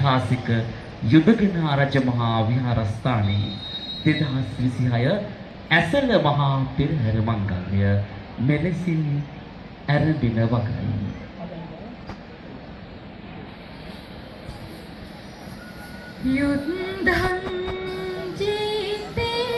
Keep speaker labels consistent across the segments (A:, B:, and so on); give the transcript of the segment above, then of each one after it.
A: ඓතිහාසික යුදගනා රජමහා විහාරස්ථානයේ 2026 ඇසළ මහා පෙරහර මංගල්‍ය මෙලෙසින් ඇරඹෙන වගයි.
B: युद्धं जीतेन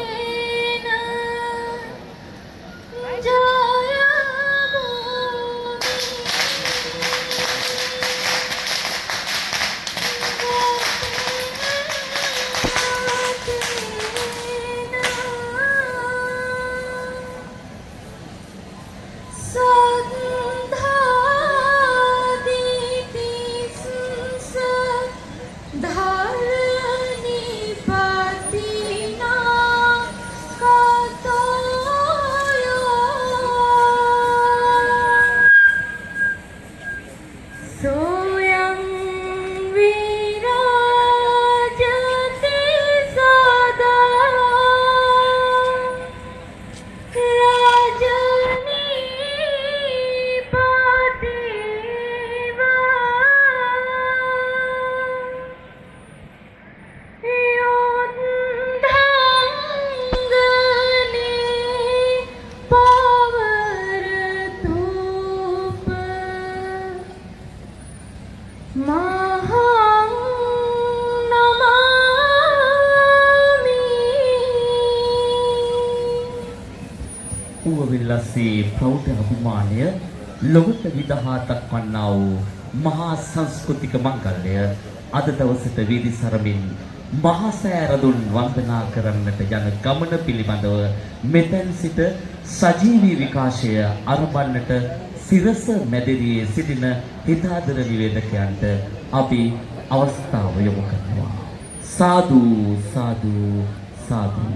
A: ඌවවිල්ලස්සේ ප්‍රෞಢ අභිමානය ලොවට විදහා දක්වන්නා වූ මහා සංස්කෘතික මංගල්‍ය අද දවසට වීදි සරමින් මහා සෑරදුන් වන්දනා කරන්නට යන ගමන පිළිබඳව මෙතෙන් සිට සජීවී විකාශය ආරම්භන්නට සිරස මැදිරියේ සිටින හිතාදර නිවේදකයන්ට අපි අවස්ථාව යොමු කරනවා. සාදු සාදු සාදු.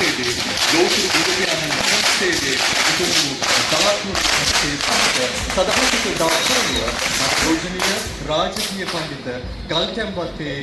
C: ලෝකෙ බුදුරජාණන් වහන්සේගේ උතුම් ධාර්මික සදාහිත දාර්ශනික රෝජනීය රාජකීය පඬිත ගල්කැම්බත්තේ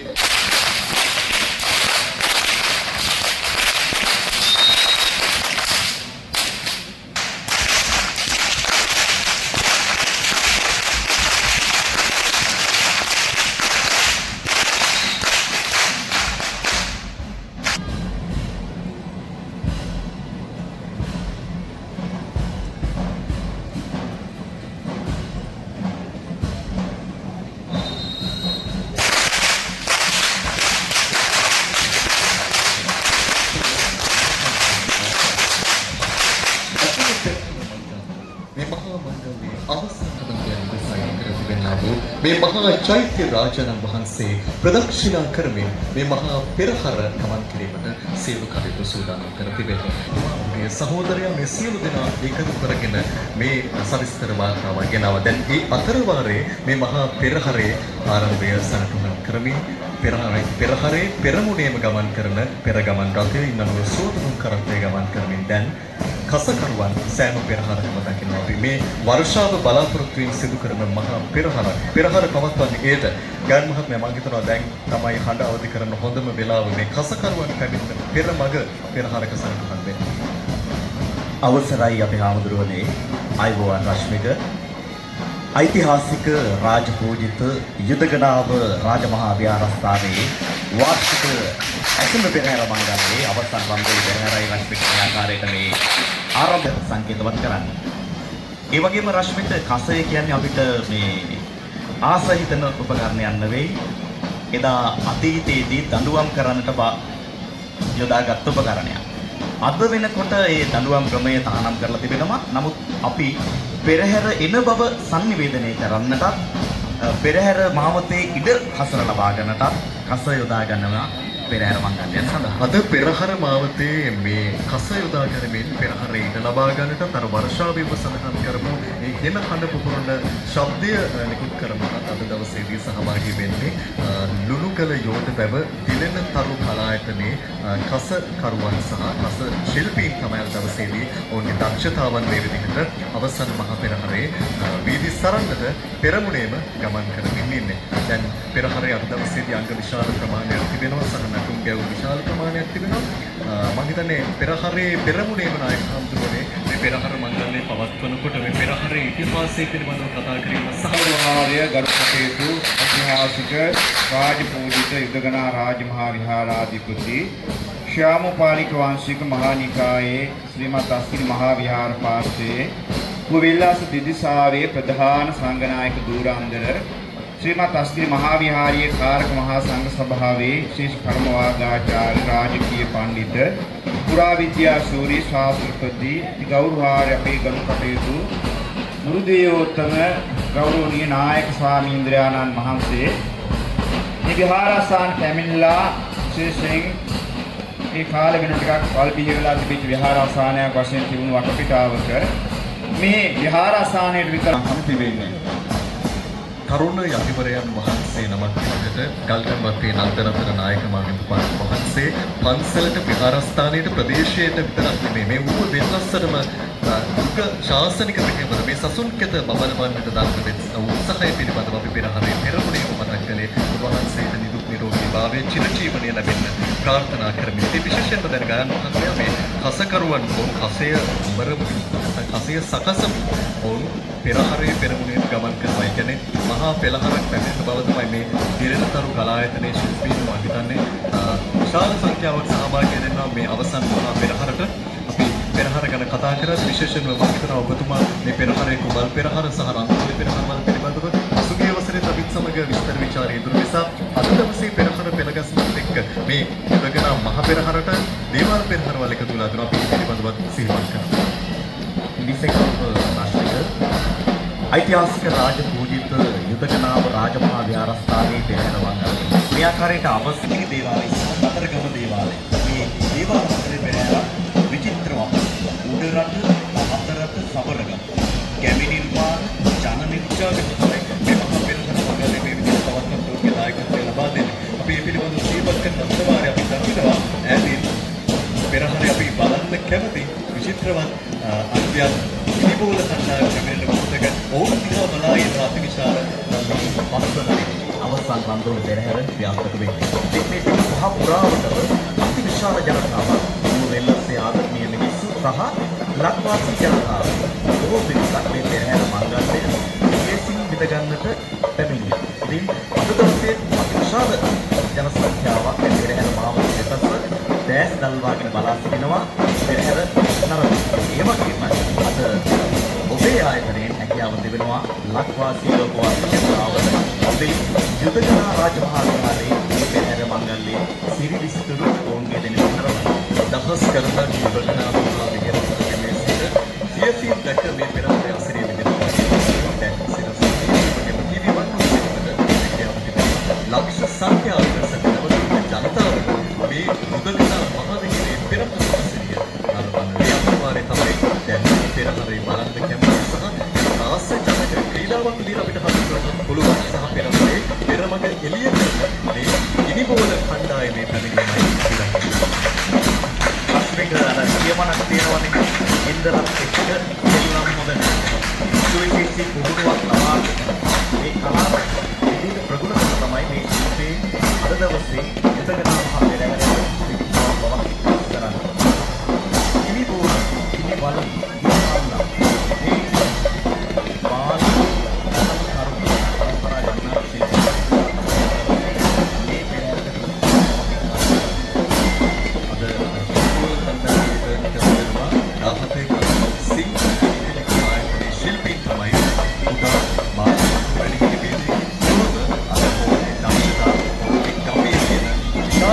C: මේ මහා චෛත්‍ය රාජානන් වහන්සේ ප්‍රදක්ෂිනා කරමින් මේ මහා පෙරහර ගමන් කිරීමට සියලු කටයුතු සූදානම් කර තිබෙනවා. මේ සහෝදරයා මේ සියලු දෙනා එකතු කරගෙන මේ සවිස්තර වාර්තාව ගෙනාවා. දැන් මේ අතරවාරේ මේ මහා පෙරහරේ ආරම්භය සටහන් කරමින් පෙරහරේ පෙරමුණේම ගමන් කරන පෙරගමන් රථයේ ඉන්නව සෝතුන් කරත්තේ ගමන් කරමින් දැන් කසකරුවන් සෑම පෙරහරකම දකිනවා. අපි මේ වර්ෂාව බලාපොරොත්තු වීම සිදු කරන මහා පෙරහර පවත්වන්නේ ඒට ගාන් මහත්මයා මම හිතනවා දැන් තමයි හඬ අවදි කරන හොඳම වෙලාව මේ කසකරුවන් පැමිණෙන පෙරමග පෙරහරක සටහන් වෙන්නේ.
D: අවසරයි අපේ හාමුදුරුවනේ අයෝවන් රශ්මික ඓතිහාසික රාජපූජිත යුදගනාව රාජමහා විහාරස්ථානයේ වාර්ෂික ඇසළ පෙරහැර මංගල්‍යයේ අවසන් වංගුල පෙරහැරයි රශ්මික ආකාරයට මේ ආරම්භ සංකේතවත් කරන්නේ. ඒ වගේම රශ්මික කසය කියන්නේ අපිට මේ ආසහිතන උපකරණයක් නෙවෙයි. එදා අතීතයේදී දඬුවම් කරන්නට යොදාගත් උපකරණයක්. අද වෙනකොට ඒ දඬුවම් ක්‍රමය තහනම් කරලා තිබෙනවා. නමුත් අපි පෙරහැර එන බව sannivedanaya කරන්නටත් පෙරහැර මාවතේ ඉඩ හසර ලබා ගන්නටත් කස යොදා ගන්නවා පෙරහැර මංගල්‍යයන් සඳහා.
C: අද පෙරහර මාවතේ මේ කස යොදා ගැනීමෙන් පෙරහර ඉඩ ලබා ගන්නට අර වර්ෂාවෙව සඳහන් කරමු මේ හෙන හඬ පුපුරන ශබ්දය නිකුත් කරනවත් අද දවසේදී සහභාගී වෙන්නේ ලුණුකල යෝධ බැව දිලෙන තරු කලායතනයේ කස කරුවන් සහ කස ශිල්පීන් තමයි අද දවසේදී ඔවුන්ගේ දක්ෂතාවන් මේ විදිහට අවසන් මහ පෙරහරේ වීදි සරන්නට පෙරමුණේම ගමන් කරමින් ඉන්නේ. දැන් පෙරහරේ අද දවසේදී අංග විශාල ප්‍රමාණයක් තිබෙනවා සහ නැටුම් ගැවුම් විශාල ප්‍රමාණයක් තිබෙනවා. මම හිතන්නේ පෙරහරේ පෙරමුණේම නායක හඳුනන්නේ මේ පෙරහර මංගල්‍යය පවත්වනකොට මේ පෙරහරේ ඉතිහාසය පිළිබඳව කතා කිරීම සහ
B: සහෝදරය ගරුකටයුතු ඓතිහාසික රාජපූජිත යුදගනා රාජමහා විහාරාධිපති ශ්‍යාමපාලික වංශික මහා නිකායේ ශ්‍රීමත් අස්තිරි මහා විහාර පාර්ශ්වයේ කුවිල්ලාස දිදිසාවේ ප්‍රධාන සංඝනායක ධූරාන්දර ශ්‍රීමත් අස්තිරි මහා විහාරයේ කාරක මහා සංඝ සභාවේ ශේෂ කර්මවාදාචාර්ය රාජකීය පඬිත පුරාවිද්‍යා ශූරී ශාස්ත්‍රපති ගෞරවාර්ය අපේ ගරුකටයුතු මුරුදේයෝත්තම ගෞරවනීය නායක ස්වාමීන්ද්‍රයාණන් වහන්සේ මේ විහාරස්ථාන පැමිණලා විශේෂයෙන් මේ කාල වෙන ටිකක් කල්පිය වෙලා තිබිච්ච විහාරස්ථානයක් වශයෙන් තිබුණු වටපිටාවක මේ විහාරස්ථානයේ විතර හම්ති වෙන්නේ
C: තරුණ යතිවරයන් වහන්සේ නමක් විදිහට ගල්ගම්වත්තේ නන්දරතන නායක මාහිමිපාණන් වහන්සේ පන්සලට විහාරස්ථානයේ ප්‍රදේශයට විතරක් නෙමෙයි මේ උප වෙනස්සටම දුක ශාසනික පිටකවල මේ සසුන්කත බබලවන්නට දක්වන උත්සාහය පිළිබඳව අපි පෙරහරේ පෙරමුණේම මතක් කළේ වහන්සේට නිදුක් නිරෝගී භාවයේ චිරජීවනය ලැබෙන්න ප්‍රාර්ථනා කරමින් ඉතින් විශේෂයෙන්ම දැන ගන්න මහත්මයා මේ කසකරුවන් වුන් කසය මරමු කසය සකසමු වුන් පෙරහරේ පෙරමුණේ ගමන් කරනවා. ඒ කියන්නේ මහා පෙළහරක් පැමිණෙන බව තමයි මේ දිරෙනතරු කලායතනයේ ශිල්පීන් මම හිතන්නේ විශාල සංඛ්‍යාවක් සහභාගී වෙනවා මේ අවසන් මහා පෙරහරට. අපි පෙරහර ගැන කතා කරලා විශේෂයෙන්ම මම හිතනවා ඔබතුමා මේ පෙරහරේ කුඹල් පෙරහර සහ රන්තුලේ පෙරහර වල පිළිබඳව පසුගිය වසරේ තවිත් සමග විස්තර විචාරය ඉදිරි නිසා අද දවසේ පෙරහර පෙළගැස්මත් එක්ක මේ යුදගනා මහ පෙරහරට දේවාල පෙරහර වල එකතු වෙලා දෙනවා. අපි පිළිබඳව සිහිපත් කරනවා.
D: ඓතිහාසික රාජපූජිත යුදගනාව රාජමහා විහාරස්ථානයේ පෙරහැර මංගල්‍යය. මේ ආකාරයට අවස්ථික දේවාලය සහ කතරගම දේවාලය. මේ දේවාල අතරේ පෙරහැර විචිත්‍රවත්. උඩ රට, අත රට, සබරගම. කැමි නිර්මාණ, ජන නිර්ජාවිත මේ මහා පෙරහැර මංගල්‍යය මේ විදිහට පවත්වන තෝරගේ දායකත්වය ලබා දෙන්නේ. අපි මේ පිළිබඳව සිහිපත් කරන අතරමාරේ අපි දකිනවා ඈතින් පෙරහැර අපි බලන්න කැමති විචිත්‍රවත් අන්තිම ඉනිබෝල කණ්ඩායම පැමිණෙන මොහොතක ඔවුන් දිහා බලා ඉන්න අතිවිශාල පස්සනයි අවසන් රන්දුල පෙරහැර ව්‍යාප්ත වෙන්නේ. මේ පහ පුරාවටම අතිවිශාල ජනතාවක් මුවෙල්ලසේ ආදරණීය මිනිස්සු සහ ලක්වාසී ජනතාව බොහෝ පිරිසක් මේ පෙරහැර මංගල්‍යය විශේෂින් විඳ ගන්නට පැමිණියා. ඉතින් අද දවසේ අතිවිශාල ජන සංඛ්‍යාවක් මේ පෙරහැර මාවතේ දෙපස දැස් දල්වාගෙන බලා සිටිනවා පෙරහැර නරඹන. ඒ වගේම අද ඔබේ ආයතනයෙන් හැකියාව තිබෙනවා ලක්වාසී ලෝකවාසී ජනතාව අපේ යුදගනා රාජමහා විහාරයේ මේ පෙරහැර මංගල්‍යයේ සිරි විස්තර ඔවුන්ගේ දෙනෙත් නරඹන. දහස් ගණනක් යුදගනා මහා විහාරයේ සිට සියසින් දැක මේ පෙරහැර අසිරිය විදිහට දැන් සිරසින් ලක්ෂ සංඛ්‍යාවක සැකවතුන් ජනතාව මේ යුදගනා මහා විහාරයේ පෙරහැර අසිරිය නරඹන. මේ අනිවාර්ය තමයි දැන් පෙරහැරේ බලන්න කැමති සහ ආසජනක ක්‍රීඩාවක් විදිහට අපිට හඳුන්වන්න පුළුවන් සහ පෙරහැරේ පෙරමග එළියට මේ ඉනිබෝල කණ්ඩායමේ පැමිණීමයි පිළිගන්නවා. අස්මික අර කියමනක් තියෙනවනේ ඉන්දරත් එක්ක එල්ලම් හොඳ සුවිශේෂී පුහුණුවක් ලබා මේ කලාව විවිධ ප්‍රගුණ කරන තමයි මේ ශිල්පී අද දවසේ යුදගනා මහ පෙරහැරේ පිළිපදව බවක් කරන්නේ. ඉනිබෝල ඉනිබල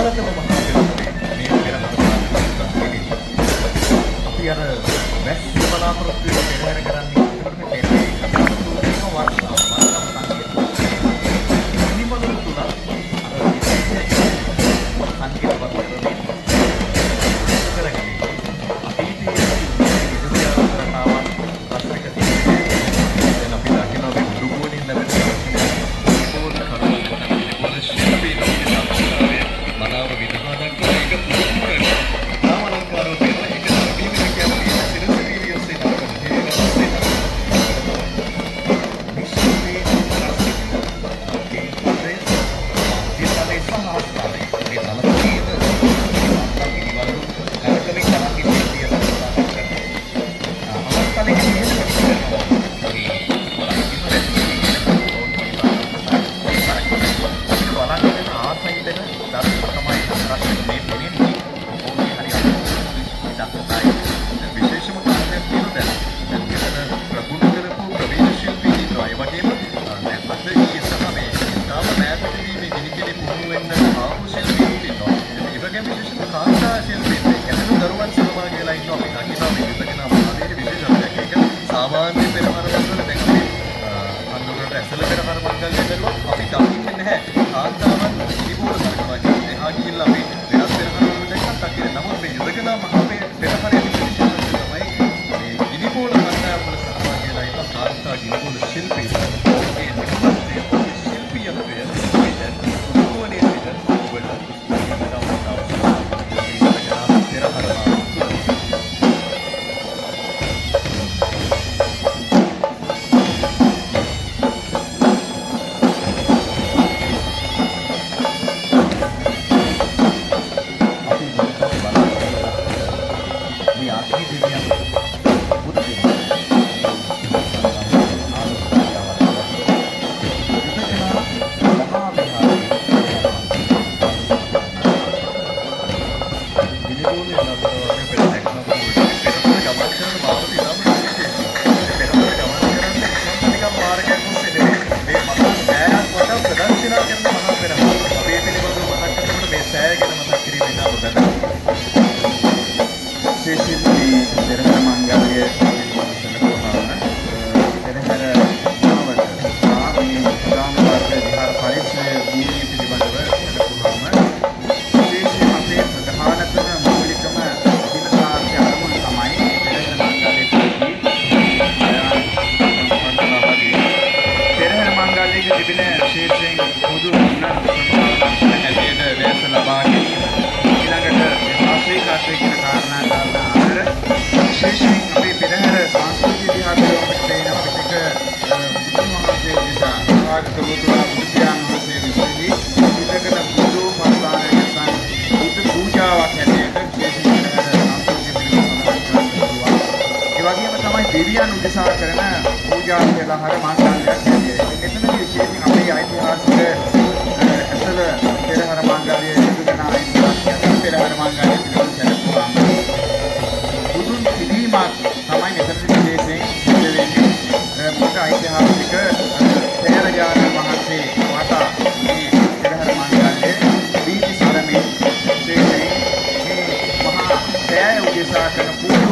C: රාජම මහා පෙරහරේ මේ පෙරහර ප්‍රාර්ථනා අපි අර වැස්ස බලාපොරොත්තු වෙන පෙරහර කරන්නේ ඒකට මේ
B: දෙවියන් උදෙසා කරන පූජා කියලා හර මාංගල්‍යයක් ඇතියි. මෙතනදී විශේෂයෙන් අපේ ඓතිහාසික ඇසල පෙරහර මාංගල්‍යය යොදන ඓතිහාසික පෙරහර මාංගල්‍යය පිළිබඳව සැලකුවාම බුදුන් පිළිමක් තමයි මෙතනදී විශේෂයෙන් සිද්ධ වෙන්නේ. මොකද ඓතිහාසික තේරජාන වහන්සේ වටා මේ පෙරහර මාංගල්‍යය දීපි සරමින් විශේෂයෙන් මේ මහා සෑය උදෙසා කරන පූජා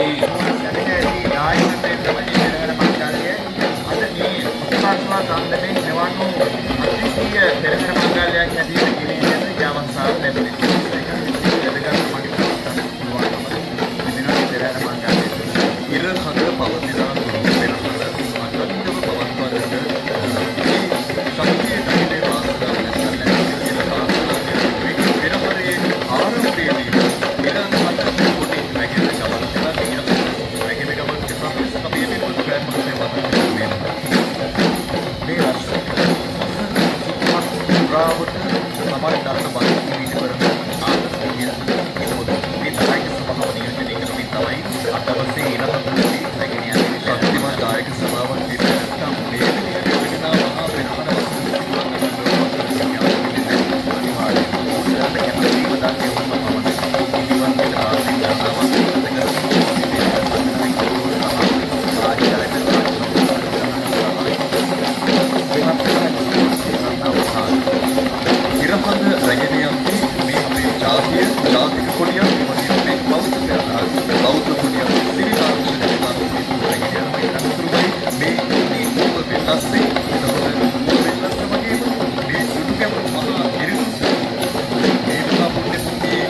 B: කැබිනට් නායකත්වයෙන් තමයි පෙරහැර මංගල්‍යය අද මේ ප්‍රතිපක්ෂලා සම්බන්ධයෙන් මෙවන් වූ අතිශය පෙරහැර මංගල්‍යයක් හැටියට ගෙනෙන්නේ ඒ අවස්ථාව ලැබෙනවා.
C: ඉර හද පවතිනා තුරු පෙරහර අකණ්ඩව පවත්වන්නට සමිතියේ දහිනේ වාසනාව පෙරහරේ ආරම්භයේදී ඉරන් හතර කොටි රැගෙන ගමන් කළා රැගෙන ගමන් කෙසා අපි මේ පොත් ප්‍රයත්නයේ වතන මේ රස රාවත සමාන දරන බල කිවිට කරන ආත්මීය මොකද මේ තරයික සභාව නියෝජනය කරමින් තමයි අතවසේ ඉරහතුන්ගේ රැගෙන යන්නේ ශක්තිමත් දායක සභාවක් පිළිගත්තා මේ විදිහට මහා පෙරහර ඉරහඳ රැගෙන යන්නේ මේ අපේ ජාතිය ජාතික කොඩියක් එමගින් මේ බෞද්ධ පෙරහර බෞද්ධ කොඩියක් ශ්‍රී ලාංකික පාර්ලිමේන්තුව රැගෙන යන මේ අතුරුයි මේ පූර්ව වෙනස්සේ වෙනස් වගේම මේ සුදු කැප මහා ඉරිදුස මේ මහා පුණ්‍ය භූමියේ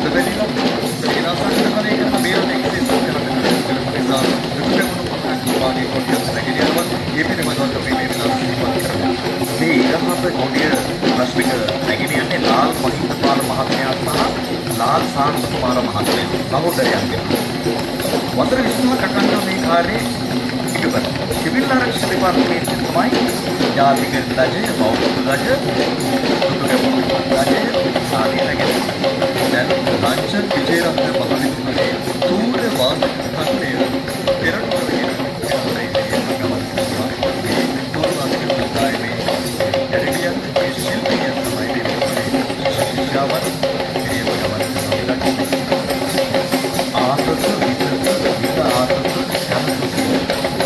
C: දෙවිලා සේනාසංගහණය කරන මේ දෙකේ සම්කරන නිසා සුදු කැප වාගේ කොඩියක් රැගෙන යනවා මේ පිළිබඳව අපි මේ වෙලාවට සිහිපත් කරමු.
D: මේ ඉරහඳ කොඩිය රශ්මික රැගෙන යන්නේ ලාල් මහින්දපාල මහත්මයා සහ ලාල් සාන්තපාල මහත්මයා සහෝදරයන්ගේ. වසර 25ක් අකණ්ඩව මේ කාර්යයේ ඉටු කරනවා. සිවිල් ආරක්ෂක දෙපාර්තමේන්තුව තමයි ජාතික ධජය, බෞද්ධ ධජය, සුදුකැපුණු ධජය ආදී රැගෙන දැන් ලංචන් විජේරත්න මහත්මයාගේ තූර වාදක කණ්ඩය පෙරට කරගෙන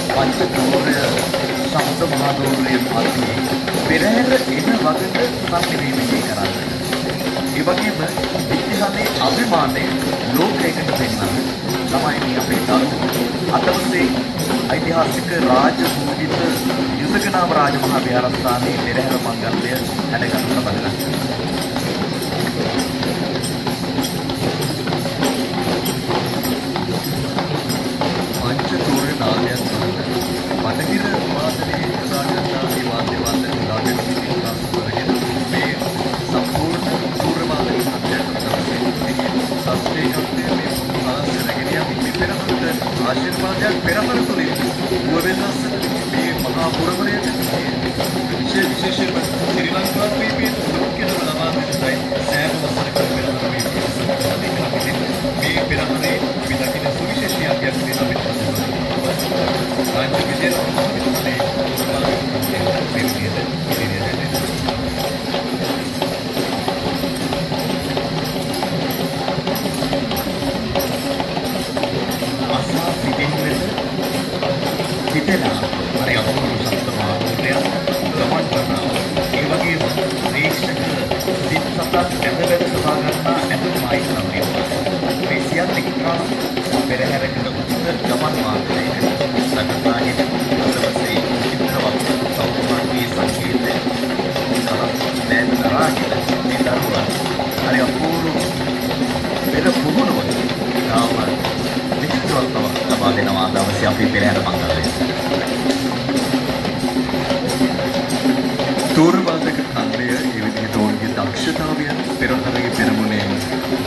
B: පංචතෝරය සමුද්‍ර මහාදෝරයේ මැදේ පෙරහැර එන වගට සංවේදනය කරන්නේ. ඒ වගේම ඉතිහාසයේ අභිමානය ලෝකයකට පෙන්වන්න තමයි මේ අපේ දරුවෝ අතවසේ ඓතිහාසික රාජ පූජිත යුදකනාම රාජමහා විහාරස්ථානයේ පෙරහැර මංගල්‍යය හැදගන්න ලබනවා.
C: පංචතෝරය නාදයන් පටහිර වාදනයේ සාකච්ඡාවේ වාද්‍ය නාදයන් විකාශ කරගෙන මේ සම්පූර්ණ සූර්යමාලක අධ්‍යයනයේ සස්තේකත්වයේ මේ ආශ්‍රයගෙන යමින් පෙරහරට ආශිර්වාදයක් පෙරහර තුළින් වුවවෙනස් මේ මහා පුරවරයට විශේෂයෙන්ම ශ්‍රී ලංකාවේ මේ දුක්ඛ ලබා දෙන්නයි සෑම වසරකම පෙරහර මේ පෙරහරේ අපි දකින සුවිශේෂී අධ්‍යයනයක් අපිට රාජ්‍ය විද්‍යාවේ
B: අසා සිටින්නට හිතලා හරි අපූර්ව සම්ප්‍රදාය ගමන් කරනවා. ඒ වගේම ප්‍රේක්ෂක සිත් සතක් ඇඳගෙන සබා ගන්නා ඇඳුමයි සම්පූර්ණ. මේ සියල්ල එක්කම පෙරහැරකට උත්තර ගමන් මාර්ගයේ සකසාගෙන අදවසේ චිත්‍රවත් සෞඛ්‍යමාර්ගී සංකේතය දැන් තරාගෙන මේ දරුවා හරි අපූර්ව පෙර පුහුණුව තාම විචිත්‍රවත්ව ලබා දෙනවා දවසේ අපි පෙරහැර මංගල්‍යය.
C: තෝරවාදක කන්දය ඒ විදිහට ඔවුන්ගේ දක්ෂතාවයන් පෙරහරගේ පෙරමුණේ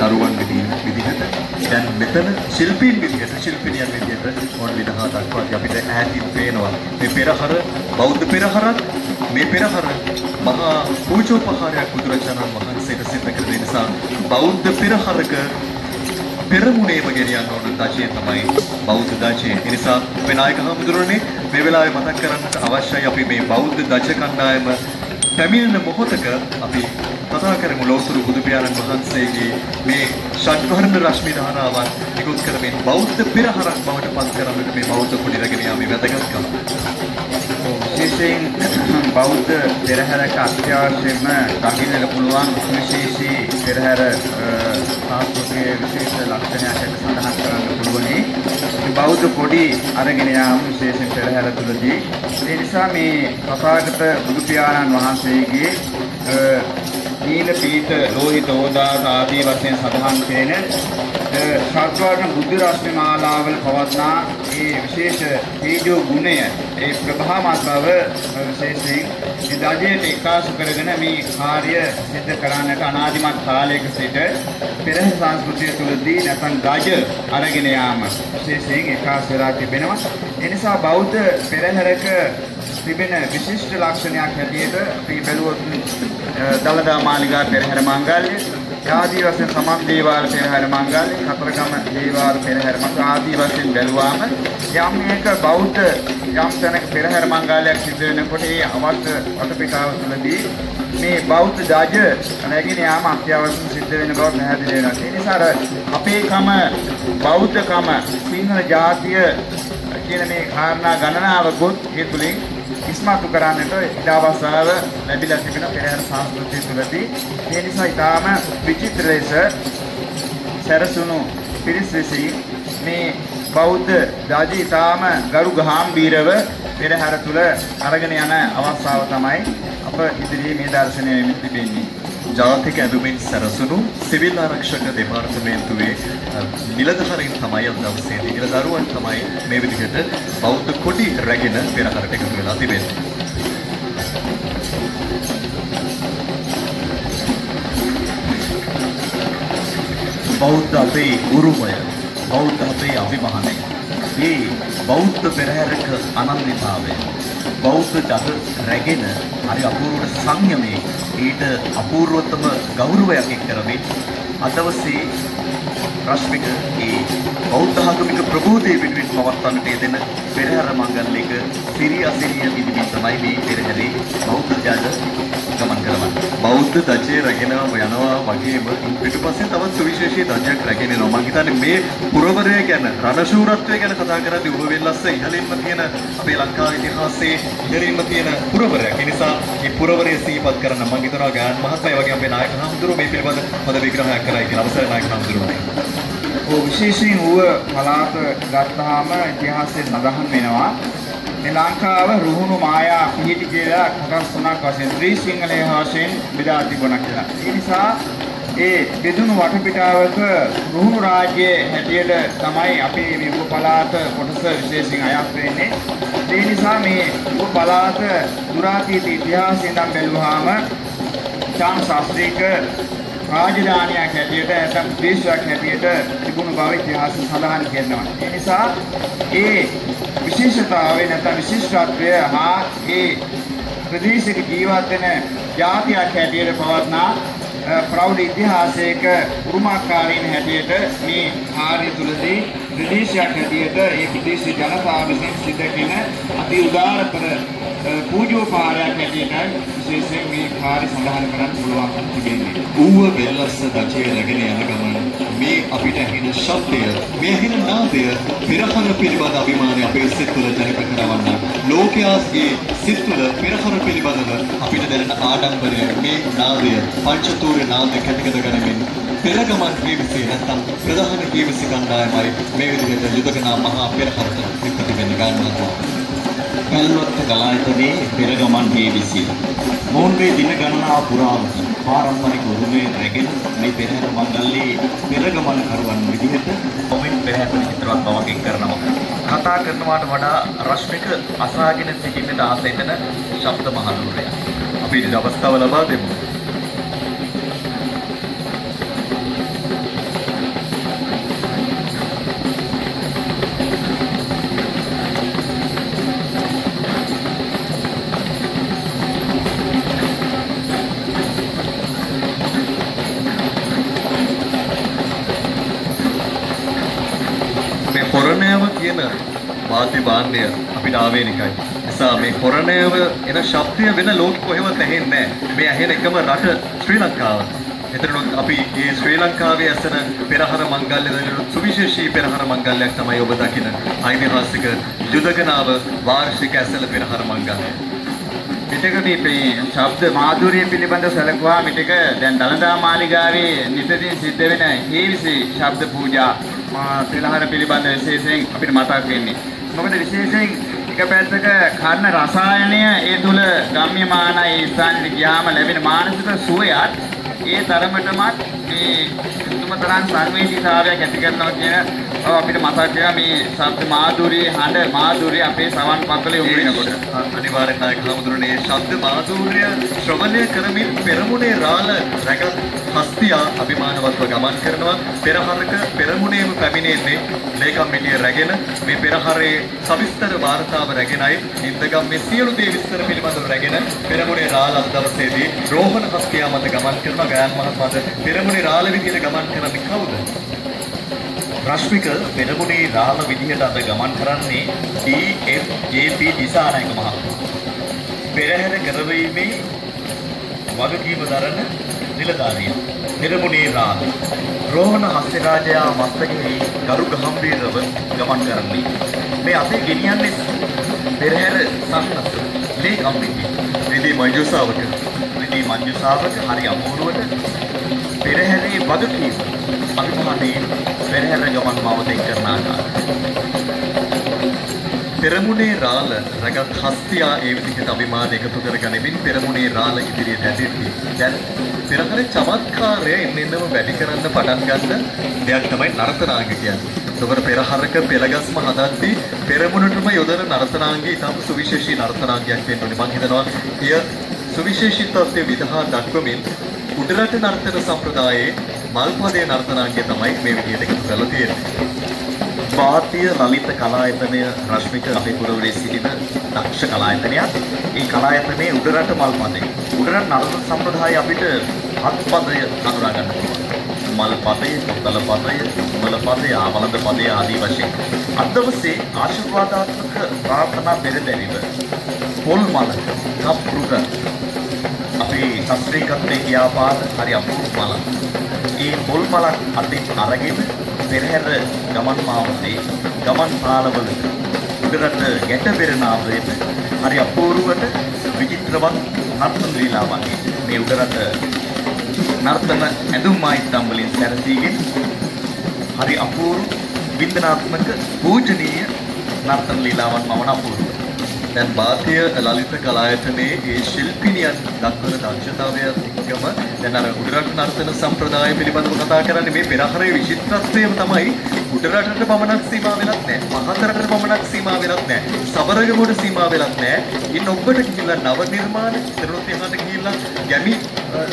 C: දරුවන් විදිහට දැන් මෙතන ශිල්පීන් විදිහට ශිල්පිනියන් විදිහට ඔවුන් විදහා දක්වා අපිට ඈතින් පේනවා මේ පෙරහර බෞද්ධ පෙරහරක් මේ පෙරහර මහා පූජෝපහාරයක් බුදුරජාණන් වහන්සේට සිද්ධ කරන නිසා බෞද්ධ පෙරහරක පෙරමුණේම ගෙනියන්න ඕන දශය තමයි බෞද්ධ දශය. ඒ නිසා විනායක හමුදුරනේ මේ වෙලාවේ මතක් කරන්නට අවශ්‍යයි අපි මේ බෞද්ධ දශ කණ්ඩායම පැමිණෙන මොහොතක අපි කතා කරමු ලෝතුරු බුදු පියාණන් වහන්සේගේ මේ ෂඩ්වර්ණ රශ්මි ධාරාවන් නිකුත් කරමින් බෞද්ධ පෙරහරක් බවට පත් කරන්නට මේ බෞද්ධ කොඩි රැගෙන යාමේ වැදගත්කම.
B: විශේෂයෙන් බෞද්ධ පෙරහැරක අත්‍යවශ්‍යම දකින්නට පුළුවන් විශේෂී පෙරහැර සංස්කෘතියේ විශේෂ ලක්ෂණයක් සඳහන් කරන්න පුළුවනි. බෞද්ධ කොඩි අරගෙන යාම විශේෂයෙන් පෙරහැර තුලදී ඒ නිසා මේ තථාගත බුදු පියාණන් වහන්සේගේ නීල පීත ලෝහිත ඕදාස ආදී වශයෙන් සඳහන් කෙරෙන ශාස්ත්‍රාර්ථ බුද්ධ රශ්මි මාලාවල පවත්නා ඒ විශේෂ තේජෝ ගුණය ඒ ප්‍රභාමත් බව විශේෂයෙන් මේ දජයට එකාසු කරගෙන මේ කාර්ය සිද්ධ කරන්නට අනාදිමත් කාලයක සිට පෙරහර සංස්කෘතිය තුළදී නැත්නම් දජ අරගෙන යාම විශේෂයෙන් එකාසු වෙලා තිබෙනවා. ඒ නිසා බෞද්ධ පෙරහැරක තිබෙන විශිෂ්ට ලක්ෂණයක් හැටියට අපි බැලුවොත් දළදා මාලිගා පෙරහැර මංගල්‍ය ආදී වශයෙන් සමන් දේවාල පෙරහැර මංගල්‍ය කතරගම දේවාල පෙරහැර මංගල්‍ය ආදී වශයෙන් බැලුවාම යම් එක බෞද්ධ යම් තැනක පෙරහැර මංගල්‍යයක් සිදු වෙනකොට ඒ අවශ්‍ය වටපිටාව තුළදී මේ බෞද්ධ දජ නැගින යාම අත්‍යවශ්‍යම සිද්ධ වෙන බව පැහැදිලි වෙනවා. ඒ නිසා අපේකම බෞද්ධකම සිංහල ජාතිය කියන මේ කාරණා ගණනාවකුත් ඒ තුලින් ඉස්මතු කරන්නට ඉඩ අවස්ථාව ලැබිලා තිබෙන පෙරහැර සංස්කෘතිය තුළදී ඒ නිසා ඊටාම විචිත්‍ර ලෙස සැරසුණු පිරිස් විසින් මේ බෞද්ධ දජ ඊටාම ගරු ගාම්භීරව පෙරහැර තුළ අරගෙන යන අවස්ථාව තමයි අප ඉදිරියේ මේ දර්ශනය වෙමින් තිබෙන්නේ.
C: ජාතික ඇඳුමින් සැරසුණු සිවිල් ආරක්ෂක දෙපාර්තමේන්තුවේ නිලධාරීන් තමයි අද දවසේදී නිලදරුවන් තමයි මේ විදිහට බෞද්ධ කොටි රැගෙන පෙරහැරට එකතු වෙලා තිබෙන්නේ.
A: බෞද්ධ අපේ උරුමය, බෞද්ධ අපේ අභිමානය, මේ බෞද්ධ පෙරහැරක අනන්‍යතාවය, බෞද්ධ ජග රැගෙන හරි අපූර්ව සංයමයේ ඊට අපූර්වතම ගෞරවයක් එක් කරමින් අද දවසේ රශ්මික ඒ බෞද්ධ ආගමික ප්‍රබෝධය වෙනුවෙන් පවත්වන්නට යෙදෙන පෙරහැර මංගල්‍යයක සිරි අසිරිය විදිමින් තමයි මේ පෙරහැරේ බෞද්ධ ජග ගමන් කරවන්නේ.
C: බෞද්ධ දජය රැගෙන යනවා වගේම පිටුපස්සේ තවත් සුවිශේෂී දජයක් රැගෙන යනවා. මම හිතන්නේ මේ පුරවරය ගැන රණශූරත්වය ගැන කතා කරද්දී ඔබ වෙල්ලස්ස ඉහළින්ම තියෙන අපේ ලංකාවේ ඉතිහාසයේ ඉහළින්ම තියෙන පුරවරයක්. ඒ නිසා මේ පුරවරය සිහිපත් කරන්න මම හිතනවා ගායන් මහත්මයා වගේ අපේ නායක හඳුරු මේ පිළිබඳ හොඳ විග්‍රහයක් කරයි කියලා අවසර නායක හඳුරුනේ.
B: විශේෂයෙන් ඌව පළාත ගත්තාම ඉතිහාසයේ සඳහන් වෙනවා මේ ලංකාව රුහුණු මායා පිහිටි කියලා කොටස් තුනක් වශයෙන් ත්‍රි සිංහලයේ වශයෙන් බෙදා තිබුණා කියලා. ඒ නිසා ඒ බෙදුණු වටපිටාවක රුහුණු රාජ්‍යයේ හැටියට තමයි අපේ මේ ඌව පළාත කොටස විශේෂයෙන් අයත් වෙන්නේ. ඒ නිසා මේ ඌව පළාත දුරාතීත ඉතිහාසයෙන් නම් බැලුවාම චාම් ශාස්ත්‍රීක රාජධානියක් හැටියට නැත්නම් දේශයක් හැටියට තිබුණු බව ඉතිහාසය සඳහන් කරනවා. ඒ නිසා ඒ විශේෂතාවය නැත්නම් විශිෂ්ටත්වය හා ඒ ප්‍රදේශයක ජීවත් වෙන ජාතියක් හැටියට පවත්නා ප්‍රෞಢ ඉතිහාසයක උරුමකාරීන් හැටියට මේ කාර්ය තුලදී ප්‍රදේශයක් හැටියට ඒ ප්‍රදේශීය ජනතාව විසින් සිදු කරන අති උදාරතර පූජෝපහාරයක් හැටියට විශේෂයෙන් මේ කාර්ය සඳහන් කරන්න පුළුවන්කම තිබෙන්නේ.
C: ඌව වෙල්ලස්ස දජය රැගෙන යන ගමන මේ අපිට ඇහෙන ශබ්දය, මේ ඇහෙන නාදය පෙරහර පිළිබඳ අභිමානය අපේ සිත් තුළ ජනිත කරවන්න. ලෝකයාගේ සිත් තුළ පෙරහර පිළිබඳව අපිට දැනෙන ආඩම්බරය, මේ නාදය පංචතූර්ය නාදය කැටිකඩ ගනිමින් පෙරගමන් හේවිසි නැත්නම් ප්‍රධාන හේවිසි කණ්ඩායමයි මේ විදිහට යුදකනා මහා පෙරහරට විපති වෙන්න ගන්නවා.
E: පැල්වත්ත කලායතනයේ පෙරගමන් හේවිසි මොවුන්ගේ දින ගණනාව පුරාවට පාරම්පරික උරුමය රැගෙන මේ පෙරහැර මංගල්‍යයේ පෙරගමන් කරවන විදිහට
A: කොමෙන්ට් පෙරහැර විචිත්‍රවත් බවක් එක් කරනවා. කතා කරනවාට වඩා රශ්මික අසාගෙන සිටින්නට ආස හිතෙන ශබ්ද මහනුවරය.
C: අපි ඉදිරි අවස්ථාව ලබා දෙමු. හොරණයව කියන වාද්‍ය භාණ්ඩය අපිට ආවේනිකයි. නිසා මේ හොරණයව එන ශබ්දය වෙන ලෝකෙ කොහෙවත් ඇහෙන්නේ නැහැ. මේ ඇහෙන එකම රට ශ්‍රී ලංකාව. එතනොත් අපි මේ ශ්‍රී ලංකාවේ ඇසෙන පෙරහර මංගල්‍ය වලින් සුවිශේෂී පෙරහර මංගල්‍යයක් තමයි ඔබ දකින ඓතිහාසික යුදකනාව වාර්ෂික ඇසළ පෙරහර මංගල්‍යය.
B: පිටක මේ ශබ්ද මාධුර්යය පිළිබඳව සැලකුවා මිටක දැන් දළදා මාලිගාවේ නිතරින් සිද්ධ වෙන හේවිසි ශබ්ද පූජා පෙරහර පිළිබඳ විශේෂයෙන් අපිට මතක් වෙන්නේ. මොකද විශේෂයෙන් එක පැත්තක කර්ණ රසායනය ඒ තුල ගම්‍යමාන ඒ ස්ථානෙට ගියාම ලැබෙන මානසික සුවයත් ඒ තරමටමත් මේ උතුමතරන් සංවේදීතාවයක් ඇති කරනවා කියන අපිට මතක් වෙනවා මේ ශබ්ද මාධුර්යයේ හඬ මාධුර්යය අපේ සවන් පතලේ උඹ වෙනකොට.
C: අනිවාර්යෙන් නායක හමුදුරනේ ශබ්ද මාධුර්ය ශ්‍රවණය කරමින් පෙරමුණේ රාළ රැගත් හස්තියා අභිමානවත්ව ගමන් කරනවා. පෙරහරක පෙරමුණේම පැමිණෙන්නේ ලේකම් මිටිය රැගෙන මේ පෙරහරේ සවිස්තර වාර්තාව රැගෙනයි ඉන්දගම් මේ සියලු දේ විස්තර පිළිබඳව රැගෙන පෙරමුණේ රාළ අද දවසේදී රෝහණ හස්තියා මත ගමන් කරනවා. ගයන් මහත්මයාට පෙරමුණේ රාළ විදියට ගමන් කරන්නේ කවුද?
A: රශ්මික පෙරමුණේ රාම විදිහට අද ගමන් කරන්නේ DFJP දිසානායක මහත්මයා. පෙරහැර කරවීමේ වගකීම දරන නිලධාරියා. පෙරමුණේ රාම රෝහණ හස්තිරාජයා මස්තකෙහි ගරු ගම්භීරව ගමන් කරන්නේ. මේ අපේ ගෙනියන්නේ පෙරහැර සම්නස ලේ කම්පිටි.
C: රිදී මංජුසාවක
A: හරි අමෝරුවට පෙරහැරේ වගකීම අභිමානයෙන් පෙරහැර ගමන් මාවතෙන් කරන ආකාරය.
C: පෙරමුණේ රාළ රැගත් හස්තියා ඒ විදිහට අභිමාන එකතු කරගනිමින් පෙරමුණේ රාළ ඉදිරියට ඇදෙද්දී දැන් පෙරහැරේ චමත්කාරය එන්නෙන්නම වැඩි කරන්න පටන් ගන්න දෙයක් තමයි නර්තනාංග කියන්නේ. ඒතකොට පෙරහරක පෙළගස්ම හදද්දී පෙරමුණටම යොදන නර්තනාංගය ඉතාම සුවිශේෂී නර්තනාංගයක් වෙන්න ඕනේ. මම හිතනවා එය සුවිශේෂීත්වයේ විදහා දක්වමින් උඩරට නර්තන සම්ප්‍රදායේ මල්පදේ නර්තනාංගය තමයි මේ විදිහට එකතු කරලා තියෙන්නේ.
A: භාරතීය ලලිත කලායතනය රශ්මික අපේ පුරවරේ සිටින දක්ෂ කලායතනයක්. ඒ කලායතනයේ උඩරට මල්පදේ. උඩරට නර්තන සම්ප්‍රදාය අපිට හත් පදය හඳුනා ගන්න පුළුවන්. මල් පදය, කොතල පදය, මල පදය, ආවලඳ පදය ආදී වශයෙන්. අද දවසේ ආශිර්වාදාත්මක ප්‍රාර්ථනා පෙරදැරිව පොල් මල, කප්රුක අපේ ශාස්ත්‍රීයත්වයේ කියාපාන හරි අපූර්ව මලක්. ඒ පොල් මලක් අතින් අරගෙන පෙරහැර ගමන් මාවතේ ගමන් පාලවල උඩරට ගැට පෙරනාවේට හරි අපූර්වට විචිත්‍රවත් නර්තන ලීලාවක්. මේ උඩරට නර්තන ඇඳුම් ආයිත්තම් වලින් සැරසීගෙන හරි අපූර්ව වින්දනාත්මක පූජනීය නර්තන ලීලාවන් මවන අපූර්ව.
C: දැන් භාරතීය ලලිත කලායතනයේ ඒ ශිල්පිනියන් දක්වන දක්ෂතාවයත් එක්කම දැන් අර උඩරට නර්තන සම්ප්‍රදාය පිළිබඳව කතා කරන්නේ මේ පෙරහරේ විචිත්‍රත්වය තමයි උඩරටට පමණක් සීමා වෙලක් නැහැ. මහතරට පමණක් සීමා වෙලක් නැහැ. සබරගමුවට සීමා වෙලක් නැහැ. ඉන්න ඔබට ගිහිල්ලා නව නිර්මාණ සිරුරත් යහට ගිහිල්ලා ගැමි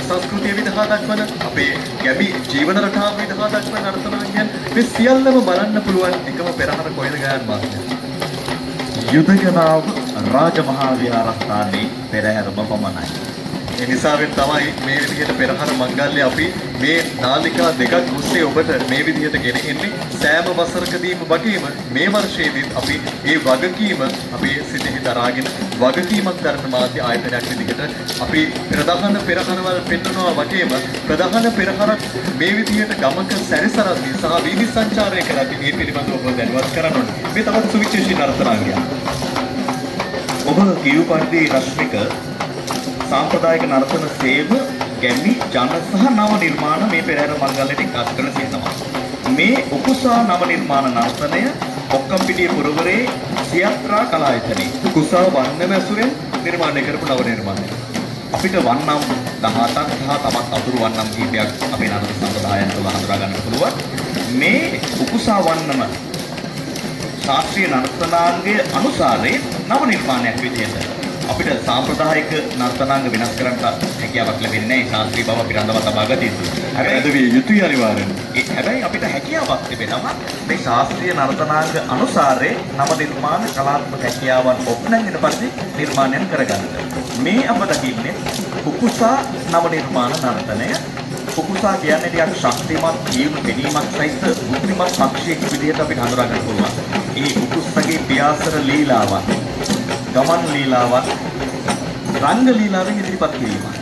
C: සංස්කෘතිය විදහා දක්වන අපේ ගැමි ජීවන රටාව විදහා දක්වන නර්තනාංගයන් මේ සියල්ලම බලන්න පුළුවන් එකම පෙරහර කොහෙද ගයන් මාත්‍යා.
A: යුදකනාව රාජමහා විහාරස්ථානයේ පෙරහැරම පමණයි.
C: ඒ නිසාවෙන් තමයි මේ විදිහට පෙරහර මංගල්‍ය අපි මේ නාලිකා දෙකක් ඔස්සේ ඔබට මේ විදිහට ගෙන එන්නේ. සෑම වසරකදීම වගේම මේ වර්ෂයේදීත් අපි ඒ වගකීම අපේ සිතෙහි දරාගෙන වගකීමක් දරන මාධ්‍ය ආයතනයක් විදිහට අපි ප්‍රධාන පෙරහරවල් පෙන්වනවා වගේම ප්‍රධාන පෙරහරක් මේ විදිහට ගමක සැරිසරද්දී සහ වීදි සංචාරය කරද්දී මේ පිළිබඳව ඔබ දැනුවත් කරන්න ඕනේ. මේ තවත් සුවිශේෂී නර්තනාංගයක්.
A: ඔබ කියු පරිදි රශ්මික සාම්ප්‍රදායික නර්තන සේව ගැමි ජන සහ නව නිර්මාණ මේ පෙරහැර මංගල්‍යයට එක්කාසු කරන සිටිනවා. මේ උකුසා නව නිර්මාණ නර්තනය ඔක්කම්පිටිය පුරවරේ සියත්‍රා කලායතනයේ උකුසා වන්නම ඇසුරෙන් නිර්මාණය කරපු නව නිර්මාණය. අපිට වන්නම් 17ක් සහ තමත් අතුරු වන්නම් කීපයක් අපේ නර්තන සම්ප්‍රදායන් තුළ හඳුනා ගන්න පුළුවන්. මේ උකුසා වන්නම ශාස්ත්‍රීය නර්තනාංගයේ අනුසාරයෙන් නව නිර්මාණයක් විදිහට අපිට සාම්ප්‍රදායික නර්තනාංග වෙනස් කරන්න හැකියාවක් ලැබෙන්නේ නැහැ. ශාස්ත්‍රීය බව අපි රඳවා තබා ගත යුතුයි.
C: හැබැයි විය යුතුයි අනිවාර්යෙන්.
A: හැබැයි අපිට හැකියාවක් තිබෙනවා මේ ශාස්ත්‍රීය නර්තනාංග අනුසාරයෙන් නව නිර්මාණ කලාත්මක හැකියාවන් ඔප්නගෙන පස්සේ නිර්මාණයන් කරගන්න. මේ අප දකින්නේ කුකුසා නව නිර්මාණ නර්තනය. කුකුසා කියන්නේ ටිකක් ශක්තිමත් ජීව ගැනීමක් සහිත බුද්ධිමත් පක්ෂියෙක් විදිහට අපිට හඳුනා ගන්න පුළුවන්. ඒ කුකුස්සගේ පියාසර ලීලාවන්, ගමන් ලීලාවන්, රංග ලීලාවෙන් ඉදිරිපත් කිරීම.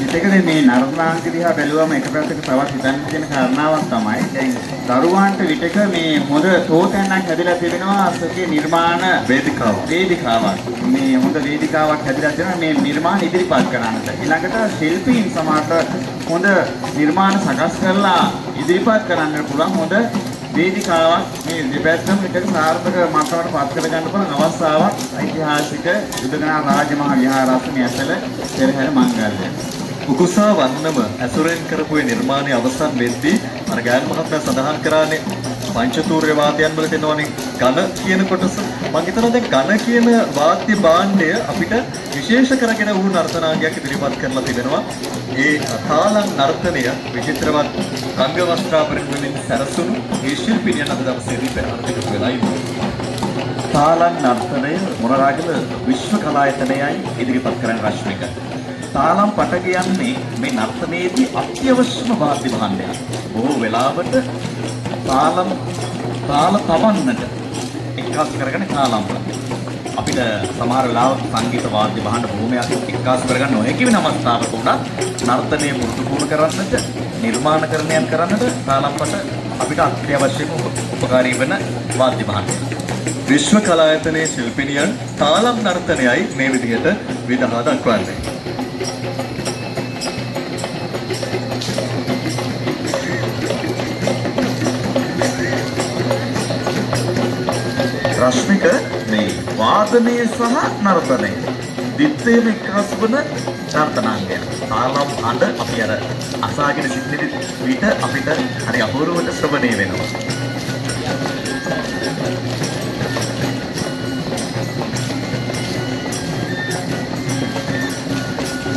B: විතකනේ මේ නර්තනාංග දිහා බැලුවම එක පැත්තක තවත් හිතන්න තියෙන කාරණාවක් තමයි දැන් දරුවන්ට විතක මේ හොඳ තෝතැන්නක් හැදලා තිබෙනවා අසකේ නිර්මාණ වේදිකාවක්. මේ හොඳ වේදිකාවක් හැදලා තියෙනවා මේ නිර්මාණ ඉදිරිපත් කරන්නට. ඊළඟට ශිල්පීන් සමාජ හොඳ නිර්මාණ සකස් කරලා ඉදිරිපත් කරන්න පුළුවන් හොඳ වේදිකාවක් මේ දෙපැත්තම එකට සාර්ථක මට්ටමකට පත් කර ගන්න පුළුවන් අවස්ථාවක් ඓතිහාසික යුදගනා රාජමහා විහාරාසනය ඇතුළ පෙරහැර මංගල්‍යය.
C: උකුසා වන්නම ඇසුරෙන් කරපු ඒ නිර්මාණය අවසන් වෙද්දී අර ගෑනු මහත්මයා සඳහන් කරානේ පංචතූර්ය වාදයන් වලට එනවනේ ඝන කියන කොටස. මම හිතනවා දැන් ඝන කියන වාද්‍ය භාණ්ඩය අපිට විශේෂ කරගෙන වූ නර්තනාංගයක් ඉදිරිපත් කරලා තිබෙනවා. ඒ තාලම් නර්තනය විචිත්‍රවත් රංග වස්ත්‍රාභරණ වලින් සැරසුණු ඒ ශිල්පිනියන් අද දවසේදී පෙරහරට එකතු වෙලා ඉන්නවා.
D: තාලන් නර්තනය මොනරාගල විශ්ව කලායතනයයි ඉදිරිපත් කරන රශ්මික. තාලම් පට කියන්නේ මේ නර්තනයේදී අත්‍යවශ්‍යම වාද්‍ය භාණ්ඩයක්. බොහෝ වෙලාවට තාල තවන්නට එක්කාසු කරගෙන තාලම් අපිට සමහර වෙලාවට සංගීත වාද්‍ය භාණ්ඩ බොහොමයක් එක්කාසු කරගන්න නොහැකි වෙන අවස්ථාවක උනත් නර්තනයේ පුරුදු කරන්නට නිර්මාණකරණයන් කරන්නට තාලම් පට අපිට අත්‍යවශ්‍යම උපකාරී වෙන වාද්‍ය භාණ්ඩයක්.
C: විශ්ව කලායතනයේ ශිල්පිනියන් තාලම් නර්තනයයි මේ විදිහට විදහා දක්වන්නේ.
D: රශ්මික මේ වාදනය සහ නර්තනය දිත්තේම එක්කාසු වන නර්තනාංගයක්. තාලම් අඬ අපි අර අසාගෙන සිටින විට අපිට හරි අපූර්වට ශ්‍රවණය වෙනවා.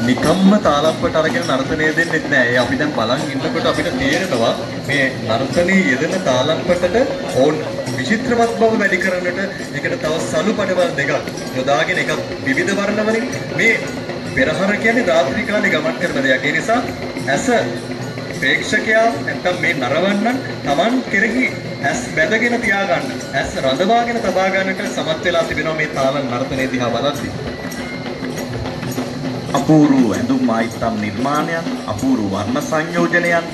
C: නිකම්ම තාලම්පට අරගෙන නර්තනය දෙන්නෙත් නෑ. ඒ අපි දැන් බලන් ඉන්නකොට අපිට තේරෙනවා මේ නර්තනයේ යෙදෙන තාලම්පටට ඕන් විචිත්‍රවත් බව වැඩි කරන්නට ඒකට තව සලු පටවල් දෙකක් යොදාගෙන එකක් විවිධ වර්ණ වලින් මේ පෙරහර කියන්නේ රාත්‍රී කාලේ ගමන් කරන දෙයක්. ඒ නිසා ඇස ප්‍රේක්ෂකයා නැත්තම් මේ නරවන්නන් Taman කෙරෙහි ඇස් බැඳගෙන තියාගන්න, ඇස් රඳවාගෙන තබා ගන්නට සමත් වෙලා තිබෙනවා මේ තාලම් නර්තනයේ දිහා බලද්දී.
D: අපූර්ව ඇඳුම් ආයිත්තම් නිර්මාණයන්, අපූර්ව වර්ණ සංයෝජනයන්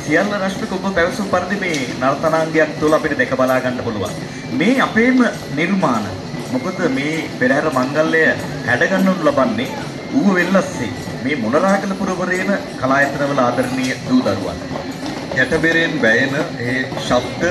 D: සියල්ල රශ්මික ඔබ පැවසු පරිදි මේ නර්තනාංගයක් තුළ අපිට දැක බලා ගන්න පුළුවන්. මේ අපේම නිර්මාණ. මොකද මේ පෙරහැර මංගල්‍යය හැඩගන්නු ලබන්නේ ඌව වෙල්ලස්සේ මේ මොනරාගල පුරවරේන කලායතනවල ආදරණීය දූ දරුවන්.
C: යටබෙරෙන් වැයෙන ඒ ශබ්ද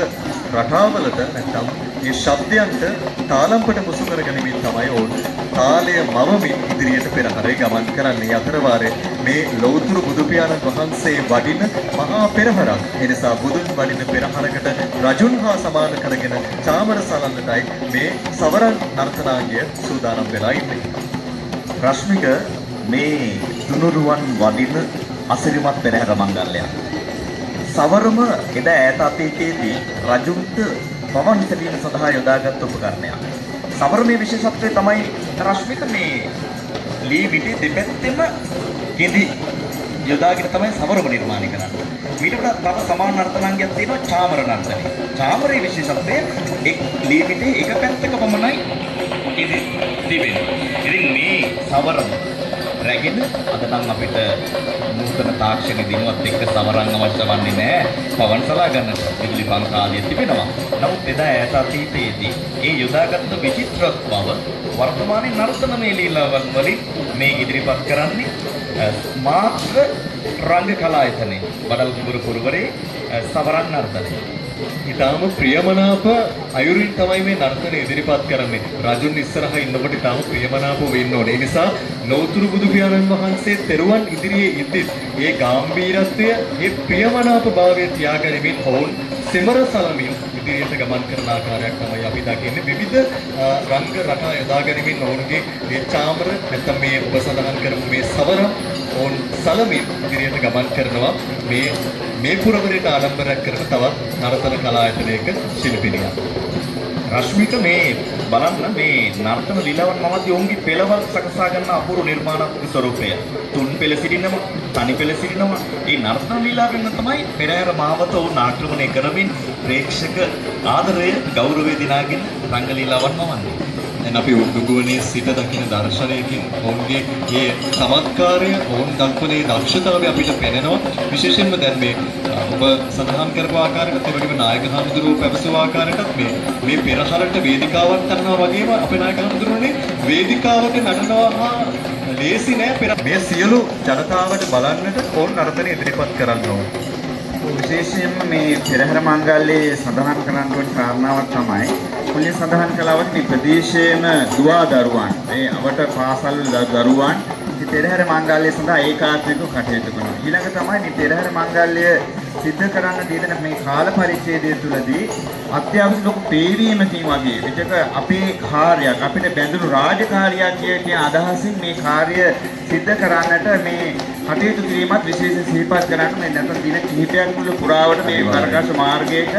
C: රටාවලට නැත්නම් මේ ශබ්දයන්ට තාලම්පට මුසු කරගැනීමෙන් තමයි ඕන තාලය මවමින් ඉදිරියට පෙරහරේ ගමන් කරන්නේ. අතරවාරේ මේ ලෞතුරු බුදු පියාණන් වහන්සේ වඩින මහා පෙරහරක්. ඒ නිසා බුදුන් වඩින පෙරහරකට රජුන් හා සමාන කරගෙන චාමර සලන්නටයි මේ සවරන් නර්තනාංගය සූදානම් වෙලා ඉන්නේ.
D: රශ්මික මේ තුනුරුවන් වඩින අසිරිමත් පෙරහැර මංගල්‍යයක්. සවරම එදා ඈත අතීතයේදී රජුන්ට පවන් සැලීම සඳහා යොදාගත් උපකරණයක්. සවරමේ විශේෂත්වය තමයි රශ්මික මේ ලී විටේ දෙපැත්තෙම කෙඳි යොදාගෙන තමයි සවරම නිර්මාණය කරන්නේ. ඊට වඩා තව සමාන නර්තනාංගයක් තියෙනවා චාමර නර්තනය. චාමරයේ විශේෂත්වය එක් ලී විටේ එක පැත්තක පමණයි කෙඳි තිබෙන්නේ. ඉතින් මේ සවරම රැගෙන අද නම් අපිට නූතන තාක්ෂණ දිනුවත් එක්ක සමරන් අවශ්‍ය වන්නේ නැහැ. පවන් සලා ගන්නට විදුලි පංක ආදිය තිබෙනවා. නමුත් එදා ඈත අතීතයේදී ඒ යොදාගත් විචිත්‍ර බව වර්තමානයේ නර්තනමය ලීලාවන් වලින් මේ ඉදිරිපත් කරන්නේ මාත්‍ර රංග කලායතනයේ වඩල් කුඹුරු පුරවරේ සවරන් නර්තනය.
C: ඉතාම ප්‍රියමනාප අයුරින් තමයි මේ නර්තනය ඉදිරිපත් කරන්නේ. රජුන් ඉස්සරහා ඉන්නකොට ඉතාම ප්‍රියමනාප වෙන්න ඕනේ. ඒ නිසා ලෞතුරු බුදු පියාණන් වහන්සේ තෙරුවන් ඉදිරියේ ඉද්දී ඒ ගැඹීරත්වය, ඒ ප්‍රියමනාප භාවය තියාගැනීමෙන් ඔවුන් සෙමර සලමින් ඉදිරියට ගමන් කරන ආකාරයක් තමයි අපි දකින්නේ. විවිධ රංග රටා යොදා ගැනීමෙන් ඔවුන්ගේ මේ චාමර නැත්නම් මේ ඔබ සඳහන් කරපු මේ සවර ඔවුන් සලමින් ඉදිරියට ගමන් කරනවා. මේ පුරවරයට ආඩම්බරයක් කරන තවත් නර්තන කලායතනයක ශිල්පිනියක්.
D: රශ්මික මේ බලන්න මේ නර්තන ලීලාවන් මමදී ඔවුන්ගේ පෙළවල් සකසා ගන්න අපූර්ව නිර්මාණාත්මක ස්වරූපය. තුන් පෙළ සිටිනවා, තනි පෙළ සිටිනවා. මේ නර්තන ලීලාවෙන් තමයි පෙරහැර මාවත ඔවුන් ආක්‍රමණය කරමින් ප්‍රේක්ෂක ආදරය, ගෞරවය දිනාගෙන රංග ලීලාවන් මවන්නේ.
C: දැන් අපි උඩුගුවනේ සිට දකින දර්ශනයකින් ඔවුන්ගේ මේ චමත්කාරය, ඔවුන් දක්වන දක්ෂතාවය අපිට පෙනෙනවා. විශේෂයෙන්ම දැන් මේ ඔබ සඳහන් කරපු ආකාරයට ඒ වගේම නායක හඳුරුව පැවසුව ආකාරයටත් මේ පෙරහරට වේදිකාවක් කරනවා වගේම අපේ නායක හඳුරුවනේ වේදිකාවක නටනවා හා ලේසි නෑ පෙර මේ සියලු ජනතාවට බලන්නට ඕන නර්තනය ඉදිරිපත් කරන්න ඕන.
B: විශේෂයෙන්ම මේ පෙරහැර මංගල්‍යයේ සඳහන් කරන්න ඕන කාරණාවක් තමයි මුලින් සඳහන් කළාවත් මේ ප්‍රදේශයේම දුවා දරුවන් මේ අවට පාසල් දරුවන් මේ පෙරහැර මංගල්‍යය සඳහා ඒකාත්මිකව කටයුතු කරනවා. ඊළඟ තමයි මේ පෙරහැර මංගල්‍යය සිද්ධ කරන්න දීන මේ කාල පරිච්ඡේදය තුළදී අත්‍යවශ්‍ය ලොකු පේවීමකින් වගේ විතක අපේ කාර්යයක් අපිට බැඳුණු රාජකාරියක් කියන අදහසින් මේ කාර්ය සිද්ධ කරන්නට මේ කටයුතු කිරීමත් විශේෂ සිහිපත් කරන්න මේ නැත්නම් දින කිහිපයක් මුල පුරාවට මේ කර්කශ මාර්ගයක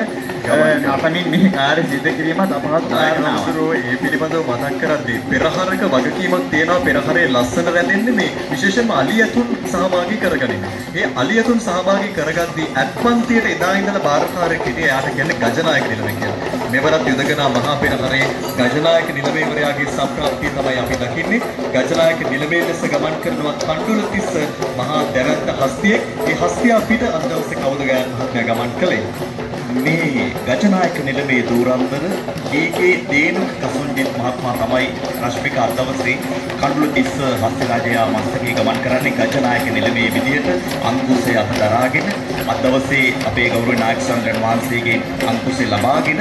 B: අපමින් මේ කාර්ය සිද්ධ කිරීමත් අපහසු කාරණාවක්.
C: ඒ පිළිබඳව මතක් කරද්දී පෙරහරක වගකීමක් තියෙනවා. පෙරහරේ ලස්සන රැඳෙන්නේ මේ විශේෂයෙන්ම අලියතුන් සහභාගී කරගනින්න. මේ අලියතුන් සහභාගී කරගද්දී අත්පන්තියට එදා ඉඳලා බාරකාරයෙක් හිටියේ යාට කියන්නේ ගජනායක නිලමේ කියලා. මෙවරත් යුදගනා මහා පෙරහරේ ගජනායක නිලමේවරයාගේ සම්ප්‍රාප්තිය තමයි අපි දකින්නේ. ගජනායක නිලමේ ලෙස ගමන් කරනවා කණ්ඩුල තිස්ස මහා දැවැන්ත හස්තියෙක්. ඒ හස්තිය අපිට අද දවසේ කවුද ගමන් කළේ?
A: මේ ගජනායක නිලමේ දූරන්දර ජී.කේ. දේනුක කසුන්ජිත් මහත්මයා තමයි රශ්මික අද දවසේ කණ්ඩුල තිස්ස හස්ති රාජයා මස්තකේ ගමන් කරන්නේ ගජනායක නිලමේ විදියට අංකුශය අත දරාගෙන අද දවසේ අපේ ගෞරවනීය නායක සංඝරත්න වහන්සේගෙන් අංකුශය ලබාගෙන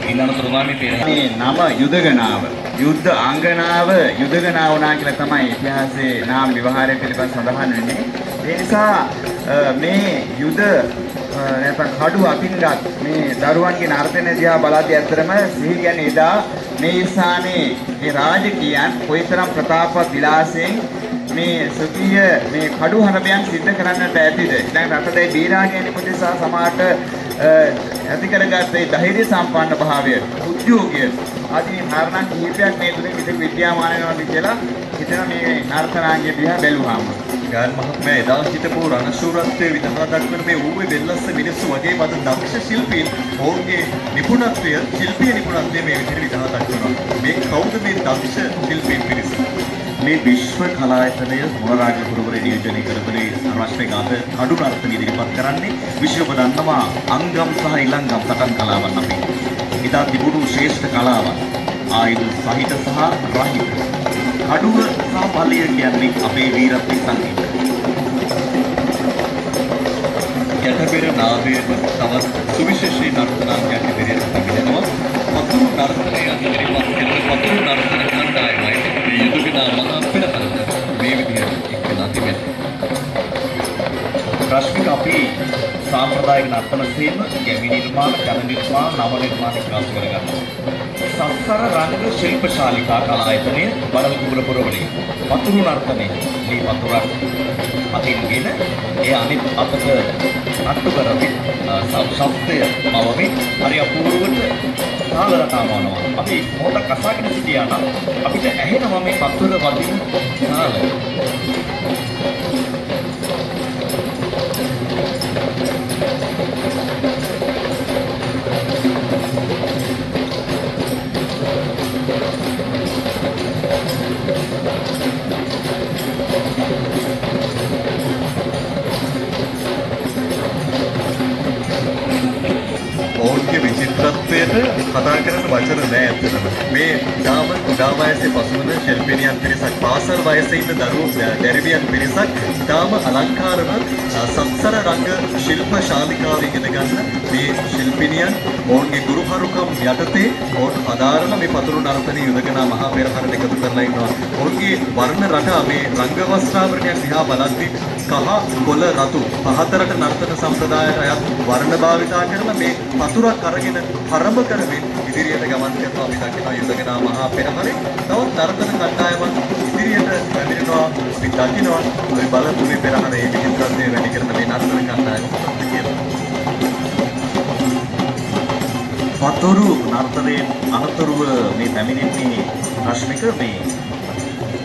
A: ඊළඟට මේ
B: මේ නම යුදගනාව යුද්ධ අංගනාව යුදගනාව නා කියලා තමයි ඉතිහාසයේ නාම විවහාරය පිළිබඳ සඳහන් වෙන්නේ. ඒ නිසා මේ යුද නැත්නම් කඩුව අතින්ගත් මේ දරුවන්ගේ නර්තන දිහා බලද්දී ඇත්තටම සිහි කියන්නේ එදා මේ ස්ථානයේ මේ රාජකීයන් කොයිතරම් ප්‍රතාපවත් විලාසයෙන් මේ සුඛීය මේ කඩු හරබයන් සිද්ධ කරන්නට ඇතිද. දැන් රටේ බීරාගේ නිපදේශා සමාජයට ඇති කරගත් ඒ ධෛර්ය සම්පන්න භාවය උද්‍යෝගය ආදී කාරණා කිහිපයක් මේ තුලින් විතර විද්‍යාමාන වෙනවා කියලා හිතන මේ නර්තනාංගය දිහා බැලුවාම
C: ගාන් මහත්මයා එදා හිටපු රණශූරත්වයේ විදහා දක්වන මේ ඌවේ වෙල්ලස්ස මිනිස්සු වගේ මත දක්ෂ ශිල්පීන් ඔවුන්ගේ නිපුණත්වය ශිල්පීය නිපුණත්වය මේ විදිහට විදහා දක්වනවා. මේ කවුද මේ දක්ෂ ශිල්පීන් පිරිස?
A: මේ විශ්ව කලායතනය මොනරාගල පුරවරේ නියෝජනය කරපු රශ්මික අද කඩු නර්තන ඉදිරිපත් කරන්නේ විශ්වව දන්නවා අංගම් සහ ඉලංගම් සටන් කලාවන් අපි. ඉදා තිබුණු ශ්‍රේෂ්ඨ කලාවන් ආයුධ සහිත සහ රහිත කඩුව සහ බලය කියන්නේ අපේ වීරත්වයේ සංකේතය.
C: ගැටබෙර නාමයේ තවත් සුවිශේෂී නර්තනාංගයක් ඉදිරියට පැමිණෙනවා. පතුරු නර්තනය ඉදිරිපත් කරන පතුරු නර්තන කණ්ඩායමයි මේ යුදගනා මහා පෙරහරට මේ විදිහට එක්වලා තිබෙනවා.
A: රශ්මික අපි සාම්ප්‍රදායික නර්තන සේම ගැමි නිර්මාණ, ජන නිර්මාණ, නව නිර්මාණ විකාශ කරගන්නවා. සම්සර රංග ශිල්ප ශාලිකා කලායතනය බලව කුඹුර පුරවරේ පතුරු නර්තනය මේ පතුරක් අතින්ගෙන ඒ අනිත් අතට අට්ටු කරමින් ශබ්දය මවමින් හරි අපූර්වට තාල රටාවනවා. අපි මොහොතක් අසාගෙන සිටියා නම් අපිට ඇහෙනවා මේ පතුර වදින තාලය.
C: ඔවුන්ගේ විචිත්‍රත්වයට කතා කරන්න වචන නෑ ඇත්තටම. මේ තාම කුඩා වයසේ පසුවන ශිල්පිනියන් පිරිසක් පාසල් වයසේ ඉන්න දරුවෝ දැරිවියන් පිරිසක් තාම අලංකාරව සම්සර රංග ශිල්ප ශාලිකාව ඉගෙන ගන්න මේ ශිල්පිනියන් ඔවුන්ගේ ගුරුහරුකම් යටතේ ඔවුන් හදාරන මේ පතුරු නර්තනයේ යුදගනා මහා පෙරහරට එකතු කරලා ඉන්නවා. ඔවුන්ගේ වර්ණ රටා මේ රංග වස්ත්‍රාභරණයන් දිහා බලද්දී කහ, කොළ, රතු පහතරට නර්තන සම්ප්‍රදායට අයත් වර්ණ භාවිතා කරන මේ පතුරක් අරගෙන හරඹ කරමින් ඉදිරියට ගමන් කරනවා. අපි දකිනවා යුදගනා මහා පෙරහරේ තවත් නර්තන කණ්ඩායමක් ඉදිරියට පැමිණෙනවා. අපි දකිනවා අපි බලමු මේ පෙරහරේ විචිත්‍රත්වය වැඩි කරන මේ නර්තන කණ්ඩායම කොහොමද කියලා.
A: පතුරු නර්තනයේ අනතුරුව මේ පැමිණෙන්නේ රශ්මික මේ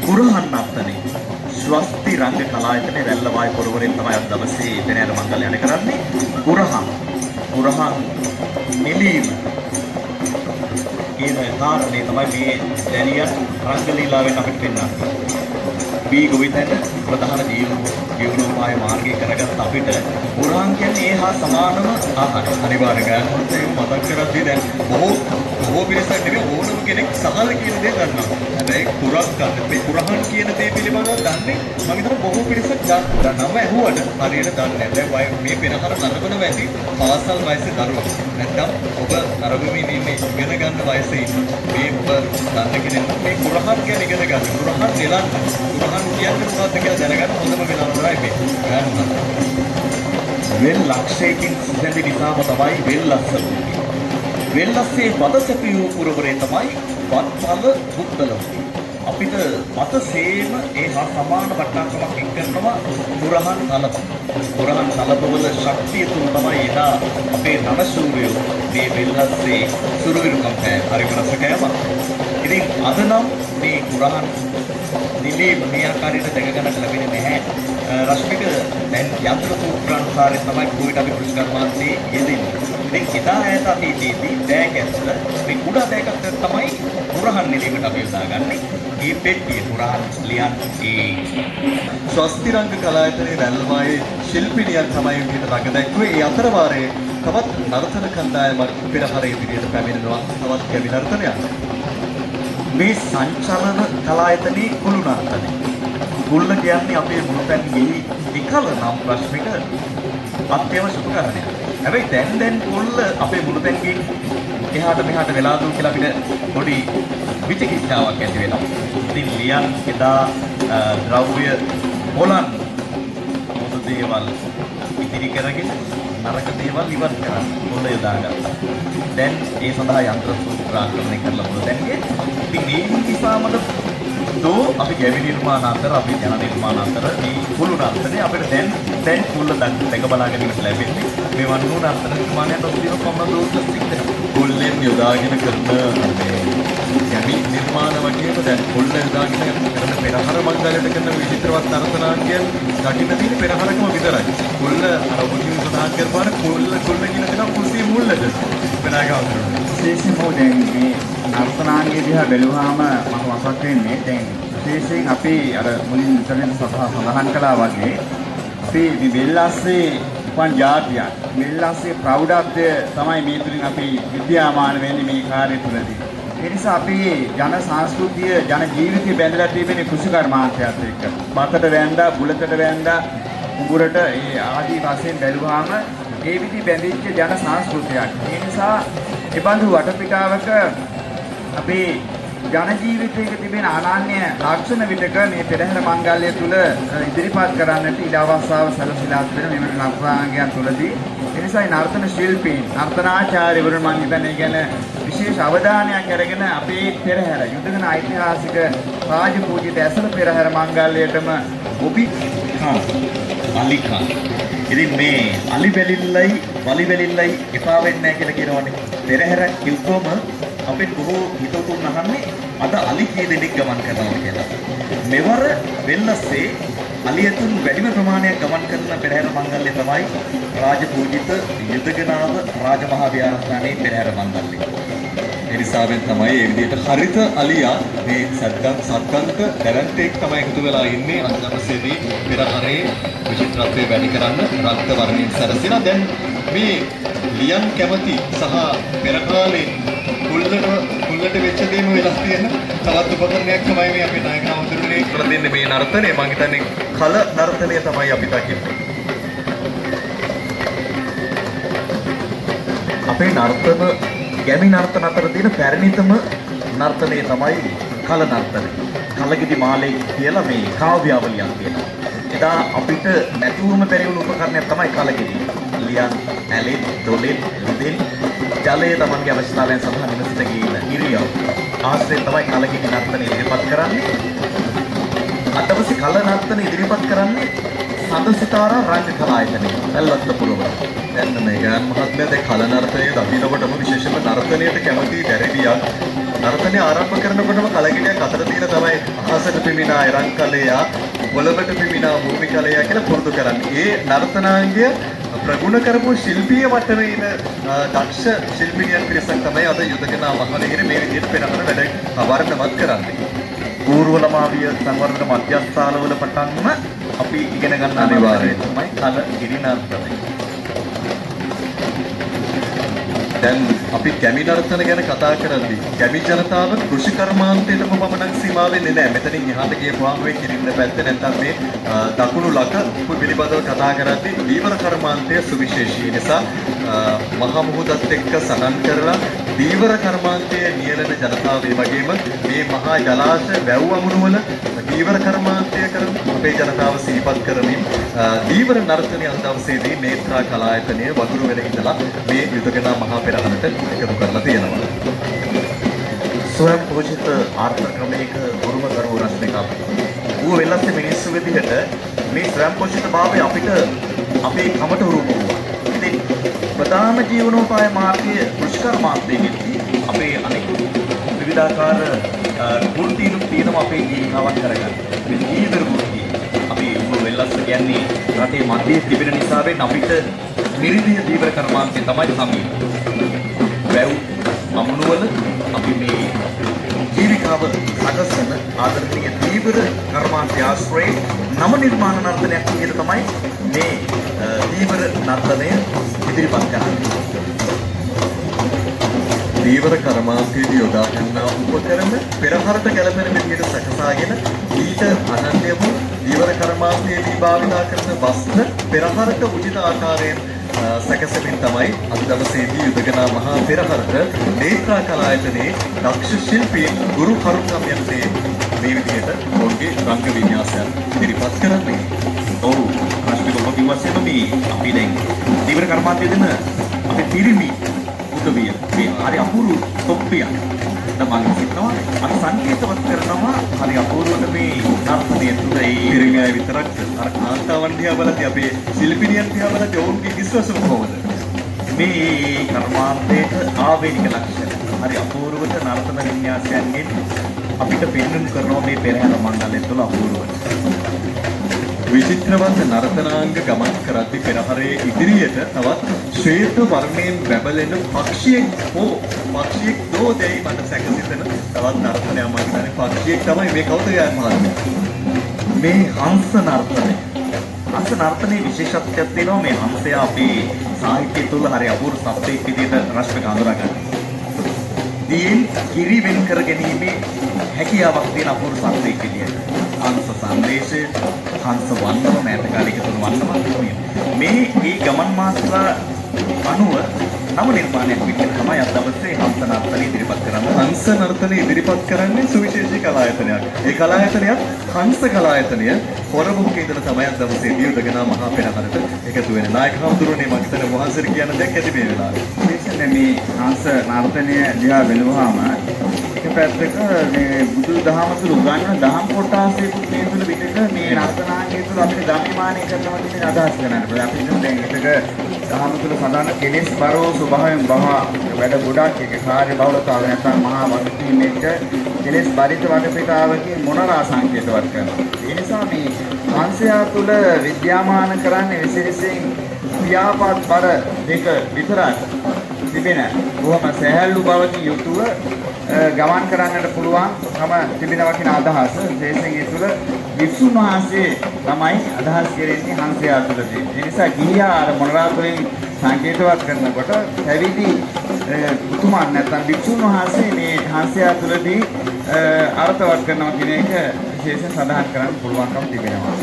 A: කුරහන් නර්තනය. ස්වස්ති රංග කලායතනයේ වැල්ලවාය පුරවරෙන් තමයි අද දවසේ පෙරහැර මංගල්‍යය කරන්නේ. කුරහන් නිලීම කියන කාරණේ තමයි මේ දැරියන් රංග ලීලාවෙන් අපිට පෙන්වන්නේ. තිබී ගොවිතැන ප්‍රධාන ජීවනෝපාය මාර්ගය කරගත් අපිට පුරාන් කියන්නේ ඒ හා සමානම ආහාර.
C: අනිවාර්යයෙන් ඒක මතක් කරද්දී දැන් බොහෝ පිරිසක් නෙවෙයි ඕනම කෙනෙක් සහල කියන දේ දන්නවා. හැබැයි කුරක් ගන්න මේ කුරහන් කියන දේ පිළිබඳව දන්නේ මම හිතනවා බොහෝ පිරිසක් දන්නම ඇහුවට හරියට දන්නේ නැහැ. දැන් මේ පෙරහර නරඹන වැඩි පාසල් වයසේ දරුවෝ. නැත්නම් ඔබ නරඹමින් ඉන්නේ ඉගෙන ගන්න වයසේ ඉන්න මේ ඔබ දන්න කෙනෙක් මේ කුරහන් කියන ඉගෙන ගන්න. කුරහන් නෙලන්න. කුරහන් කියන්නේ මොකක්ද කියලා දැනගන්න හොඳම වෙලාව තමයි මේ. ගන්න.
A: වෙල් ලක්ෂයකින් සිසඳි නිසාම තමයි වෙල්ලස්ස වුනේ. වෙල්ලස්සේ පදසපියු පුරවරේ තමයි වත්පල බුත්තල වුනේ. අපිට පතසේම ඒ හා සමාන වටිනාකමක් එක් කරනවා පුරහන් කලප. පුරහන් කලපවල ශක්තිය තුල තමයි එදා අපේ නනසූරයෝ මේ වෙල්ලස්සේ සුරුවිරුකම් හරි රසකෑම. ඉතින් අද නම් මේ පුරහන් නිලේ මේ ආකාරයට දැක ගන්නට ලැබෙන්නේ නැහැ. රශ්මික දැන් යන්ත්‍ර සූත්‍රානුසාරයෙන් තමයි කොයිට අපි කෘෂිකර්මාන්තයේ යෙදෙන්නේ. ඉතින් ඉතා ඈත අතීතයේදී දෑකැස්ස මේ කුඩා දෑකැස්ස තමයි පුරහන් නිලීමට අපි යොදාගන්නේ. මේ පෙට්ටිය පුරහන් ලියන් ඒ
C: ස්වස්තිරංග කලායතනයේ වැල්වායේ ශිල්පිනියක් තමයි විදිහට රඟ දැක්ුවේ. ඒ අතර වාරයේ තවත් නර්තන කණ්ඩායමක් පෙරහර ඉදිරියට පැමිණෙනවා. තවත් කැවි නර්තනයක්.
A: මේ සංචලන කලායතනයේ කුළු නර්තනය. කුල්ල කියන්නේ අපේ මුළුතැන් ගෙහි එකල නම් ප්‍රශ්නික අත්‍යවශ්‍ය උපකරණයක්. හැබැයි දැන් කුල්ල අපේ මුළුතැන් ගෙහි එහාට මෙහාට වෙලා දුන් කියලා අපිට පොඩි විචිකිච්ඡාවක් ඇති වෙනවා. ඉතින් ලියන් එදා ද්‍රව්‍ය හොලන් මොකද දේවල් ඉදිරි කරගෙන නරක දේවල් ඉවත් කරා පොළ යොදාගත්තා. දැන් ඒ සඳහා යන්ත්‍ර සූත්‍රාකරණය කරලා මුළුතැන්ගේ ඉතින් මේ නිසාමද දෝ අපි ගැවි නිර්මාණ අතර අපි ජන නිර්මාණ අතර මේ කුළු නර්තනය අපිට දැන් කුල්ල දැක බලා ගැනීමට ලැබෙන්නේ මේ වන්නු නර්තන නිර්මාණයට ඔස්තින කොම්ම දෝෂ සිද්ධ
C: කුල්ලෙන් යොදාගෙන කරන ගැවි නිර්මාණ වගේම දැන් කුල්ල යොදාගෙන කරන පෙරහර මංගලයට කරන විචිත්‍රවත් නර්තනාංගයන් දකින්න තියෙන පෙරහරකම විතරයි. කුල්ල අර ඔබකින් සඳහන් කරපාර කුල්ල කියන කෙනා කුස්සිය මුල්ලද වෙනාගම
B: විශේෂයෙන්ම දැන් මේ නර්තනාංගය දිහා බැලුවාම මම මතක් වෙන්නේ දැන් විශේෂයෙන් අපි අර මුලින් ඉතලෙන් සඳහන් කළා වගේ අපි මේ වෙල්ලස්සේ උපන් ජාතියක් වෙල්ලස්සේ ප්‍රෞಢත්වය තමයි මේ තුලින් අපි විද්‍යාමාන වෙන්නේ මේ කාර්ය තුලදී. ඒ නිසා අපි ජන සංස්කෘතිය ජන ජීවිතය බැඳලා තිබෙන කෘෂිකර්මාන්තයත් එක්ක. බතට වැන්දා, බුලතට වැන්දා, උගුරට ඒ ආදී වශයෙන් බැලුවාම ඒ විදි බැඳිච්ච ජන සංස්කෘතියක්. ඒ නිසා ඒ බඳු වටපිටාවක අපේ ජන ජීවිතයක තිබෙන අනන්‍ය ලක්ෂණ විදක මේ පෙරහැර මංගල්‍ය තුල ඉදිරිපත් කරන්නට ඉඩ අවස්ථාව සැලසීලා තිබෙන මෙවැනි නර්තනාංගයන් තුලදී ඒ නිසා නර්තන ශිල්පීන් නර්තනාචාර්යවරුන් මම හිතන්නේ ගැන විශේෂ අවධානයක් අරගෙන අපේ පෙරහැර යුදගෙන ඓතිහාසික රාජපූජිත ඇසළ පෙරහැර මංගල්‍යයටම ඔබි
A: අලි ખાන්. ඉතින් මේ අලි වැලිල්ලයි වලි වැලිල්ලයි එපා වෙන්නේ නැහැ කියලා කියනවනේ. පෙරහැර කිව්වම අපේ බොහෝ හිතවතුන් අහන්නේ අද අලි කී දෙනෙක් ගමන් කරනවා කියලා. මෙවර වෙල්ලස්සේ අලියතුන් වැඩිම ප්‍රමාණයක් ගමන් කරන පෙරහැර මංගල්‍ය තමයි රාජපූජිත යුදගනාව රාජමහා විහාරස්ථානයේ පෙරහැර මංගල්‍ය.
C: එනිසාවෙන් තමයි ඒ විදිහට හරිත අලියා මේ සත්කන්ක දැරන්ටෙක් තමයි එකතු වෙලා ඉන්නේ අන්දමසේදී පෙරහරේ විචිත්‍රත්වය වැඩි කරන්න රක්ත වර්ණයෙන් සැරසෙන දැන් මේ ලියන් කැමති සහ පෙර කාලේ කුල්ලට වෙච්ච දේම වෙලා තියෙන තවත් උපකරණයක් තමයි මේ අපේ නායක හමුදුරනේ කරලා දෙන්නේ මේ නර්තනය. මම හිතන්නේ කල නර්තනය තමයි අපි දකින්නේ.
A: අපේ නර්තන ගැමි නර්තන අතර තියෙන පැරණිතම නර්තනය තමයි කල නර්තනය. කලගෙඩි මාලේ කියලා මේ කාව්‍යාවලියක් තියෙනවා. එදා අපිට නැතුවම බැරි වුණු උපකරණයක් තමයි කලගෙඩි. ලියන්, ඇලෙන්, දොලෙන්, රුදෙන් ජලය තමන්ගේ අවශ්‍යතාවයන් සඳහා නිවසට ගිහින් ඉරියව් ආශ්‍රයෙන් තමයි කලගෙඩි නර්තනය ඉදිරිපත් කරන්නේ. අදවසේ කල නර්තනය ඉදිරිපත් කරන්නේ සඳසිතාරා රාජ්‍ය කලායතනය වැල්වත්ත පුරවර.
C: දැන් මේ ගාන මහත්මයා දැන් කල නර්තනයේ දකින්නකොටම විශේෂයෙන්ම නර්තනයට කැමති දැරිවියක් නර්තනය ආරම්භ කරනකොටම කලගෙඩියක් අතර තියෙන තමයි අහසට පිමිනා එරංකලයා පොළවට පිමිනා භූමිකලයා කියලා පුරුදු කරන්නේ. ඒ නර්තනාංගය ප්‍රගුණ කරපු ශිල්පීය මට්ටමේ ඉන දක්ෂ ශිල්පිනියන් පිරිසක් තමයි අද යුදකනා මහනගරේ මේ විදිහට පෙරහර වැඩ වර්ණවත් කරන්නේ.
D: පූර්ව ළමාවිය සංවර්ධන මධ්‍යස්ථානවල පටන්ම අපි ඉගෙන ගන්න අනිවාර්යයි තමයි කල ගිරි නර්තනය.
C: දැන් අපි කැමි නර්තන ගැන කතා කරද්දී කැමි ජනතාව කෘෂි කර්මාන්තයටම පමණක් සීමා වෙන්නේ නැහැ. මෙතනින් එහාට ගියපුවාම මේ කිරින්න පැත්ත නැත්නම් මේ දකුණු ලක පිළිබඳව කතා කරද්දී දීවර කර්මාන්තය සුවිශේෂී නිසා මහා මුහුදත් එක්ක සටන් කරලා දීවර කර්මාන්තයේ නියැලෙන ජනතාව ඒ වගේම මේ මහා ජලාශය වැව් අමුණුවල දීවර කර්මාන්තය කරන අපේ ජනතාව සිහිපත් කරමින් දීවර නර්තනය අද දවසේදී නේත්‍රා කලායතනයේ වගුරු වෙල ඉඳලා මේ යුදකනා මහා පෙරහරට එකතු කරලා තියෙනවා.
D: ස්වයං පෝෂිත ආර්ථික ක්‍රමයක උරුම කරු රස්තික අපි. ඌ වෙලස්සේ මිනිස්සු විදිහට මේ ස්වයං පෝෂිත භාවය අපිට අපේ කමට උරුම වුණා. ඉතින් ප්‍රධාන ජීවනෝපාය මාර්ගය කෘෂිකර්මාන්තයේදී අපේ අනෙකුත් විවිධාකාර වෘත්තීන් තියෙනවා අපේ ජීවිතාවන් කරගන්න. මේ ජීවිත වෘත්ති අපි වෙලස්ස කියන්නේ රටේ මැදේ තිබෙන නිසාවෙන් අපිට නිර්දීය දීවර කර්මාන්තය තමයි සමීප. වැව් අමුණුවල අපි මේ ජීවිකාව සකසන ආදරණීය දීවර කර්මාන්තය ආශ්‍රයේ නව නිර්මාණ නර්තනයක් විදිහට තමයි මේ දීවර නර්තනය ඉදිරිපත් කරන්නේ.
C: දීවර කර්මාන්තයේදී යොදා ගන්නා උපකරණ පෙරහරට ගැලපෙන විදිහට සකසාගෙන ඊට අනන්‍ය වූ දීවර කර්මාන්තයේදී භාවිතා කරන වස්ත්‍ර පෙරහරට උචිත ආකාරයෙන් සැකසෙමින් තමයි අද දවසේදී යුදගනා මහා පෙරහරට නේත්‍රා කලායතනයේ දක්ෂ ශිල්පීන් ගුරු කරුණම් යන්නේ මේ විදිහට ඔවුන්ගේ රංග වින්‍යාසයන් ඉදිරිපත් කරන්නේ.
D: ඔව් රශ්මික ඔබ කිව්වා සෙමමි අපි දැන් දීවර කර්මාන්තයේ දෙන අපේ පිරිමි උදවිය මේ හරි අපූර්ව තොප්පියක් තමන් හිතනවා අපි සංකේතවත් කරනවා හරි අපූර්වට මේ නර්තනය තුළ ඒ
C: පිරිමි අය විතරක් අර කාන්තාවන් දිහා බලද්දී අපේ ශිල්පිනියන් දිහා බලද්දී ඔවුන්ගේ විශ්වාසම කොහොමද?
D: මේ කර්මාන්තයේ ආවේනික ලක්ෂණ හරි අපූර්වට නර්තන වින්‍යාසයන්ගෙන් අපිට පෙන්වන්න කරනවා මේ පෙරහැර මණ්ඩලය තුළ අපූර්වට.
C: විචිත්‍රවත් නර්තනාංග ගමන් කරද්දී පෙරහරේ ඉදිරියට තවත් ශ්වේත වර්ණයෙන් බැබලෙන පක්ෂියෙක් දෝදෙයි මට සැකසිතන තවත් නර්තනයක් මම හිතන්නේ පක්ෂියෙක් තමයි මේ කවුද මහත්මයා?
D: මේ හංස නර්තනය. හංස නර්තනයේ විශේෂත්වයක් තියෙනවා මේ හංසයා අපේ සාහිත්‍යය තුළ හරි අපූර්ව සත්‍යයක් විදිහට රශ්මික හඳුනා ගන්නවා. දීන් කිරි වෙන් කර ගැනීමේ හැකියාවක් තියෙන අපූර්ව සත්‍යයක් විදිහට. හංස සංදේශය, හංස වන්නම මෑත කාලයක තුන වන්නම මේ ගමන් මාත්‍රා අනුව නව නිර්මාණයක් විදිහට තමයි අද දවසේ හංස නර්තනය ඉදිරිපත් කරන්නේ.
C: හංස නර්තනය ඉදිරිපත් කරන්නේ සුවිශේෂී කලායතනයක්. ඒ කලායතනයක් හංස කලායතනය පොරමුහුක ඉඳලා තමයි අද දවසේ යුදගනා මහා පෙරහරට එකතු වෙන්නේ. නායක හඳුරන්නේ මම හිතන්නේ වහන්සේට කියන්න දෙයක් ඇති මේ වෙලාවේ.
B: විශේෂයෙන් මේ හංස නර්තනය දිහා බැලුවාම එක පැත්තක මේ බුදු දහම තුළ උගන්වන දහම් කොටසෙකුත් මේ තුළ පිටක මේ නර්තනාංගය තුළ අපිට ධම්මිමානය කරනවා කියන අදහස් කරනවා. අපි හිතමු දැන් එකක දහම තුළ සඳහන් කෙලෙස් බරෝ ස්වභාවයෙන් බහ වැඩ ගොඩක් එක කාර්ය බහුලතාවය නැත්නම් මහා වගකීම් එක්ක කෙලෙස් බරිත වටපිටාවකින් මොනරා සංකේතවත් කරනවා. ඒ නිසා මේ හංසයා තුළ විද්‍යාමාන කරන්නේ විශේෂයෙන් ව්‍යාපාද බර දෙක විතරක් තිබෙන බොහොම සැහැල්ලු බවකින් යුතුව ගමන් කරන්නට පුළුවන්කම තිබෙනවා කියන අදහස. විශේෂයෙන් ඒ තුළ විසුණු වහන්සේ තමයි අදහස් කරන්නේ හංසයා තුළදී. ඒ නිසා ගිහියා අර මොනරාතුලින් සංකේතවත් කරනකොට පැවිදි උතුමන් නැත්නම් විසුණු වහන්සේ මේ හංසයා තුළදී අර්ථවත් කරනවා කියන එක විශේෂයෙන් සඳහන් කරන්න පුළුවන්කම තිබෙනවා.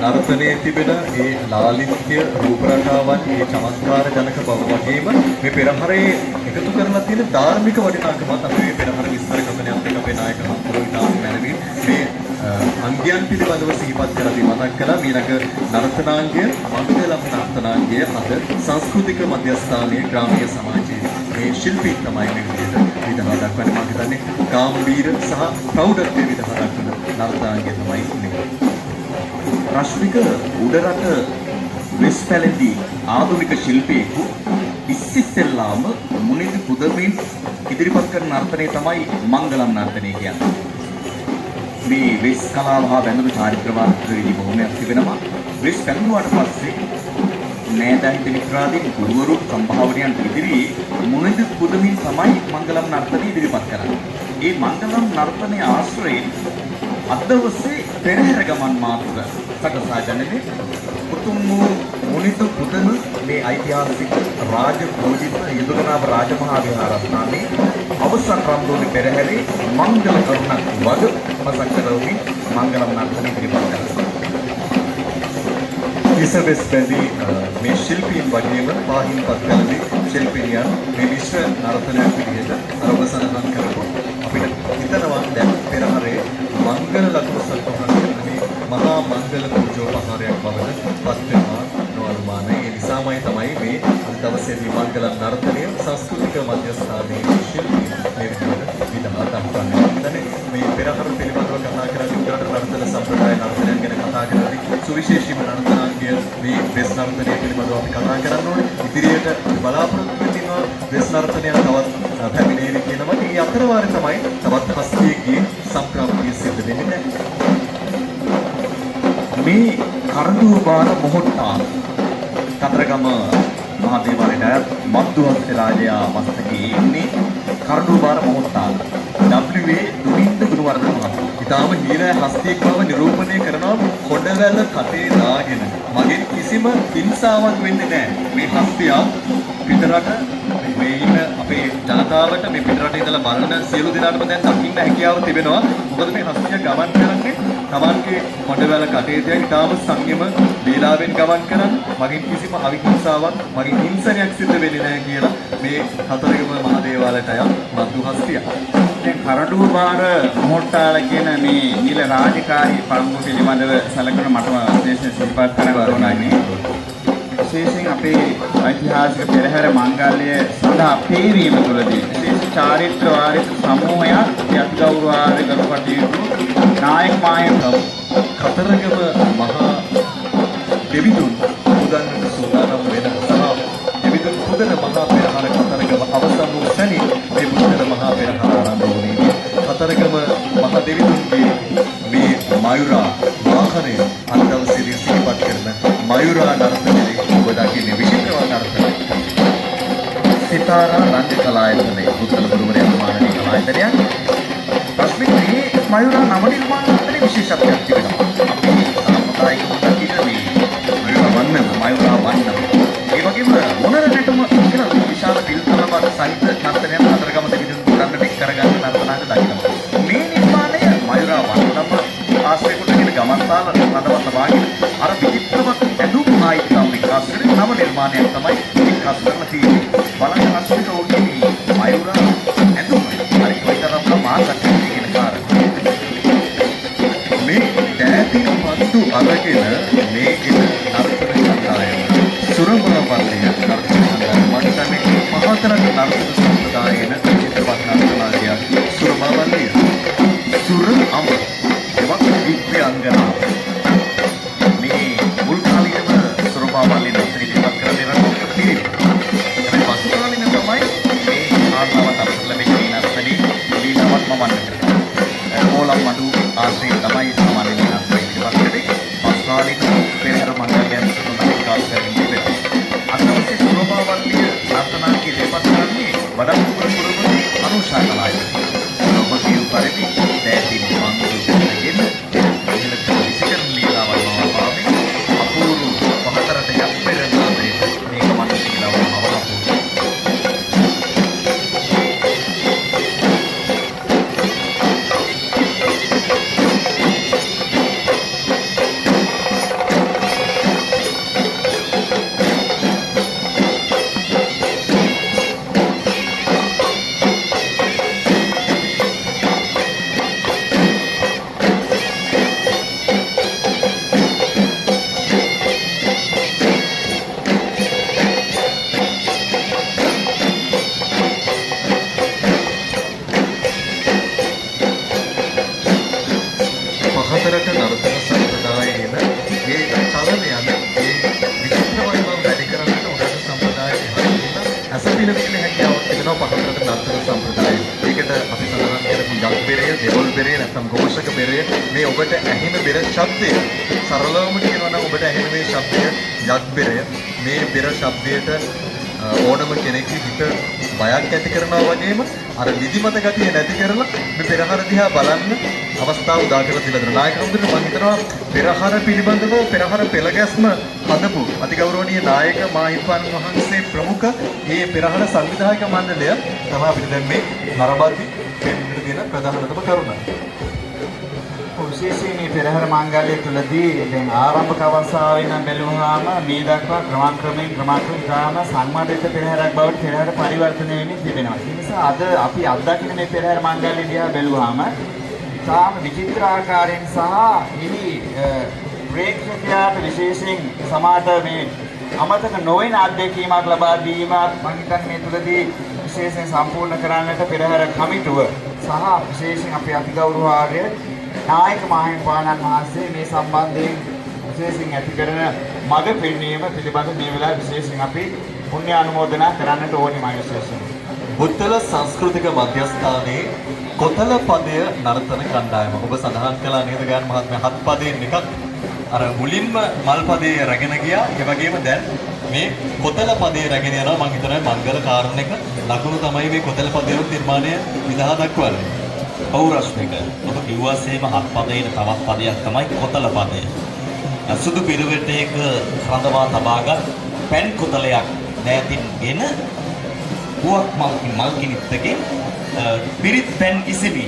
C: නර්තනයේ තිබෙන ඒ ලාලිත්‍ය රූප රටාවන් ඒ චමත්කාර ජනක බව වගේම මේ පෙරහරේ එකතු කරලා තියෙන ධාර්මික වටිනාකමත් අපි මේ පෙරහර විස්තර කථනයත් එක්ක අපේ නායක හඳුරන මැනවින් මේ අංගයන් පිළිබඳව සිහිපත් කරලා මතක් කළා. ඊළඟ නර්තනාංගය මංගලම් නර්තනාංගය අද සංස්කෘතික මධ්‍යස්ථානයේ ග්‍රාමීය සමාජයේ මේ ශිල්පී තමයි මේ විදිහට විදහා දක්වන්නේ. මම හිතන්නේ කාම්බීර සහ ප්‍රෞಢත්වයේ විදහා දක්වන නර්තනාංගය තමයි මේ.
D: රශ්මික උඩරට වෙස් පැලදී ආධුනික ශිල්පියෙකු ඉස්සෙල්ලාම මුනිදි පුදමින් ඉදිරිපත් කරන නර්තනය තමයි මංගලම් නර්තනය කියන්නේ. මේ වෙස් කලාව හා බැඳුණු චාරිත්‍ර වාස්තුවේදී බොහොමයක් තිබෙනවා. වෙස් පැන්නුවාට පස්සේ
A: නෑදෑහිත මිත්‍රාදීන් ගුරුවරු සම්භාවනයන් ඉදිරියේ මුනිදු පුදමින් තමයි මංගලම් නර්තනය ඉදිරිපත් කරන්නේ. මේ මංගලම් නර්තනයේ ආශ්‍රයෙන් අද දවසේ පෙරහැර ගමන් මාර්ග සකසා ගන්නේ උතුම් වූ මුනිදු පුදන මේ ඓතිහාසික රාජ පූජිත යදුකනාව රාජමහා විහාරස්ථානයේ අවසන් රම්දෝලි පෙරහැරේ මංගල කරුණක් වග මතක් කරවමින් මංගලම් නර්තනය ඉදිරිපත් කරනවා.
C: ඉසබෙස් බැඳී මේ ශිල්පීන් වගේම පාහින් පත්කලදී ශිල්පිනියන් මේ විශ්ව නර්තනයක් විදිහට අරඹ සඳහන් කරපු අපිට හිතනවා දැන් පෙරහැරේ මංගල ලකුණු සල්පහන් මේ මහා මංගල පූජෝපහාරයක් බවට පත් වෙනවා නොඅනුමානයි. ඒ නිසාමයි තමයි මේ අද දවසේදී මංගල නර්තනය සංස්කෘතික මධ්‍යස්ථානයේ ශිල්පීන් මේ විදිහට විදහා දක්වන්නේ. මේ පෙරහැර පිළිබඳව කතා කරන්නේ උඩරට නර්තන සම්ප්‍රදාය නර්තනයන් ගැන කතා කරද්දී සුවිශේෂීම නර්තනාංගය මේ වෙස් නර්තනය පිළිබඳව අපි කතා කරන්න ඕනේ. ඉදිරියට බලාපොරොත්තු වෙනවා වෙස් නර්තනය තවත් පැමිණෙන්නේ කියනවා. මේ අතරවාරේ තමයි තවත් හස්තියකගේ සම්ප්‍රාප්තිය සිද්ධ වෙන්නේ.
A: මේ කරඬුවාර මොහොට්ටා කතරගම මහදේවාලයට මද්දුහස්ත රාජයා මස්තකයේ ඉන්නේ කරඬුවාර මොහොට්ටා W.A. දුමින්ද ගුණවර්ධන මහතා.
C: ඊටාම හීනෑ හස්තියෙක් බව නිරූපණය කරනවා කොඩවැල කටේ දාගෙන. මගෙන් කිසිම හිංසාවක් වෙන්නේ නැහැ. මේ හස්තියා පිටරට මේ ඉන්න අපේ ජනතාවට මේ පිටරට ඉඳලා බලන සියලු දෙනාටම දැන් දකින්න හැකියාව තිබෙනවා. මොකද මේ හස්තිය ගමන් කරන්නේ තමන්ගේ කොඩවැල කටේ තියන් ඊටාම සංයම වේලාවෙන් ගමන් කරන්නේ. මගෙන් කිසිම අවිහිංසාවක් මගෙන් හිංසනයක් සිද්ධ වෙන්නේ නැහැ කියලා මේ කතරගම මහ දේවාලයට යම් මද්දු හස්තියක්.
B: දැන් කරඬුවාර මොහොට්ටාල කියන මේ නිල රාජකාරී පළමු පිළිබඳව සැලකන මටම විශේෂ සිල්පත් කරන්න ඕනයි. විශේෂයෙන් අපේ ඓතිහාසික පෙරහැර මංගල්‍ය සඳහා පේරීම තුළදී විශේෂ චාරිත්‍ර වාරිත්‍ර සමූහයක් යත්ගෞරවාදී කර කටයුතු නායක මායම්
C: කතරගම මහා දෙවිතුන් පුදන්නට සූදානම් වෙන සහ දෙවිතුන් පුදන මහා පෙරහර කතරගම අවසන් වූ ශනි මේ පුදන මහා පෙරහර ආරම්භ වුණේ. කතරගම මහා දෙවිතුන්ගේ මේ මයුරා වාහනය අද දවසේදී සිහිපත් කරන මයුරා නර්තනයේ ඔබ දකින්නේ විශේෂ නර්තනයක්.
A: සිතාරා රංග කලායතනයේ උත්තර පුරවරේ නිර්මාණය කලායතනයක්. ප්‍රශ්නේ මේ මයුරා නව නිර්මාණයේ විශේෂත්වයක් තිබෙනවා. අපි සාම්ප්‍රදායික මුදකිට මේ මයුරා වන්න. ඒ වගේම මොනර නැටුම කියලා විශාල පිළිතුරකට සහිත නර්තනයක් කතරගම දෙවිතුන් පුරන්නට එක් කරගන්න නර්තනාංග දකිනවා. මේ නිර්මාණය මයුරා වන්නම ආශ්‍රය කොටගෙන ගමන්තාල නදවන්න වාගේ අර විචිත්‍රවත් ඇඳුම් ආයිතම් විකාශ කරන නව නිර්මාණයක් තමයි විකාශ කරලා තියෙන්නේ. බලන්න අශ්විත ඕකේ මයුරා ඇඳුම් හරි කොයිතරම් මාසක් කියන කාරණා.
C: මේ දෑතින් පත්තු අරගෙන මේ ඉන නර්තන සම්ප්‍රදාය සුරමවල්ලිය නර්තන සම්ප්‍රදාය වටන්නේ මහතරක නර්තන සම්ප්‍රදායන චිත්‍රපට නර්තනාලයක් සුරමවල්ලිය සුර අම එවක් දිව්‍ය අංගනාව මේ මුල් කාලයේම සුරමවල්ලිය නර්තන ඉදිරිපත් කරන දේවල් තියෙනවා. ඒ පසුකාලින තමයි මේ ආත්මවත් අපට ලැබෙන නර්තනී දීනවත් මමන්න කරනවා. ඕලම් මඩු ආශ්‍රය තමයි සාමාන්‍ය නර්තන ඉදිරිපත් කරන්නේ. පසුකාලින පෙරහැර මණ්ඩලයන් තුනක් විකාශ කරන්නේ. අත්දැකීම් සුරමවල්ලිය නර්තනාංගයේ ඉදිරිපත් කරන්නේ වඩාත් පුරපුරපුරි අනුශා කලාවයි. ඔබ කියු පරිදි දෑතින් මංගල දෙගෙන ඉහළට විසිකරන ලීලාවල් මවාපාමේ අපූර්ව පහතරට යක් පෙරනාදේ මේක මට ලීලාවල් මවාපු. පහතරට නර්තන සම්ප්‍රදායේන මේ චලනයන මේ විචිත්‍රමය බව වැඩි කරන්නට උඩට සම්ප්‍රදායේ හරියට අසපිලපිල හැකියාවක් තිබෙනවා පහතරට නර්තන සම්ප්‍රදායේ. ඒකට අපි සඳහන් කරපු යක් බෙරය, දෙවොල් බෙරය නැත්නම් ഘോഷක බෙරය මේ ඔබට ඇහෙන බෙර ශබ්දය සරලවම කියනවා නම් ඔබට ඇහෙන මේ ශබ්දය යක් බෙරය මේ බෙර ශබ්දයට ඕනම කෙනෙක්ගේ හිත බයක් ඇති කරනවා වගේම අර නිදිමත ගතිය නැති කරලා මේ පෙරහර දිහා බලන්න අවස්ථාව උදා කරලා තිබෙනවා. නායක හඳුනන මම හිතනවා පෙරහර පිළිබඳව පෙරහර පෙළගැස්ම හදපු අතිගෞරවනීය නායක මාහිමිපාණන් වහන්සේ ප්‍රමුඛ මේ පෙරහර සංවිධායක මණ්ඩලය තමයි අපිට දැන් මේ නරඹද්දී පෙන්වන්න දෙන ප්‍රධානතම කරුණ.
B: විශේෂයෙන් මේ පෙරහැර මංගල්‍ය තුලදී දැන් ආරම්භක අවස්ථාවේ නම් බැලුවාම මේ දක්වා ක්‍රමක්‍රමයෙන් ගාම සංවාදිත පෙරහැරක් බවට පෙරහැර පරිවර්තනය වෙමින් තිබෙනවා. ඒ නිසා අද අපි අත්දකින මේ පෙරහැර මංගල්‍ය දිහා බැලුවාම තාම විචිත්‍ර ආකාරයෙන් සහ ඉනි ප්‍රේක්ෂකයාට විශේෂයෙන් සමාජ මේ අමතක නොවන අත්දැකීමක් ලබා දීමක් මම හිතන්නේ මේ තුලදී විශේෂයෙන් සම්පූර්ණ කරන්නට පෙරහැර කමිටුව සහ විශේෂයෙන් අපේ අතිගෞරවාර්ය නායක මාහිමිපාණන් වහන්සේ මේ සම්බන්ධයෙන් විශේෂයෙන් ඇති කරන මඟ පෙන්වීම පිළිබඳ මේ වෙලාවේ විශේෂයෙන් අපි පුණ්‍ය අනුමෝදනා කරන්නට ඕනේ මම විශේෂයෙන්.
C: බුත්තල සංස්කෘතික මධ්‍යස්ථානයේ කොතල පදය නර්තන කණ්ඩායම. ඔබ සඳහන් කළා නේද ගාන මහත්මයා හත් පදයෙන් එකක් අර මුලින්ම මල් පදයේ රැගෙන ගියා. ඒ වගේම දැන් මේ කොතල පදයේ රැගෙන යනවා. මම හිතනවා මංගල කාරණයක ලකුණු තමයි මේ කොතල පදයේ නිර්මාණය විදහා දක්වන්නේ.
E: පෞරස්මික ඔබ කිව්වාසේම හත් පදයේ තවත් පදයක් තමයි කොතල පදය. සුදු පිරුවටයක රඳවා තබාගත් පැන් කොතලයක් දෑතින්ගෙන පුවක් මල්කිනිත්තකින් පිරිත් පැන් ඉසිවි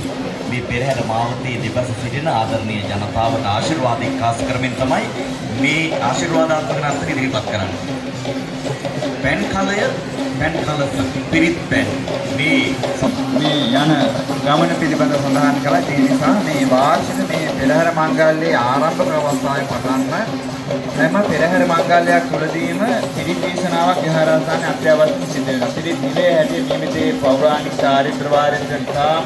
E: මේ පෙරහැර මාවතේ දෙපස සිටින ආදරණීය ජනතාවට ආශිර්වාද එක්කාසු කරමින් තමයි මේ ආශිර්වාදාත්මක නර්තන ඉදිරිපත් කරන්නේ. පැන් කලය පිරිත් පැන් මේ
B: යන ගමන පිළිබඳව සඳහන් කළා. ඒ නිසා මේ වාර්ෂික මේ පෙරහැර මංගල්‍යයේ ආරම්භක අවස්ථාවේ පටන්ම හැම පෙරහැර මංගල්‍යයක් තුළදීම පිරිත් දේශනාවක් විහාරස්ථානයේ අත්‍යවශ්‍ය සිද්ධ වෙනවා. පිරිත් නිලයේ හැටියට නියමිතේ පෞරාණික චාරිත්‍ර වාරිත්‍ර නිසාම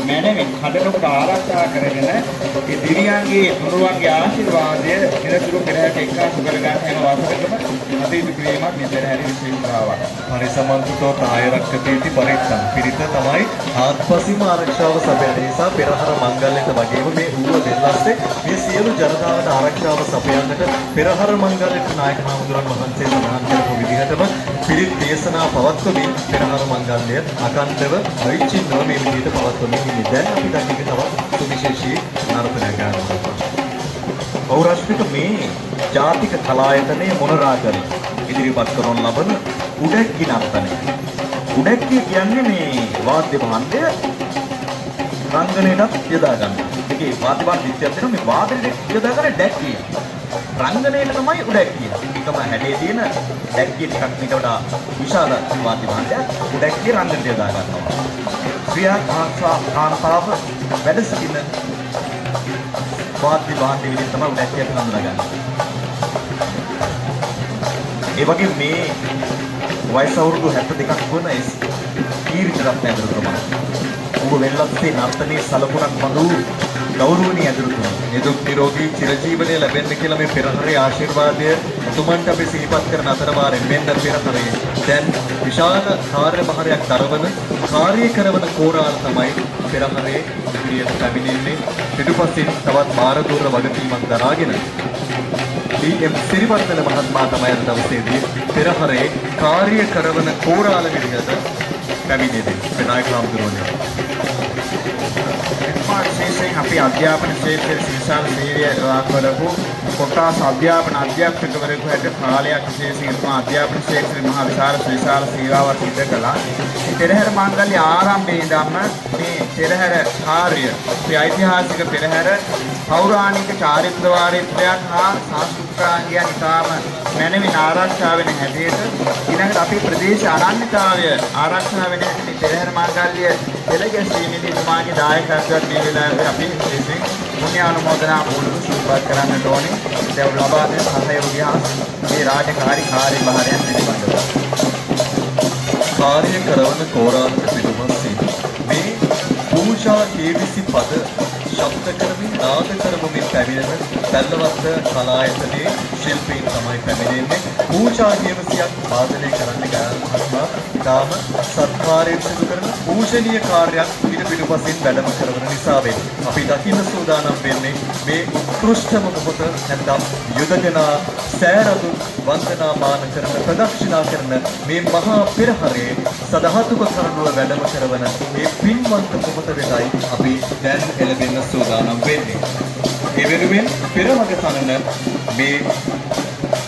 B: මැනවින් කඩලකට ආරක්ෂා කරගෙන ඒ දිවියන්ගේ තුනුරුවන්ගේ ආශිර්වාදය නිරතුරු පෙරහැරට එක්කාසු කරගන්න හැම වසරකම කටයුතු කිරීමක් මේ පෙරහැරේ විශේෂතාවක්.
C: පරිසමන්තුතෝ කායරක්කතේති පරිත්තම් පිරිත තමයි ආත්පසීම ආරක්ෂාව සපයන නිසා පෙරහර මංගල්‍යයට වගේම මේ ඌව දෙල්ලස්සේ මේ සියලු ජනතාවට ආරක්ෂාව සපයන්නට පෙරහර මංගල්‍යයට නායක හාමුදුරන් වහන්සේ සඳහන් කරපු විදිහටම පිරිත් දේශනා පවත්වමින් පෙරහර මංගල්‍ය අකණ්ඩව අවිච්ඡින්නව මේ විදිහට පවත්වමින් ඉන්නේ. දැන් අපි දකින්න තවත් සුවිශේෂී නර්තනයක් ගන්නවා.
D: පෞරස්මික මේ ජාතික කලායතනයේ මොනරාගල ඉදිරිපත් කරන ලබන උඩැක්කි නර්තනය. උඩැක්කි කියන්නේ මේ වාද්‍ය භාණ්ඩය රංගනයටත් යොදා ගන්නවා. ඒකේ වාද්‍ය භාණ්ඩ විද්‍යාවක් දෙනවා මේ වාදනයේ යොදා ගන්න ඩැක්කිය. රංගනයට තමයි උඩැක්කිය. එකම හැඩේ තියෙන ඩැක්කිය ටිකක් මේක වඩා විශාල වාද්‍ය භාණ්ඩයක්. උඩැක්කිය රංගනයට යොදා ගන්නවා. ක්‍රියා කාන්තාව වැඩ සිටින වාද්‍ය භාණ්ඩ විදිහට තමයි උඩැක්කියට හඳුනාගන්නේ. ඒ වගේ මේ වයස අවුරුදු 72ක් වන කීර්තිරත්න ඇදුරුතුමා ඔබ වෙනලස්සේ නර්තනයේ සලකුණක් බඳු ගෞරවනීය ඇදුරුතුමා නිදුක් නිරෝගී චිරජීවනය ලැබෙන්න කියලා මේ පෙරහරේ ආශිර්වාදය තුමන්ට අපි සිහිපත් කරන අතරමාරෙන් මෙන්න පෙරහරේ දැන් විශාල කාර්යභාරයක් දරවන කාර්ය කරන කෝරාල තමයි පෙරහරේ ඉදිරියට පැමිණෙන්නේ. පිටුපසින් තවත් මාරදූර වගකීමක් දරාගෙන डी.एम. සිරිවර්ධන මහත්මයා තමයි අද දවසේදී පෙරහරේ කාර්ය කරන කෝරාල විදිහට පැමිණෙන්නේ. නායක හාමුදුරුවනේ.
B: විශේෂයෙන් අපි අධ්‍යාපන ක්ෂේත්‍රයේ විශාල සේවය කරපු කොටස් අධ්‍යාපන අධ්‍යාපකවරයෙකු හැටියට කාලයක් විශේෂයෙන් අධ්‍යාපන ක්ෂේත්‍රයේ මහා විශාල සේවාවක් සිදු කළා. පෙරහැර මංගල්‍ය ආරම්භයේ ඉඳන්ම මේ පෙරහැර කාර්ය මේ ඓතිහාසික පෙරහැර පෞරාණික චාරිත්‍ර වාරිත්‍රයක් හා සංස්කෘතිකාංගයන් ඉතාම මැනවින් ආරක්ෂා වෙන හැටියට ඊළඟට අපේ ප්‍රදේශ අනන්‍යතාවය ආරක්ෂා වෙන හැටි පෙරහැර මංගල්‍ය පෙළගැස්වීමේදී තුමාගේ දායකත්වයක් මේ වෙලාවේ අපි විශේෂයෙන් පුණ්‍ය අනුමෝදනා පූර්වක සිහිපත් කරන්නට ඕනේ. දැන් ලබා දෙන සහයෝගය මේ රාජකාරී කාර්යභාරයන් පිළිබඳව
C: කාර්ය කරන කෝරාල පිටුපසින් මේ පූජා කේවිසි පද ශබ්ද කරමින් නාද කරමින් පැමිණෙන පැල්ලවත්ත කලායතනයේ ශිල්පීන් තමයි පැමිණෙන්නේ. පූජා කේවිසියක් වාදනය කරන්න ගාන මහත්මයා තාම සත්කාරයෙන් සිදු කරන පූජනීය කාර්යයක් අපිට පිටුපසින් වැඩම කරන නිසාවෙන් අපි දකින්න සූදානම් වෙන්නේ මේ උත්කෘෂ්ඨම මොහොත නැත්නම් යුදජනා සෑරදු වන්දනාමාන කරන ප්‍රදක්ෂිනා කරන මේ මහා පෙරහරේ සදහතුක කරඬුව වැඩම කරවන මේ පින්වන්ත මොහොත වෙතයි අපි දැන් එළඹෙන්න සූදානම් වෙන්නේ. ඒ වෙනුවෙන් පෙරමග තනන මේ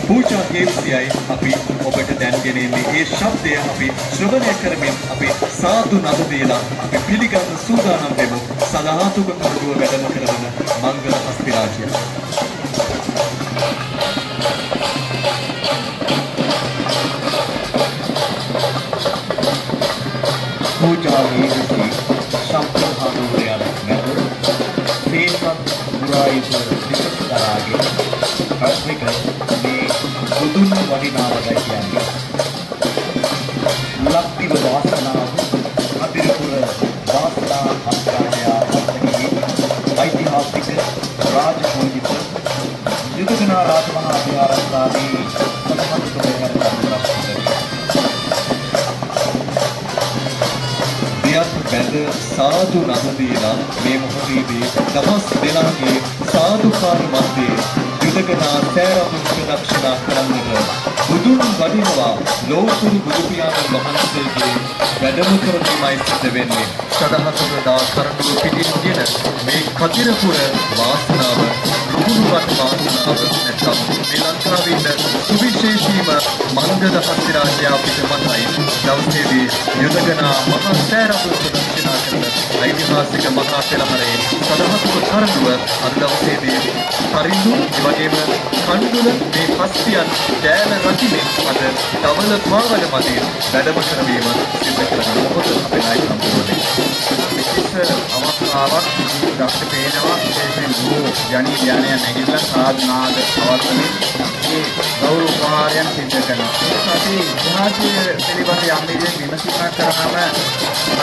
C: පූජා ගීතයයි අපි ඔබට දැන් ගෙනෙන්නේ. ඒ ශබ්දය අපි ශ්‍රවණය කරමින් අපි සාදු නද දීලා අපි පිළිගන්න සූදානම් වෙමු. සදහතුක කරඬුව වැඩම කරවන මංගල හස්තිරාජය.
A: පූජාවේ සිටි සම්පූර්ණ මැද තේසත් මුරායිත විශේෂතරාගේ ප්‍රශ්නික මේ බුදුන් වඩිනාවයි කියන්නේ ලක්තිව වාසනාව අතිරපුර වාසනා අත්කාරයා වත්තකි ඓතිහාසික රාජපූජිත යුදගනා රාජමහා විහාරස්ථානයේ සදහත් පෙරහැර
C: බැඳ සාදු නද දීලා මේ මොහොතේදී දවස් දෙනාගේ සාදුකාර මැදේ යුදගනා සෑරදුන් ප්‍රදක්ෂිනා කරන්නට බුදුන් වඩිනවා ලෝතුරු බුදු පියාණන් වහන්සේගේ වැඩම කරවීමයි සිද්ධ වෙන්නේ. සදහතුක දා කරඬුව පිටින්ගෙන මේ කතිරපුර වාසනාව රුහුණුවත් වාසනාව නැත්නම් මේ ලංකාවේ ඉන්න සුවිශේෂීම මංගල හස්තිරාජයා පිට මතයි දවසේදී යුදගනා මහා සෑරදුන් ප්‍රදක්ෂිනා කරන ඓතිහාසික මහා පෙරහරේ සදහතුක කරඬුව අද දවසේදී පරිඳු එවැගේම කණ්ඩුල මේ හස්තියන් දෑන රකිමින් අද දවල පාවල මැදින් වැඩම කරවීම සිදු කරන මොහොත අපේ නායක සම්පූර්ණයි.
B: විශේෂ අවස්ථාවක් දක්ෂ පේනවා. විශේෂයෙන් ගුරු ජනී ධානය නැගිටලා සාධනාද අවස්ථනේ මේ ගෞරව උපහාරයන් සිදු කරනවා. අපි ඉතිහාසයේ පිළිබඳ යම් විදිහක විමසීමක් කරාම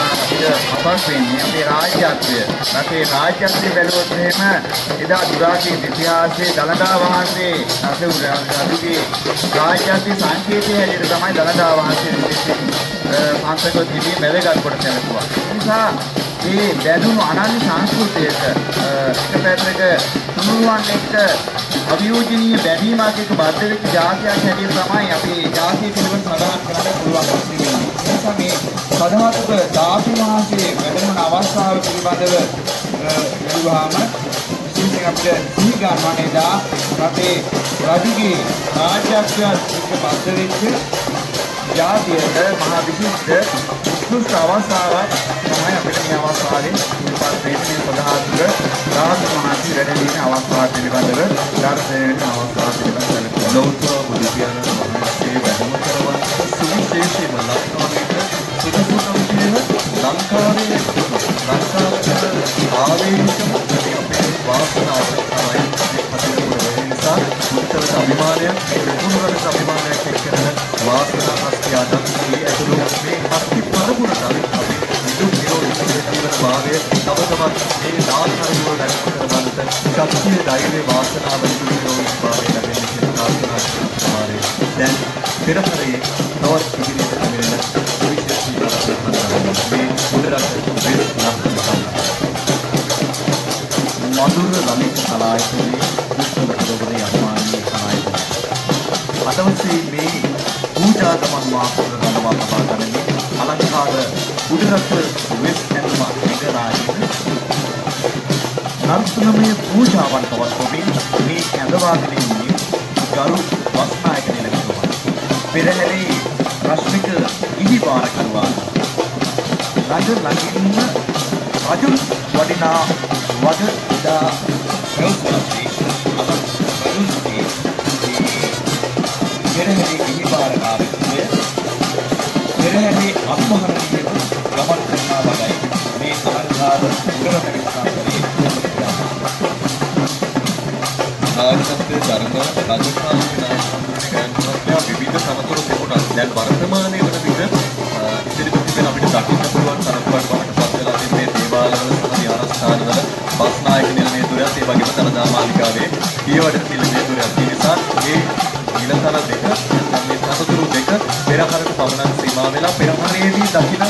B: අපිට අපස් වෙන්නේ අපේ රාජ්‍යත්වය. අපේ රාජ්‍යත්වය බැලුවොත් එහෙම එදා දුරාගේ ඉතිහාසයේ දළදා වහන්සේ රජුගේ රාජ්‍යත්වයේ සංකේතය හැටියට තමයි දළදා වහන්සේ විශේෂයෙන් සංසකව තිබී වැදගත් කොට සැලකුවා. ඒ නිසා මේ දැනුණු අනන්‍ය සංස්කෘතියක එක පැත්තක තුනුරුවන් එක්ක අවියෝජනීය බැඳීමක් එක්ක බද්ධ වෙච්ච ජාතියක් හැටියට තමයි අපි ජාතිය පිළිබඳව සඳහන් කරන්න පුළුවන් වෙන්නේ. ඒ නිසා මේ සදහතුක ධාතු වහන්සේ වැඩමන අවස්ථාව පිළිබඳව බලුවාම විශේෂයෙන් අපිට සිහි ගන්නවනේ දා අපේ රජුගේ රාජ්‍යත්වයත් එක්ක බද්ධ වෙච්ච ජාතියට මහා විශිෂ්ට උත්කෘෂ්ඨ අවස්ථාවක් තමයි අපිට මේ අවස්ථාවේ ඉතිපත් වෙන්නේ. සදහතුක ධාතු වහන්සේ වැඩෙන අවස්ථාව පිළිබඳව ධර්මයෙන් අවස්ථාව පිළිබඳව
C: ලෞතර බුදු පියාණන් වහන්සේ වැඩම කරවන සුවිශේෂීම ලක්ෂණයක සුදුසුකම් කියන ලංකාවේ ආවේනිකම අපේ වාසනාව තමයි මේ කටයුතු වෙන නිසා උත්තර අභිමානයක් පුදුරකට අභිමානයක් එක්කන වාසනා හස්තියට මේ ඇතුළු මේ හස්ති පරපුරට අපි විදුක් නිරෝධී ජීවන භාවය තවතමත් මේ නාථරුව වැඩ කරවන්නට ශක්තිය ධෛර්ය වාසනාව විදුක් නිරෝධී භාවය ලැබෙන්න කියලා ප්‍රාර්ථනා කරනවා. දැන් පෙරහරේ තවත් ඉදිරියට මෙන්න සුවිශේෂී ප්‍රාර්ථනා මේ උදරට වෙස්
A: මధుර ලලිත කලායතනයේ විශ්වවිද්‍යාලයේ අනුමානීය කලායතනය. අදවසේ මේ පූජා ගමන් වාසන රඳවා තබා ගන්නේ අලංකාර උඩරට වෙස් ඇතුම නිගරාජික නර්තනමය පූජාවන් පවත්වමින් මේ ඇඳවාගෙන ඉන්නේ ගරු වස්නායක නිලමේතුමා. පෙරහැරේ රශ්මික ඉහිවාර කරවා රජ ළඟින්ම රජු වඩිනා වද ඉදා ප්‍රයෝජනදී අපරජුන්ගේ පෙරහැරේ ඉහිවාර කාර්යය පෙරහැරේ අත්මහරණීය ගමන් කරනා වගයි මේ අලංකාර උඩරට
C: ආගමික ධර්ම රජකාරීනා විවිධ සමතුලිත තිබුණා. දැන් වර්තමානයේ වන විට ඉදිරිපත් වෙන අපිට දකින්න පුළුවන් තරමකට බවට පත් වෙලා තියෙන මේ දේවාලවල සහ විහාරස්ථානවල බස්නායක නිලමේතුරයත් ඒ වගේම දළදා මාලිගාවේ පියවඩ නිලමේතුරයත් ඒ නිසා මේ නිලතල දෙක මේ සමතුරු දෙක පෙරහරට පමණක් සීමා වෙලා පෙරහරේදී දකින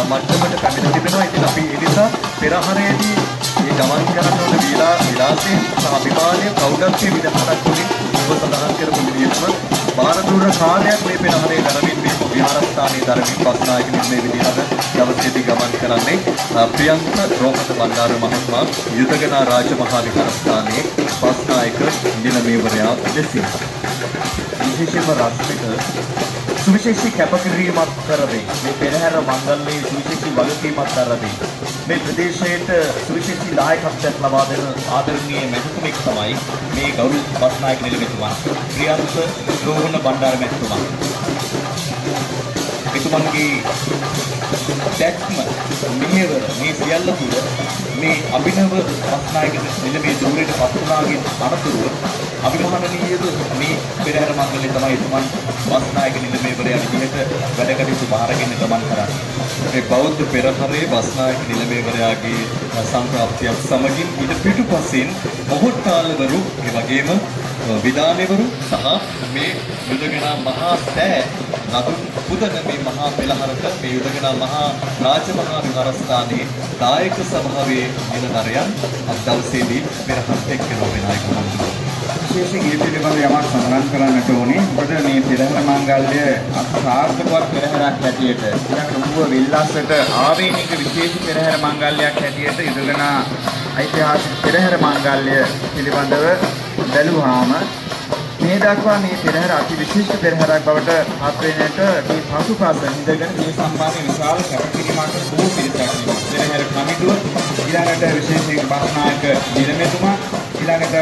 C: මට්ටමට පැමිණ තිබෙනවා. ඉතින් අපි ඒ නිසා පෙරහරේදී මේ ගමන් කරන ඕන විලාසය සහ අභිමානය ප්‍රෞಢත්වයේ විදහාරක් තුළින් ඔබ සඳහන් කරපු විදිහටම බාරදූර කාලයක් මේ පෙරහරේ දරමින් මේ විහාරස්ථානයේ දරමින් බස්නායක නිර්මේ විදිහට දවසේදී ගමන් කරන්නේ ප්‍රියන්ත රෝහණ බණ්ඩාර මහත්මයා යුදගනා රාජමහා විහාරස්ථානයේ බස්නායක නිලමේවරයා ලෙසින්
A: විශේෂම රස්තික සුවිශේෂී කැපකිරීමක් කරමින් මේ පෙරහැර මංගල්‍යයේ සුවිශේෂී වගකීමක් කරමින් මේ ප්‍රදේශයට සුවිශේෂී දායකත්වයක් ලබා දෙන ආදරණීය මැතිතුමෙක් තමයි මේ ගෞරව බස්නායක නිලමේතුමා ප්‍රියන්ත රෝහණ බණ්ඩාර මැතිතුමා. එතුමන්ගේ දැක්ම මෙහෙවර මේ සියල්ල තුළ මේ අභිනව බස්නායක නිලමේ ධූරයට පත් වුණාගේ අනතුරුව අභිමානනීයද මේ පෙරහැර මංගලයේ තමයි එතුමන් බස්නායක නිලමේවරයා විදිහට වැඩ කටයුතු බාරගෙන ගමන් කරන්නේ.
C: මේ බෞද්ධ පෙරහරේ බස්නායක නිලමේවරයාගේ සංප්‍රාප්තියක් සමගින් ඊට පිටුපසින් මොහොත්තාලවරු ඒ වගේම විදානෙවරු සහ මේ යුදගනා මහා සෑ නදුන් පුදන මේ මහා පෙළහරට මේ යුදගනා මහා රාජමහා විහාරස්ථානයේ දායක සභාවේ නිලධරයන් අද දවසේදී පෙරහරට එක්වෙනවා වෙනයි කොහොමද?
B: විශේෂයෙන් මේ පිළිබඳව යමක් සඳහන් කරන්නට ඕනේ. මොකද මේ පෙරහැර මංගල්‍ය සාර්ථකවත් පෙරහැරක් හැටියට ඊළඟට ඌව විල්ලාසට ආවේනික විශේෂ පෙරහැර මංගල්‍යයක් හැටියට යුදගනා ඓතිහාසික පෙරහැර මංගල්‍ය පිළිබඳව බැලුවාම මේ දක්වා මේ පෙරහැර අති විශිෂ්ට පෙරහැරක් බවට පත් වෙන්නට මේ පසුපස ඉඳගෙන මේ සම්මානයේ විශාල කැපකිරීමක් බොහෝ පිරිසක් ඉන්නවා. පෙරහැර කමිටුව ඊළඟට විශේෂයෙන් බස්නායක නිලමේතුමා ඊළඟට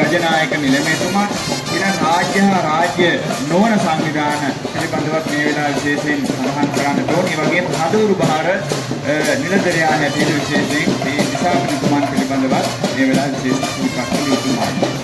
B: ගජනායක නිලමේතුමා ඊළඟ රාජ්‍ය හා රාජ්‍ය නොවන සංවිධාන පිළිබඳව මේ වෙලාව විශේෂයෙන් සඳහන් කරන්න ඕනේ. ඒ වගේම හදවරු බහර නිලධරයා හැටියට විශේෂයෙන් මේ දිසාපතිතුමන් පිළිබඳව මේ වෙලාව විශේෂ සූචකයක් යොමුයි.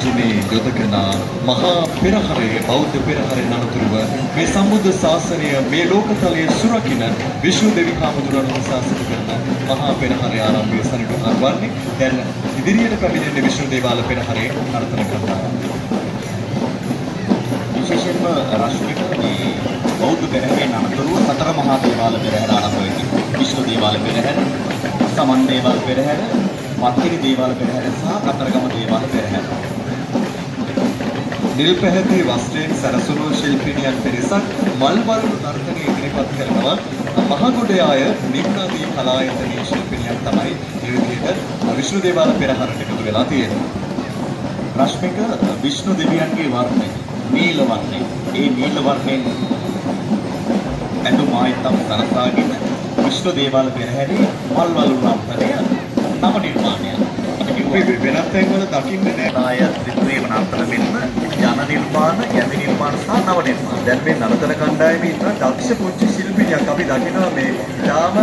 C: රජතුමේ යොදකනා මහා පෙරහරේ බෞද්ධ පෙරහරේ අනතුරුව මේ සම්බුද්ධ ශාසනය මේ ලෝකතලයේ සුරකින්න විශ්ව දෙවි හාමුදුරුවෝ ශාසන කරන මහා පෙරහරේ ආරම්භය සනිටුහන් වන්නේ දැන් ඉදිරියට පැමිණෙන විශ්ව දේවාල පෙරහරේ නර්තන කණ්ඩායම.
A: විශේෂයෙන්ම රශ්මික මේ බෞද්ධ පෙරහැරේ අනතුරුව සතර මහා දේවාල පෙරහැර ආරම්භ වෙන්නේ. විශ්ව දේවාල පෙරහැර, සමන් දේවාල පෙරහැර, මත්තිරි දේවාල පෙරහැර සහ කතරගම දේවාල පෙරහැර.
C: නිල් පැහැති වස්ත්‍රයෙන් සැරසුණු ශිල්පිනියන් පිරිසක් මල්වරු නර්තනය ඉදිරිපත් කරනවා. මහගොඩයාය නිම්නාදී කලායතනයේ ශිල්පිනියන් තමයි මේ විදිහට විශ්ව දේවාල පෙරහැරට එකතු වෙලා තියෙන්නේ.
A: රශ්මික විෂ්ණු දෙවියන්ගේ වර්ණය නීල වර්ණය. ඒ නීල වර්ණයෙන් ඇඳුම් ආයතම් සරසාගෙන විශ්ව දේවාල පෙරහැරේ මල්වලු නර්තනය නව නිර්මාණය.
C: අපි වෙනත් තැන්වල දකින්නේ නැහැ.
A: ආය ත්‍රිත්වේම නර්තන මෙන්ම ජන නිර්මාණ, යැදි නිර්මාණ සහ නව නිර්මාණ.
C: දැන් මේ නර්තන කණ්ඩායමේ ඉන්න දක්ෂ පුංචි ශිල්පිනියක් අපි දකිනවා මේ ඊටාම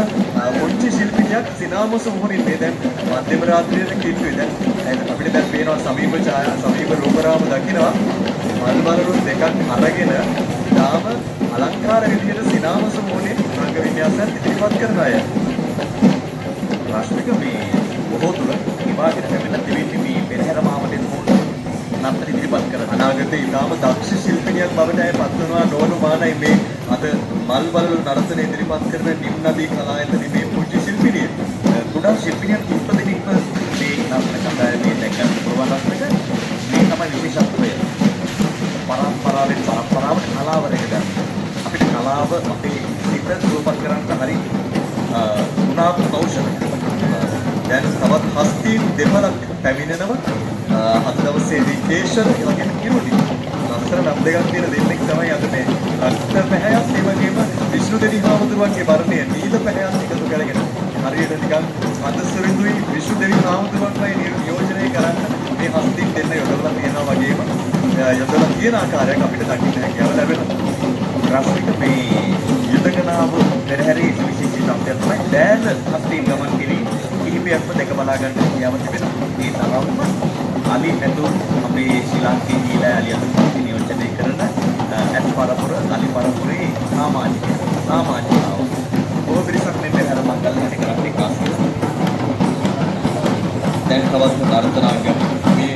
C: පුංචි ශිල්පිනියක් සිනාමස මොහොරින් මේ දැන් මධ්‍යම රාත්‍රියේ කිව්වේ දැන් අපිට දැන් පේනවා සමීප රූපරාම දකිනවා මල්වරු දෙකක් අරගෙන ඊටාම අලංකාර විදිහට සිනාමස මොහොරින් රංග වින්‍යාසයක් ඉදිරිපත් කරන අය.
A: රශ්මික මේ බොහෝ දුර විභාගයට පැමිණ තිබෙන්නේ මේ පෙරහැර මාවතෙන් හෝ නර්තන ඉදිරිපත් කරන
C: අනාගතයේ ඊටාම දක්ෂ ශිල්පිනියක් බවට ඇය පත් වෙනවා නෝනුමානයි මේ අද මල්වලු නර්තන ඉදිරිපත් කරන නිම්නදී කලායතනයේ මේ පුංචි ශිල්පිනිය.
A: ගොඩක් ශිල්පිනියන් කිහිප දෙනෙක්ම මේ නර්තන කණ්ඩායමේ දැක්කත් පුළුවන් රශ්මික මේ තමයි විශේෂත්වය. පරම්පරාවෙන් පරම්පරාවට කලාව රැකගන්න. අපිට කලාව අපේ සිත සුවපත් කරන්න හරි ගුණාත්මක කෞශලයක්.
C: දැන් තවත් හස්තීන් දෙපළක් පැමිණෙනවා. අද දවසේ විශේෂ වගේ කිරුටි. ලස්සන නම් දෙකක් තියෙන දෙන්නෙක් තමයි අද මේ රක්ත පැහැයත් ඒ වගේම විෂ්ණු දෙවි හාමුදුරුවන්ගේ වර්ණය නීල පැහැයත් එකතු කරගෙන හරියට නිකන් අදසරින්දුයි විෂ්ණු දෙවි හාමුදුරුවන්වයි නියෝජනය කරන්න මේ හස්තීන් දෙන්න යොදවලා තියෙනවා වගේම යොදවලා තියෙන ආකාරයක් අපිට දකින්න හැකියාව ලැබෙනවා.
A: රශ්මික මේ යුදකනාව පෙරහැරේ විශේෂීතාවය තමයි දැල් හස්තීන් ගමන් කිරීම කිහිපයක්ම දෙක බලා ගන්න හැකියාව තිබෙනවා. ඒ තරම්ම අලි නැතුම් අපේ ශ්‍රී ලාංකේය නීල අලියන් නියෝජනය කරන ඇත් පරපුර අලි පරපුරේ සමාජිකාව බොහෝ පිරිසක් මේ පෙරහැර මංගල්‍යයට කරන්නේ කාසිය.
C: දැන් තවත් නර්තනාංග මේ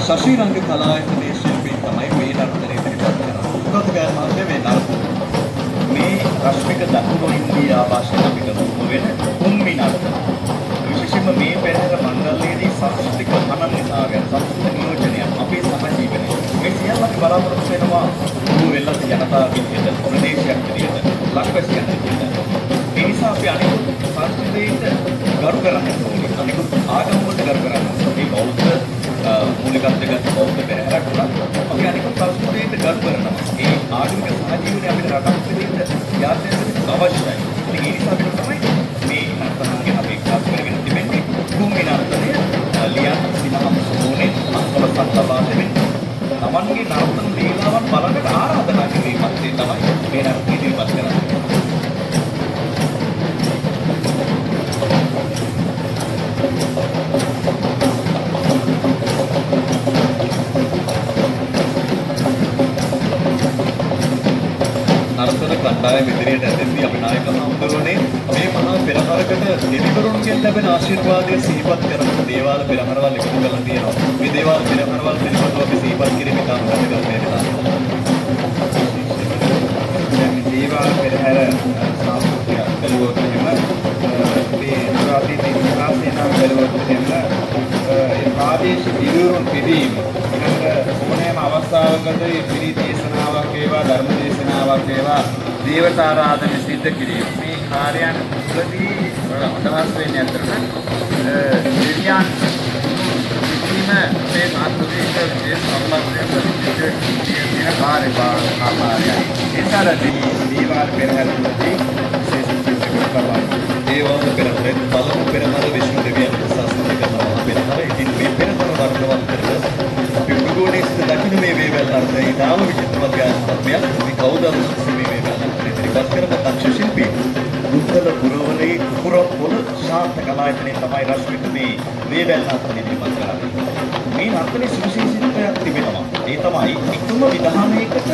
C: ශශීරංග කලායතනයේ ශිල්පී තමයි මේ නර්තනය ඉදිරිපත් කරන්නේ. මොකද ගාමන්නේ මේ නර්තන
A: මේ රශ්මික දකුණු ඉන්දියා භාෂාවෙන් අපිට මුල් වෙන කුම්මි නර්තන. විශේෂයෙන්ම මේ පෙරහැර මණ්ඩලයේදී සංස්කෘතික අනන්‍යතාවය සංස්කෘතික නියෝජනය අපේ සමාජීවනය මේ සියල්ල අපි බලාපොරොත්තු වෙනවා මුළු වෙළඳ ජනතාවගෙන් විදිහට ප්‍රදේශයක් විදිහට ලක්වැසියන් විදිහට. ඒ නිසා අපි අනිකුත් සංස්කෘතියට ගරු කරන්න ඕනේ. අනිකුත් ආගම් වලට ගරු කරන්න ඕනේ. මේ බෞද්ධ මූලිකත්වයක බෞද්ධ පෙරහැරක් වුණා අපි අනිකුත් සංස්කෘතියට ගරු කරනවා. ඒ ආගමික සමාජීවනය අපිට රටක් විදිහට යාත්‍රාවට අවශ්‍යයි. ඉතින් ඒ නිසා අපිට තමයි මේ නර්තනගේ අපේක්ෂා කරගෙන තිබෙන්නේ කුම්මි නර්තනය ලියන් සිනහම් සෝනේ අස්වල සත්තාවාදෙමින් තමන්ගේ නර්තන ලීලාවන් බලන්න ආරාධනා කිරීමත් තමයි මේ නර්තන ඉදිරිපත් කරන්නේ.
C: නර්තන කණ්ඩායම ඉදිරියට ඇදෙද්දී අපි නායක හමුදුරනේ මේ මහා පෙරහරකට දෙවිවරුන්ගෙන් ලැබෙන ආශිර්වාදය සිහිපත් කරන දේවාල පෙරහරවල් එකතු කරලා තියෙනවා. මේ දේවාල පෙරහරවල් පිළිබඳව අපි සිහිපත් කිරීමේ කාරණා වැදගත් වෙනවා.
B: දැන් දේවාල පෙරහැර සංස්කෘතිය බැලුවොත් එහෙම මේ ප්‍රාදේශීය ඉතිහාසය නම් බැලුවොත් එහෙම ඒ ප්‍රාදේශීය දිවිවරුන් පිළිම ඊළඟ ඕනෑම අවස්ථාවකදී පිරි දේශනාවක් වේවා ධර්ම දේශනාවක් වේවා දේවතාරාධන සිද්ධ කිරීම මේ කාර්යයන් තුළදී අදහස් වෙන්නේ අතරම දෙවියන් කිසිම මේ ආත්මික සම්බන්ධයෙන් තියෙන කාර්යය ඒතරදී දේවාල පෙරහැරවලදී විශේෂ චිත්‍රකම් කරනවා.
C: දේවාල පෙරහරේ පළමු පෙරහර විශ්ණු දෙවියන් ශාසනය කරනවා. පෙරහර ඉතින් මේ පෙරහර වර්ණවත් කරලා අපි උගෝනේ දකින්න මේ වේවැල් අර්ථය ඊටාම විචිත්‍රවත් ගායනයක්. මේ කවුද මේ වේවැල් ඉදිරිපත් කරන දක්ෂ ශිල්පී
A: දුත්තල පුරවලේ පුරපොළ ශාස්ත්‍ර කලායතනයේ තමයි රශ්මික මේ වේවැල් නර්තනය ඉදිරිපත් කරන්නේ. මේ නර්තනයේ සුවිශේෂීත්වයක් තිබෙනවා. ඒ තමයි එකම විධානයකට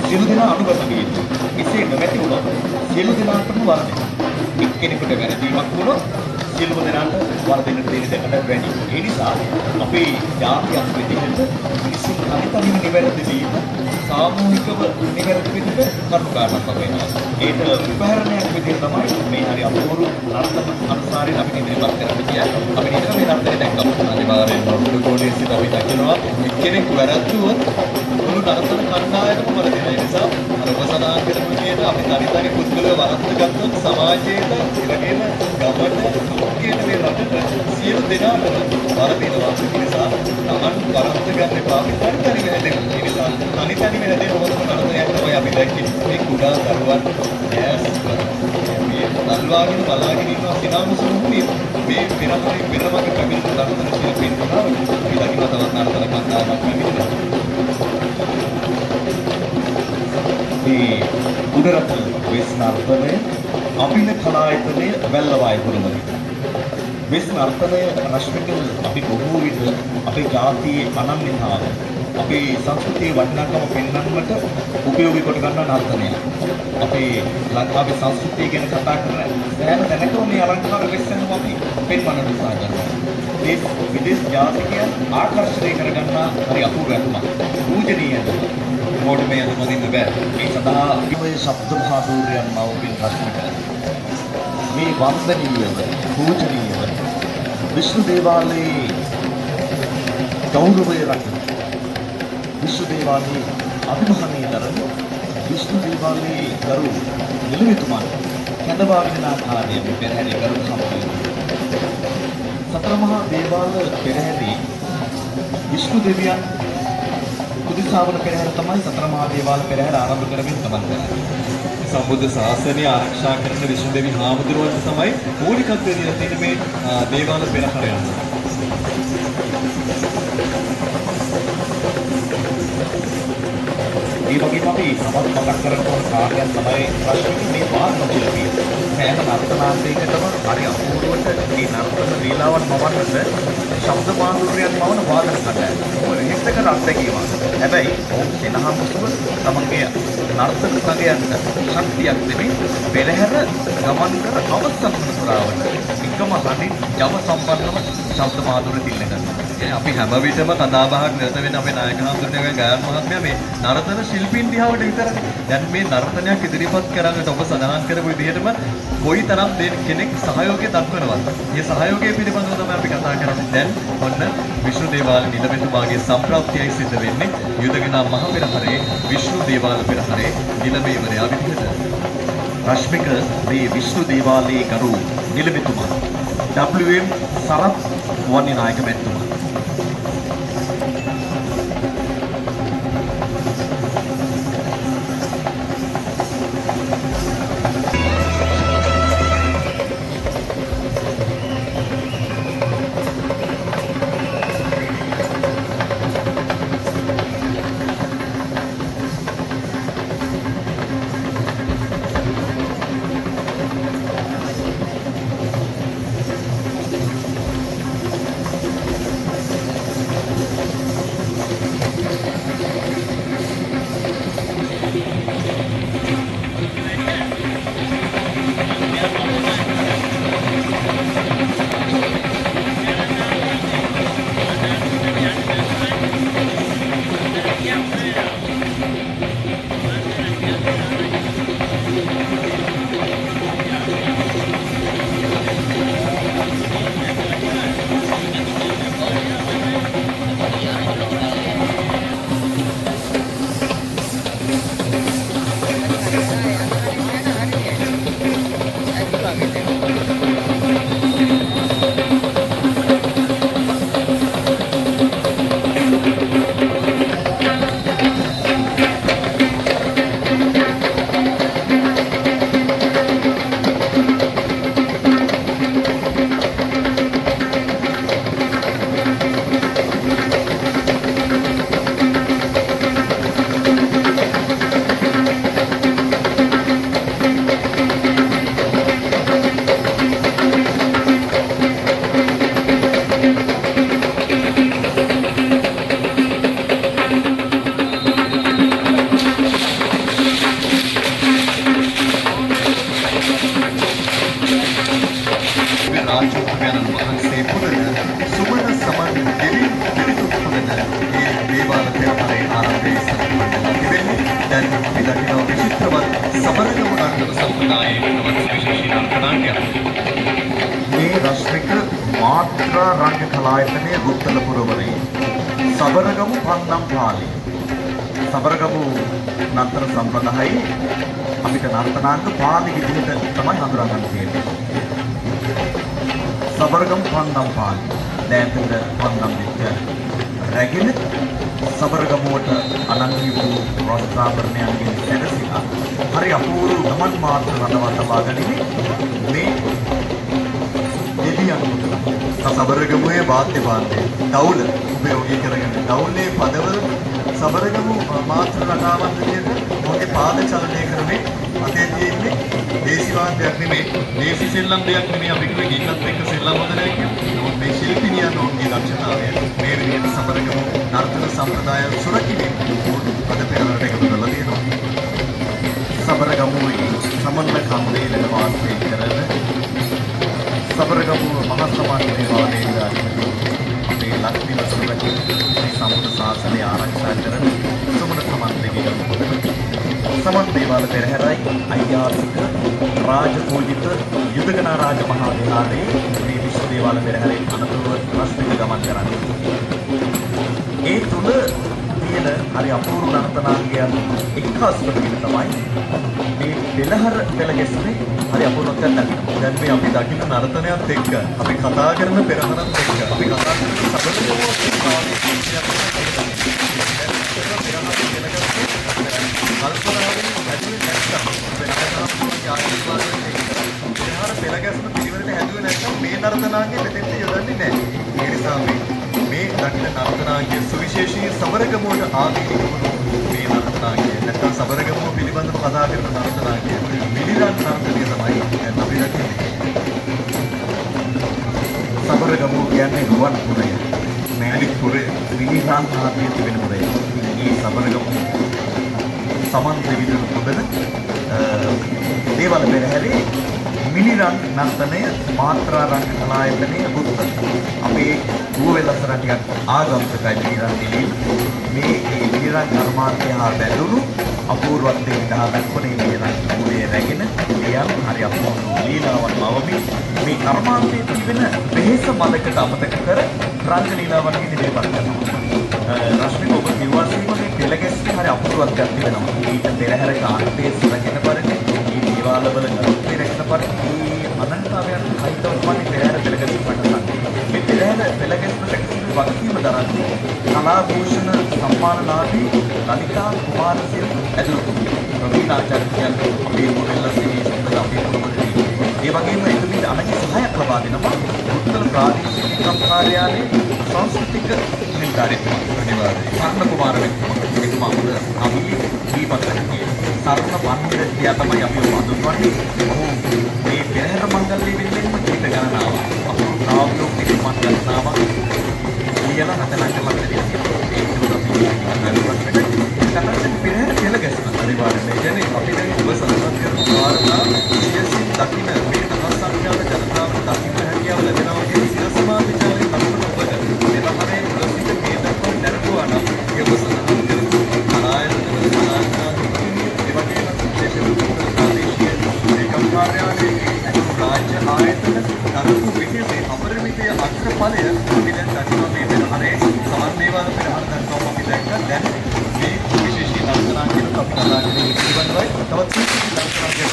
A: සියලු දෙනා අනුගත විය යුතුයි. එසේ නොමැති වුණොත් සියලු දෙනාටම වරදිනවා. එක්කෙනෙකුට වැරදීමක් වුණොත් සියලුම දෙනාට වරදින්න තියෙන දෙකට වැඩි. ඒ නිසා අපේ ජාතියක් විදිහට මිනිස්සු කලින් නිවැරදි වීම සාමූහිකව නිවැරදි විදිහට කරුණාවක් වෙනවා. ඒක උපකරණයක් විදිහට තමයි මේ හරි අපූර්ව නර්තන අනුසාරයෙන් අපි ඉදිරිපත් කරන්න කියන්නේ. අපි නේද මේ නර්තනය දැක්කම
C: අනිවාර්යෙන්ම මුළු ගෝලයේ සිට අපි දකිනවා එක්කෙනෙක් වැරද්දුවොත් මුළු නර්තන කණ්ඩායමම වරදින නිසා අර ඔබසදාන් කරපු විදිහට අපි තනිතනි පුද්ගලව වරද්ද ගත්තොත් සමාජයේට ඉරගෙන ගමට කියන මේ රටට සියලු දෙනාටම වරදිනවා. ඒ නිසා Taman වරද්ද ගන්න එපා. තනිතනි වැරදෙන්න. ඒ නිසා තනිතනි වැරදෙන මොකද නර්තනයක් තමයි අපි දැක්කේ. මේ කුඩා දරුවන් ඈස් මේ අල්වාගෙන බලාගෙන ඉන්නවා සිනාමුසුරුනේ මේ පෙරමගේ පැමිණි නර්තන ශිල්පීන් වුණා. මේ දකින්න තවත් නර්තන කණ්ඩායමක් පැමිණෙනවා.
A: මේ උඩරට වෙස් නර්තනය අභින කලායතනයේ වැල්ලවාය පුරමයි. වෙස් නර්තනය රශ්මික අපි බොහෝ විට අපේ ජාතියේ අනන්‍යතාවය අපේ සංස්කෘතියේ වටිනාකම පෙන්වන්නට උපයෝගී කොට ගන්න නර්තනයක්. අපේ ලංකාවේ සංස්කෘතිය ගැන කතා කරන සෑම තැනකම මේ අලංකාර වෙස්සෙන් අපි පෙන්වන්න උත්සාහ කරනවා. මේ විදේශ ජාතිකයන් ආකර්ෂණය කරගන්න හරි අපූර්වයක්. පූජනීයද මොඩ මේ අනුමදින්න බෑ. මේ සඳහා මේ ශබ්ද මහාදූර්යයන් මවමින් රශ්මික මේ වන්දනීයව පූජනීයව විශ්ණු දේවාලයේ ගෞරවය රකින විශ්ණු දේවාලයේ අභිමානයේ දරන විශ්ණු දේවාලයේ ගරු නිලමේතුමන් කැඳවාගෙන ආකාරය මේ පෙරහැරේ ගරු සම්පූර්ණ සතර මහා දේවාල පෙරහැරේ විශ්ණු දෙවියන් කුදිසාවන පෙරහැර තමයි සතර මහා දේවාල පෙරහැර ආරම්භ කරමින් තමන් කරන්නේ.
C: සම්බුද්ධ ශාසනය ආරක්ෂා කරන විශ්ණු දෙවි හාමුදුරුවන්ට තමයි මූලිකත්වය දීලා තියෙන මේ දේවාල පෙරහැරයන්.
A: ඒ වගේම අපි තවත් මතක් කරගන්න ඕන කාර්යයක් තමයි රශ්මික මේ වාද්‍ය ශිල්පී. සෑම නර්තනාංගයකටම හරි අපූර්වට මේ නර්තන වේලාවන් මවන්නට ශබ්ද මාධුර්යයන් මවන වාදන කණ්ඩායම. මොකද හිතක අත්දැකීමක්. හැබැයි එනහම්සුව තමන්ගේ නර්තන සංගයන්ට ශක්තියක් දෙමින් පෙරහැර ගමන් කර අවසන් පුරාවට එකම හඬින් ජව සම්පන්නව ශබ්ද මාධුර්ය දිල්ල කරනවා.
C: අපි හැම විටම කතා බහක් නිරත වෙන අපේ නායක හඳුනන ගායන මහත්මයා මේ නර්තන ශිල්පීන් දිහාවට විතරයි. දැන් මේ නර්තනයක් ඉදිරිපත් කරන්නට ඔබ සඳහන් කරපු විදිහටම කොයිතරම් කෙනෙක් සහයෝගය දක්වනවද? මේ සහයෝගය පිළිබඳව තමයි අපි කතා කරන්නේ. දැන් ඔන්න විශ්ණු දේවාල නිලමේතුමාගේ සම්ප්‍රාප්තියයි සිද්ධ වෙන්නේ යුදගනා මහ පෙරහරේ විශ්ණු දේවාල පෙරහරේ නිලමේවරයා විදිහට.
A: රශ්මික මේ විශ්ණු දේවාලයේ ගරු නිලමේතුමා WM සරත් වන්නේ නායක මැතිතුමා. මාත්‍රා රංග කලායතනයේ ගුත්තල පුරවරේ සබරගමු පන්නම් පාලි සබරගමු නර්තන සම්ප්‍රදායයි අපිට නර්තනාංග පාලි විදිහට තමයි හඳුනා ගන්න තියෙන්නේ. සබරගමු පන්නම් පාලි දැන්තද පන්නම් විද්‍යාව රැගෙන සබරගමුවට අනන්‍ය වූ රොස්ත්‍රාභරණයන්ගෙන් සැරසිලා හරි අපූර්ව ගමන් මාර්ග රඳවා තබා ගැනීම මේ දෙවියන් මුදල සබරගමුවේ වාද්‍ය භාණ්ඩය දවුල උපයෝගී කරගෙන දවුලේ පදවල සබරගමු මාත්‍ර රටාවන් විදිහට මොකේ පාද චලනය කරමින් අතේ තියෙන්නේ දේශී වාද්‍යයක් නෙමෙයි දේශී සෙල්ලම් දෙයක් නෙමෙයි අපි කිව්වේ ගීතත් එක්ක සෙල්ලම් හොදලා කියන්නේ මේ ශිල්පිනියන් ඔවුන්ගේ ලක්ෂණාවය මේ විදිහට සබරගමු නර්තන සම්ප්‍රදාය සුරකින්නේ අද පෙරහරට එකතු කරලා තියෙනවා. සබරගමුවේ සමන්න කම්බේල වාසය කරන සබරගමුව මහා සමාජ දේවාලයේ අපේ ලක්ෂ්මී වසරක සම්මුත ශාසනය ආරක්ෂා කරන සුමන සමන්තගේ සමන් දේවාල පෙරහැරයි ඓතිහාසික රාජපූජිත යුදගනා රාජ මහා විහාරයේ මේ විශ්ව දේවාල පෙරහැරේ අනතුරුව රශ්මික ගමන් කරන්නේ. ඒ තුල තියෙන හරි අපූර්ව නර්තනාංගයන් එක්කාසු කරගෙන තමයි මේ පෙළහර පෙළ ගැසුනේ හරි අපූර්වත්වයක් දකිනවා. දැන් මේ අපි දකින නර්තනයත් එක්ක අපි කතා කරන පෙරහරත් එක්ක අපි කතා කරන සබරගමුව කාලේ කල්පනාවෙන් හැදුවේ නැත්නම් පෙරහර පෙළ ගැසුන පිළිවෙලට හැදුවේ නැත්නම් මේ නර්තනාංගය මෙතෙන්ට යොදන්නේ නැහැ. ඒ නිසා මේ දකින නර්තනාංගයේ සුවිශේෂී සබරගමුවට ආදීනවුණු මේ නර්තනාංගය නැත්නම් සබරගමුව පිළිබඳව කතා කරන නර්තනාංගය මිලිරන් නර්තනය තමයි අපි දකින්නේ. සබරගමුව කියන්නේ රුවන් පුරය. මෑණික් පුරය මිලිරන් ආදී තිබෙන පුරය. මේ සබරගමුව සමන් දෙවිදු පුදන දේවාල පෙරහැරේ මිලිරන් නර්තනය මාත්‍රා රංග කලායතනයේ ගුත්ත අපේ ඌවෙලසර ටිකක් ආගමිකයි මිලිරන් දෙලී මේ මිලිරන් කර්මාන්තය හා බැඳුණු අපූර්වත්වයෙන් දහා දක්වන මිලිරන් ඌවේ රැගෙන එයන් හරි අපූර්ව ලීලාවන් මවමින් මේ කර්මාන්තයේ තිබෙන වෙහෙස මදකට අමතක කර රංග ලීලාවන් ඉදිරියට කරනවා. රශ්මික ඔබ කිව්වා මේ පෙළ ගැස්මේ හරි අපූර්වත්වයක් තිබෙනවා. ඊට පෙරහැර කාන්තේ සුරකින පරිදි මේ දේවාලවල ගරුත්වය රැකෙන පරිදි අනන්තතාවයන් හයිතවන්නේ පෙරහැර පෙළ ගැස්ම පටන් මේ පෙරහැර පෙළ ගැස්ම රැකීම වගකීම දරන්නේ කලාභූෂණ සම්මානලාභී ලලිතා කුමාරසිරි ඇතුළු ප්‍රවීණ ආචාර්යයන් අපේ මොඩෙල්ලස්ගේ සම්බන්ධ අපේ ප්‍රමුඛ ඒ වගේම එතුමීට අනගි සහායක් ලබා දෙනවා උත්තර ප්‍රාදේශීය විද්‍යා කාර්යාලයේ සංස්කෘතික නිලධාරීතුමා අනිවාර්යයෙන් සරණ කුමාර එතුමා මුල අපි දීපත් කරන්නේ සරණ වන්දිර කියා තමයි අපි හඳුන්වන්නේ. ඔහු මේ පෙරහැර මංගල්‍යයේ වෙන්නේ කීට ගණනාවක් අපේ නාමලෝකික මංගල්‍යනාවක් කියලා හතනක් මතකදී ඒක තමයි අපි පෙරහැර පෙළ ගැස්ම අනිවාර්යයෙන් මේ කියන්නේ අපි දැන් ඔබ සඳහන් කරන කාරණා සියසින් දකින්න මේ තවත් සංඛ්‍යාව ජනතාවට දකින්න හැකියාව ලැබෙනවා කියන සිරසමා විචාරයේ කරුණ ඔබට මේ තමයි ප්‍රසිද්ධ මේ දක්වා දරපුවා නම් ඒ ඔබ සඳහන් කරන ආයතන ඒ වගේම ප්‍රාදේශීය ඒකම් කාර්යාලයේ රාජ්‍ය ආයතන නරඹු විශේෂ අපරිමිතය අක්ෂරඵලය අපි දැන් දකිනවා මේ පෙරහරේ සමන් දේවාල පෙරහර දක්වා අපි දැක්කා. දැන් මේ විශේෂී නර්තනාංගයක අපි කතා කරන්නේ පිළිබඳවයි තවත් විශේෂී නර්තනාංගයක්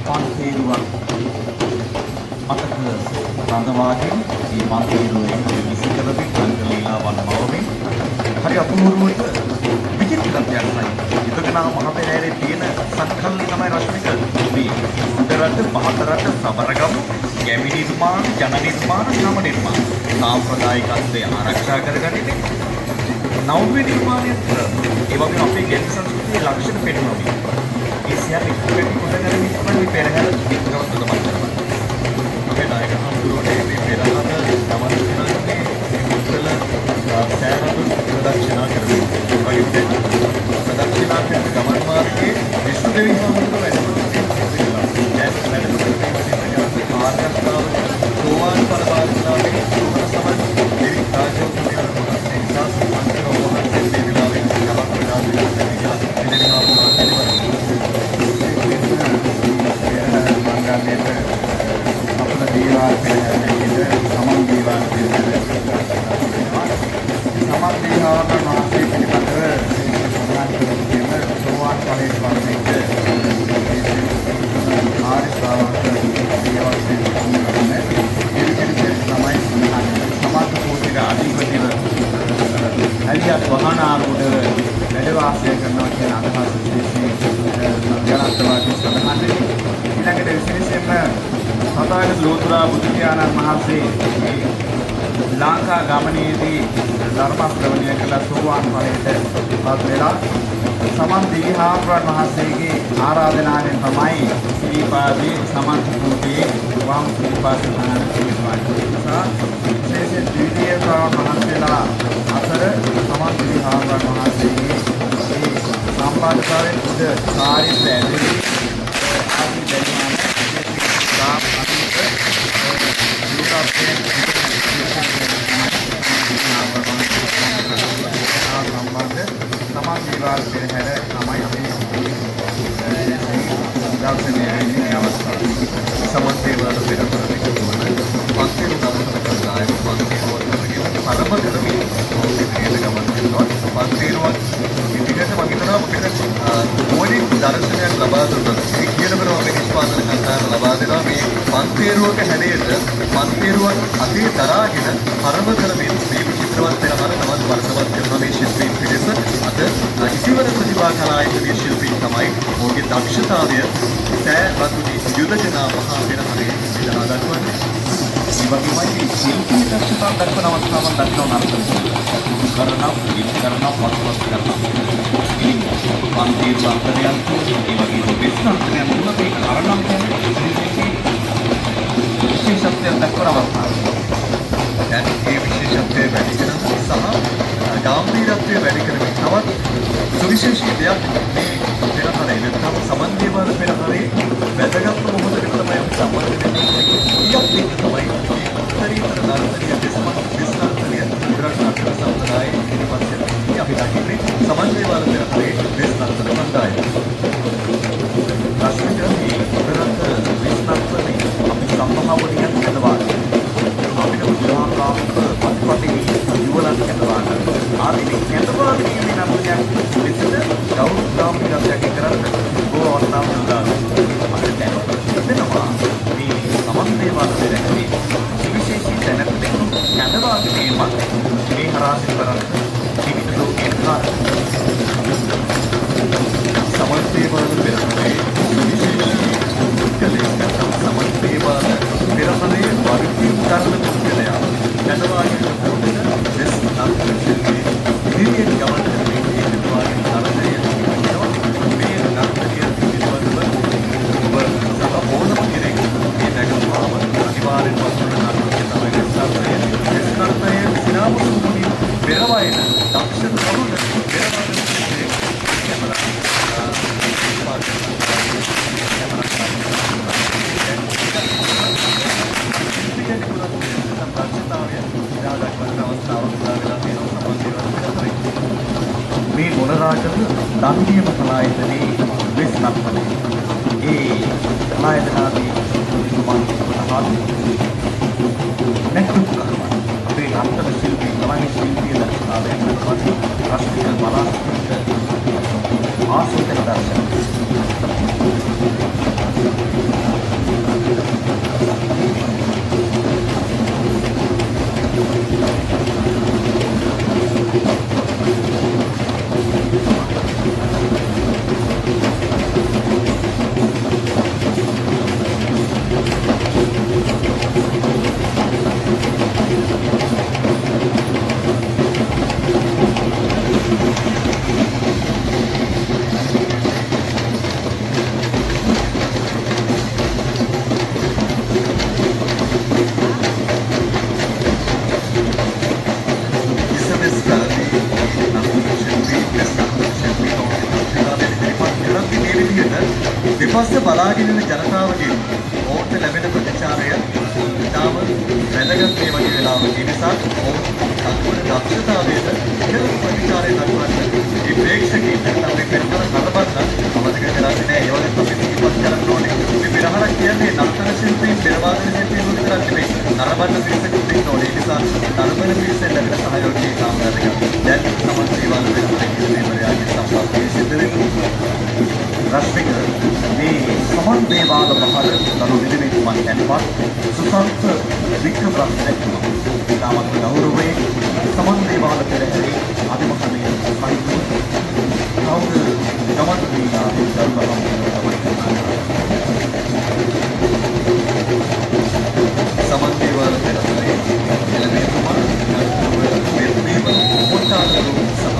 A: පන්තිරුවක් අතක රඳවාගෙන මේ පන්තිරුවේ විසිකරපි රංගලීලාවන් මවමින් හරි අපූර්වට විචිත්‍රත්වයක් තමයි. යුදගනා මහ පෙරහැරේ තියෙන සංකල්ප තමයි රශ්මික මේ උඩරට පහතරට සබරගමු ගැමි නිර්මාණ ජන නිර්මාණ නම නිර්මාණ සාම්ප්‍රදායිකත්වය ආරක්ෂා කරගන්නේ නව්‍ය නිර්මාණය තුළ ඒ වගේම අපේ ගැමි සංස්කෘතියේ ලක්ෂණ පෙන්වනවා. ඒ සියල්ල එකට කොටගෙන ඉස්සරහින් පෙරහැර විස්තරවත් තමයි කරන්නේ. අපේ නායක හඳුරන්නේ මේ පෙරහැර තමයි කරන්නේ මුත්තල සෑරතු ප්‍රදක්ෂිනා කරනවා. වගේ ප්‍රදක්ෂිනා කරන ගමන් මාර්ගයේ විශ්ව දෙවි හඳුරන වැඩමුළු සෝවාන් පරමාර්ථලාභී සෝමන සමන් දෙවි රාජෝත්තර මොහොතේ සාසු මන්ත්‍රෝ වහන්සේ දෙවිලාවේ නමක් ප්‍රදාන
B: ඵලයට පරිණත ආර්ය ශ්‍රාවක දේවස්තේ සම්මතනේ ඉරිසිරිසේ තමයි සමාජ පෝෂික අධිපතිව අලියත් වහන ආරමුණ වැඩ වාසය කරනවා කියන අදහස ජනත්වවාදී සඳහන් වෙනවා. ඊළඟට විශේෂයෙන්ම සදාගත ලෝතුරා බුදු පියාණන් වහන්සේ ලංකා ගමනේදී ධර්ම ශ්‍රවණය කළ සෝවාන් ඵලයට පත් වෙලා සමන් දිවිහාමුදුරන් වහන්සේගේ ආරාධනාවෙන් තමයි ශ්‍රීපාදේ සමන් කුටේ වම් ශ්‍රීපාද සමාන කෙරෙනවා. විශේෂයෙන් ද්විතීය ශ්‍රාවක මහන්සියලා අතර සමන් දිවිහාමුදුරන් වහන්සේගේ මේ සම්පාදකාරයෙන් උද කාර්යයට ඇදෙන්නේ ආදී දැනුම සාප අතීත සම්බන්ධ තමන් විවාද පෙරහැර තමයි අපි දර්ශනයේ අවස්ථාව.
C: සමන්තේ වල පෙරපරණ එකතුවන පස්සේ උදාහරණ කරලා පස්සේ පරමගතමි ඉදිරියට ගමන් කරනවා. පස්සේරුවක් ඉදිරියට මම හිතනවා මොකද මොනික් දර්ශනයක් ලබා දුන්නොත් ඒ කියනවම මේ නිෂ්පාදන කන්දාන ලබා දෙනවා මේ පස්සේරුවක හැඩයට පස්සේරුවක් අතේ දරාගෙන පරමගතමි මේ චිත්‍රවත් පෙරහර තමයි වර්තවත් කරන මේ ශිල්පී පිරිස අද ඉතිවර ප්‍රතිභා කලායතනයේ ශිල්පී තමයි ඔහුගේ දක්ෂතාවය සෑ රතුනි යුදජනා මහා පෙරහරේ විදහා දක්වන්නේ.
A: ඒ වගේමයි ශිල්පී දක්ෂතාව දක්වන අවස්ථාවන් දක්වන අර්ථ කරනවා වස්තුවක් කරනවා. ඉතින් පන්තියේ සම්ප්‍රදායන් ඒ වගේ වෙස්නන්තයන් තුන මේ කාරණා විශේෂත්වයක් දක්වන අවස්ථාවක්.
C: දැන් මේ විශේෂත්වය වැඩි කරන සහ ගාම්භීරත්වය වැඩි කරමින් තවත් සුවිශේෂී දෙයක් මේ පෙරහරේ නැත්නම් සමන් දේවාල පෙරහරේ වැදගත් මොහොතකට තමයි අපි සම්බන්ධ වෙන්නේ. ඊයත් ඒක තමයි උත්තරීතර දාර්ශනික විස්නාන්තනීය විරාජ්‍ය සම්ප්‍රදායේ ඉතිපස්සේ අපි දකින්නේ සමන් දේවාල පෙරහරේ විස්නාන්තන කණ්ඩායම. රාष्ट्रीय මේ උදරත් විස්නාන්තනේ අපි සම්භාවනියක් හදවා අපිට උදාහරණයක් පත්පත්ති යුවලක් හදවා ආදී කැඳවා ගැනීම නම් විතර ගෞරවාන්විතයක් කරන්න බොහෝ අවස්ථාවක් උදාහරණ අපිට දැනෙනවා මේ සමන් දේවාල පෙරහරේ විශේෂී දැනට කැඳවා ගැනීම මේ හරහා කරන්නේ විවිධ ලෝකයේ සමන් දේවාල පෙරහරේ විශේෂී සමන් දේවාල පෙරහරේ වර්ගීකරණ කුලයා කැඳවා ගැනීම දෙස් අත්දැකීම් ඉදිරියට ගමන් කරමින් ඒ වාගේ තරණය මේ නාටකයේ පිළිබඳව ඔබ සහ ඕනම කෙනෙක් මේ දැකපුවාම අනිවාර්යෙන්ම වස්තුන නාටකයේ තමයි සාර්ථකය. ඒ ස්කර්තයේ සිනාමුතුනි පෙරවයන දක්ෂ තරුණ පෙරවයන
A: මේ මොනරාජක දන්දියම කලායතනයේ වෙස්නත්මනේ ඒ කලායතනාදී සමාජිකවහල් නැක්තු කරනවා. අපේ රත්න ශිල්පී තමයි ශිල්පීය දක්ෂතාවයෙන් පස්සේ රාष्ट्रीय බලාස්තික ආසෝතන දර්ශන
C: දෙපස්ස බලාගෙන ඉන්න ජනතාවගේ ඕන්ට ලැබෙන ප්‍රතිචාරය ඉතාම වැදගත් මේ වගේ වෙලාවක. ඒ නිසා ඔවුන් දක්ෂතාවයට ඉහළ ප්‍රතිචාරය දක්වන්න මේ ප්‍රේක්ෂකයින් නැත්නම් මේ පෙරහර නරඹන්න අවශ්‍ය වෙලා නැහැ. ඒ වගේ අපි ඉවත් කරන්න ඕනේ. මේ පෙරහර කියන්නේ නර්තන ශිල්පීන් පෙරවාදන ශිල්පීන් විතරක් නෙමෙයි. නරඹන්න පිරිසකුත් ඉන්න ඕනේ. ඒ නිසා නරඹන පිරිසෙන් ලැබෙන සහයෝගය ඉතාම වැදගත්. දැන් සමන් දේවාල පෙරහරේ ඉදිරියට සම්පූර්ණ සිද්ධ වෙනවා.
A: රශ්මික මේ සමන් දේවාල මහර දරු නිලමේතුමන් යනපත් සුසන්ත වික්‍රමරත්න දැක්වුවා. තාමත් ගෞරවයේ සමන් දේවාල පෙරහැරේ අධිමහණය සහිත කවුද ගමන් දීලා දරුවම්
C: සමන් දේවාල පෙරහැරේ නිලමේතුමා මෙත්නේව මොට්ටාලු සහ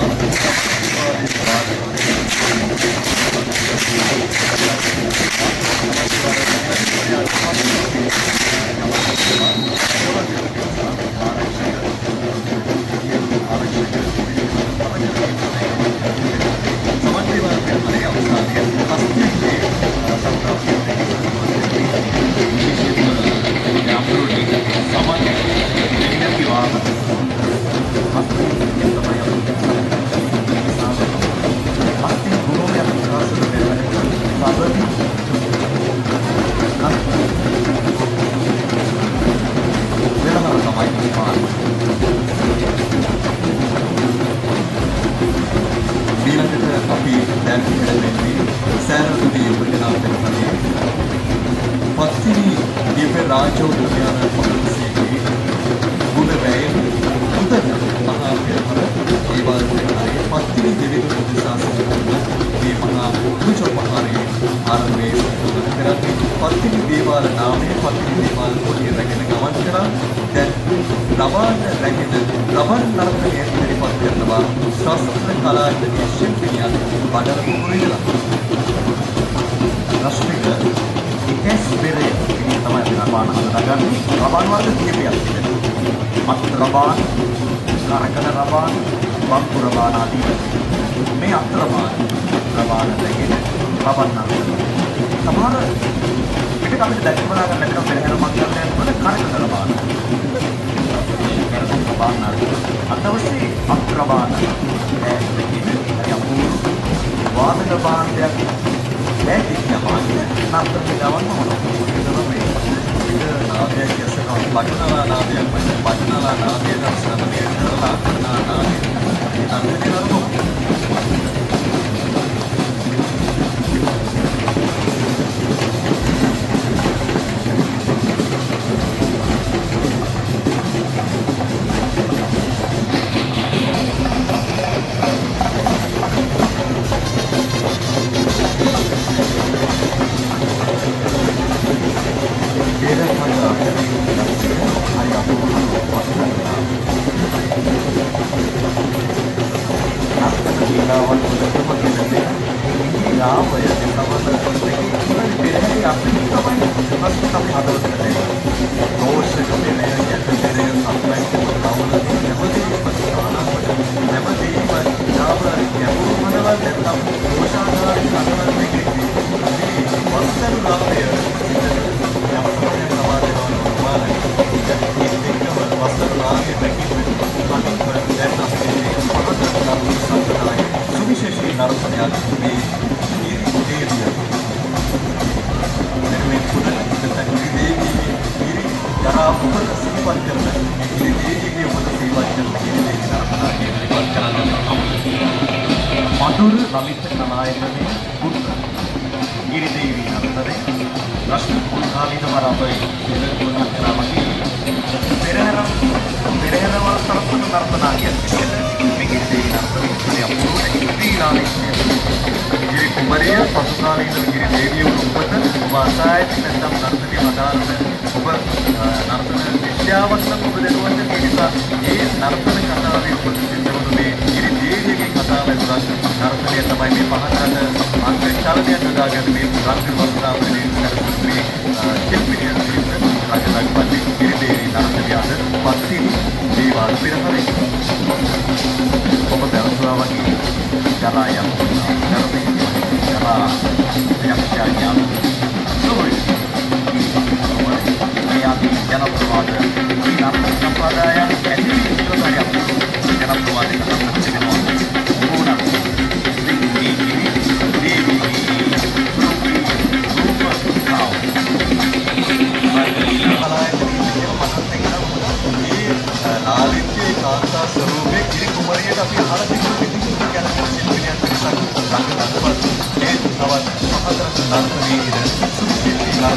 C: අපි අහලා තියෙන විදිහට ගැන සිල්පිනියන් පිටසක් ළඟ නඩවත් ඒ තවත්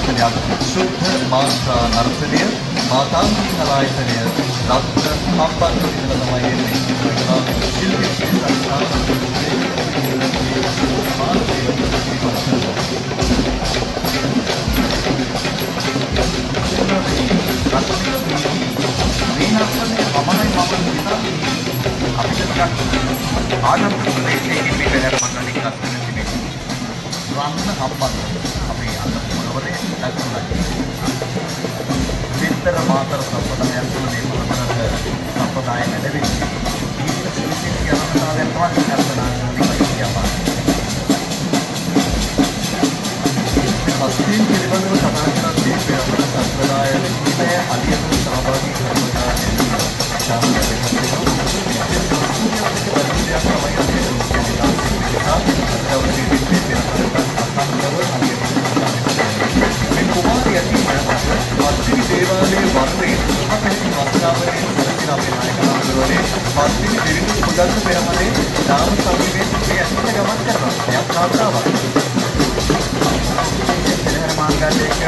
C: ආයතනයක් ශුද්ධ මාත්‍රා නර්තනය මාතාංගික කලායතනය රත්න හම්බන්තොට ඉඳලා තමයි එන්නේ. ශිල්පී
A: රන්න හම්බන්තොට අපේ අනුමවරේ දක්වලා විතර මාතර සම්ප්‍රදායන් තුළ මේ මොනතරද සම්ප්‍රදාය නැදෙන්නේ ඊට සිවිසින් යනතාවෙන් තමයි කල්පනා කරන්නේ කියපා.
C: හස්තින් පිළිබඳව කතා කරද්දී පෙරහර සම්ප්‍රදාය විද්‍යාව අධ්‍යයන සහභාගී කරනවා දේවාලයේ වර්ණයේ අපේ වස්ත්‍රාවලියේ සැලසෙන අපේ නායකවරුනේ පස්තිනි දෙවිනි පුදන්න පෙරහරේ දාන සමීපයේ මේ ඇතුළට ගමන් කරනවා. එයක් කාර්යාවක්.
B: පෙරහැර මාංගල්‍යයක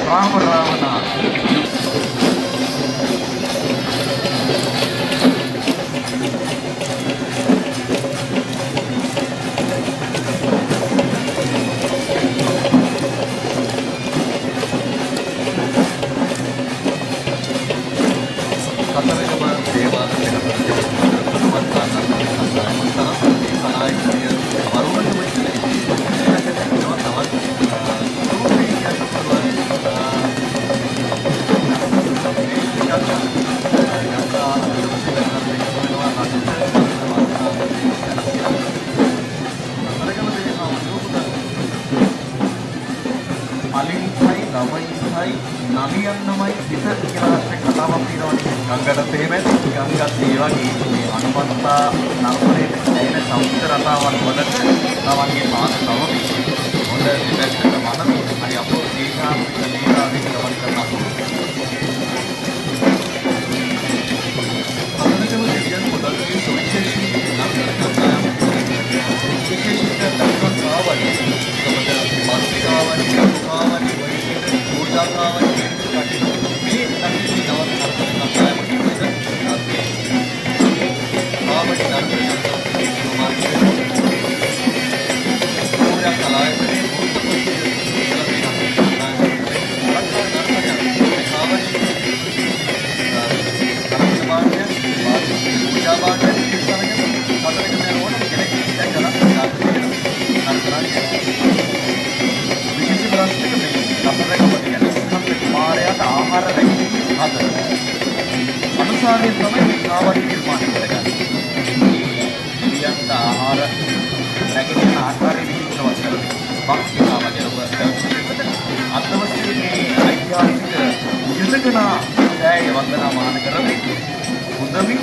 B: රාම රාවණා අලින්සයි ළමයින්සයි නලියන්නමයි හිත කියලා රටේ කතාවක් තියෙනවා. ගංගට තේමෙත් ගංගත් ඒ වගේ මේ අනුමත්තා නර්තනයේ තියෙන සෞන්දර්ය රටාවන් වලට තමන්ගේ පාද තවමි. හොඳ ඉපැත්තට මන හරි අපෝ ඒකාන්තික නීරාවේ ගමන් කරනවා. අපිටම දෙවියන් පොඩ්ඩක් සුවිශේෂී නර්තන කතාවක් විශේෂිත නර්තන කාවලි තමයි මාත්‍රිකාවලි කාවලි වගේ පූජාකාවලි මේ අනිත් නව නර්තන කතාවක් විදිහට අපි කාවලි නර්තන පූජා කලාවේ ආහාර රැකීම අනුසාරයෙන් තමයි කාවලි නිර්මාණය කරගන්නේ. ඉන්දියානු ආහාර රැකීම ආකාරයේ විචිත්‍රවත් කරන්නේ. භක්ති කාවලි රූප අත්වස්තුවේ මේ ඓතිහාසික යුදකනා ඡාය වන්දනාමාන කරන්නේ බුද්ධමි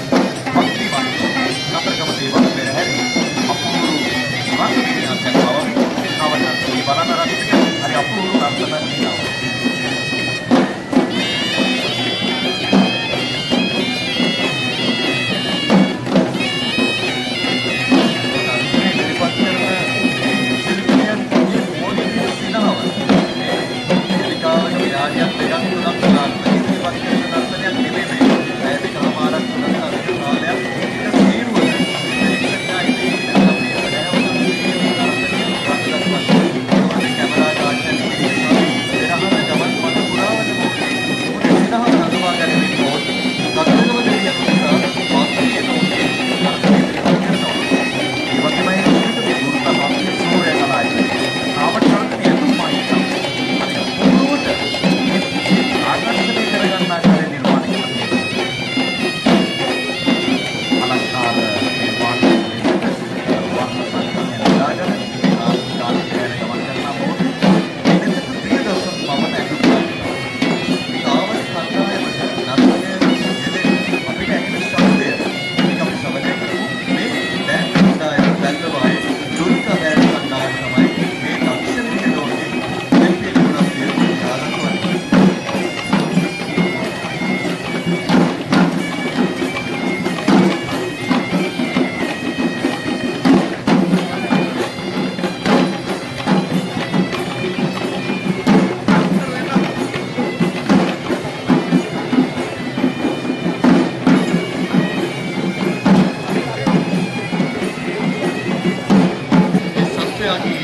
B: භක්තිමත් නතරගම දේවල් පෙරහැරි අපූර්ව රස විද්‍යාත්මක බවයි කාවලි නර්තනයේ බලන රසික හරි අපූර්ව නර්තන දිනවා.
C: සත්‍යයන්ගේ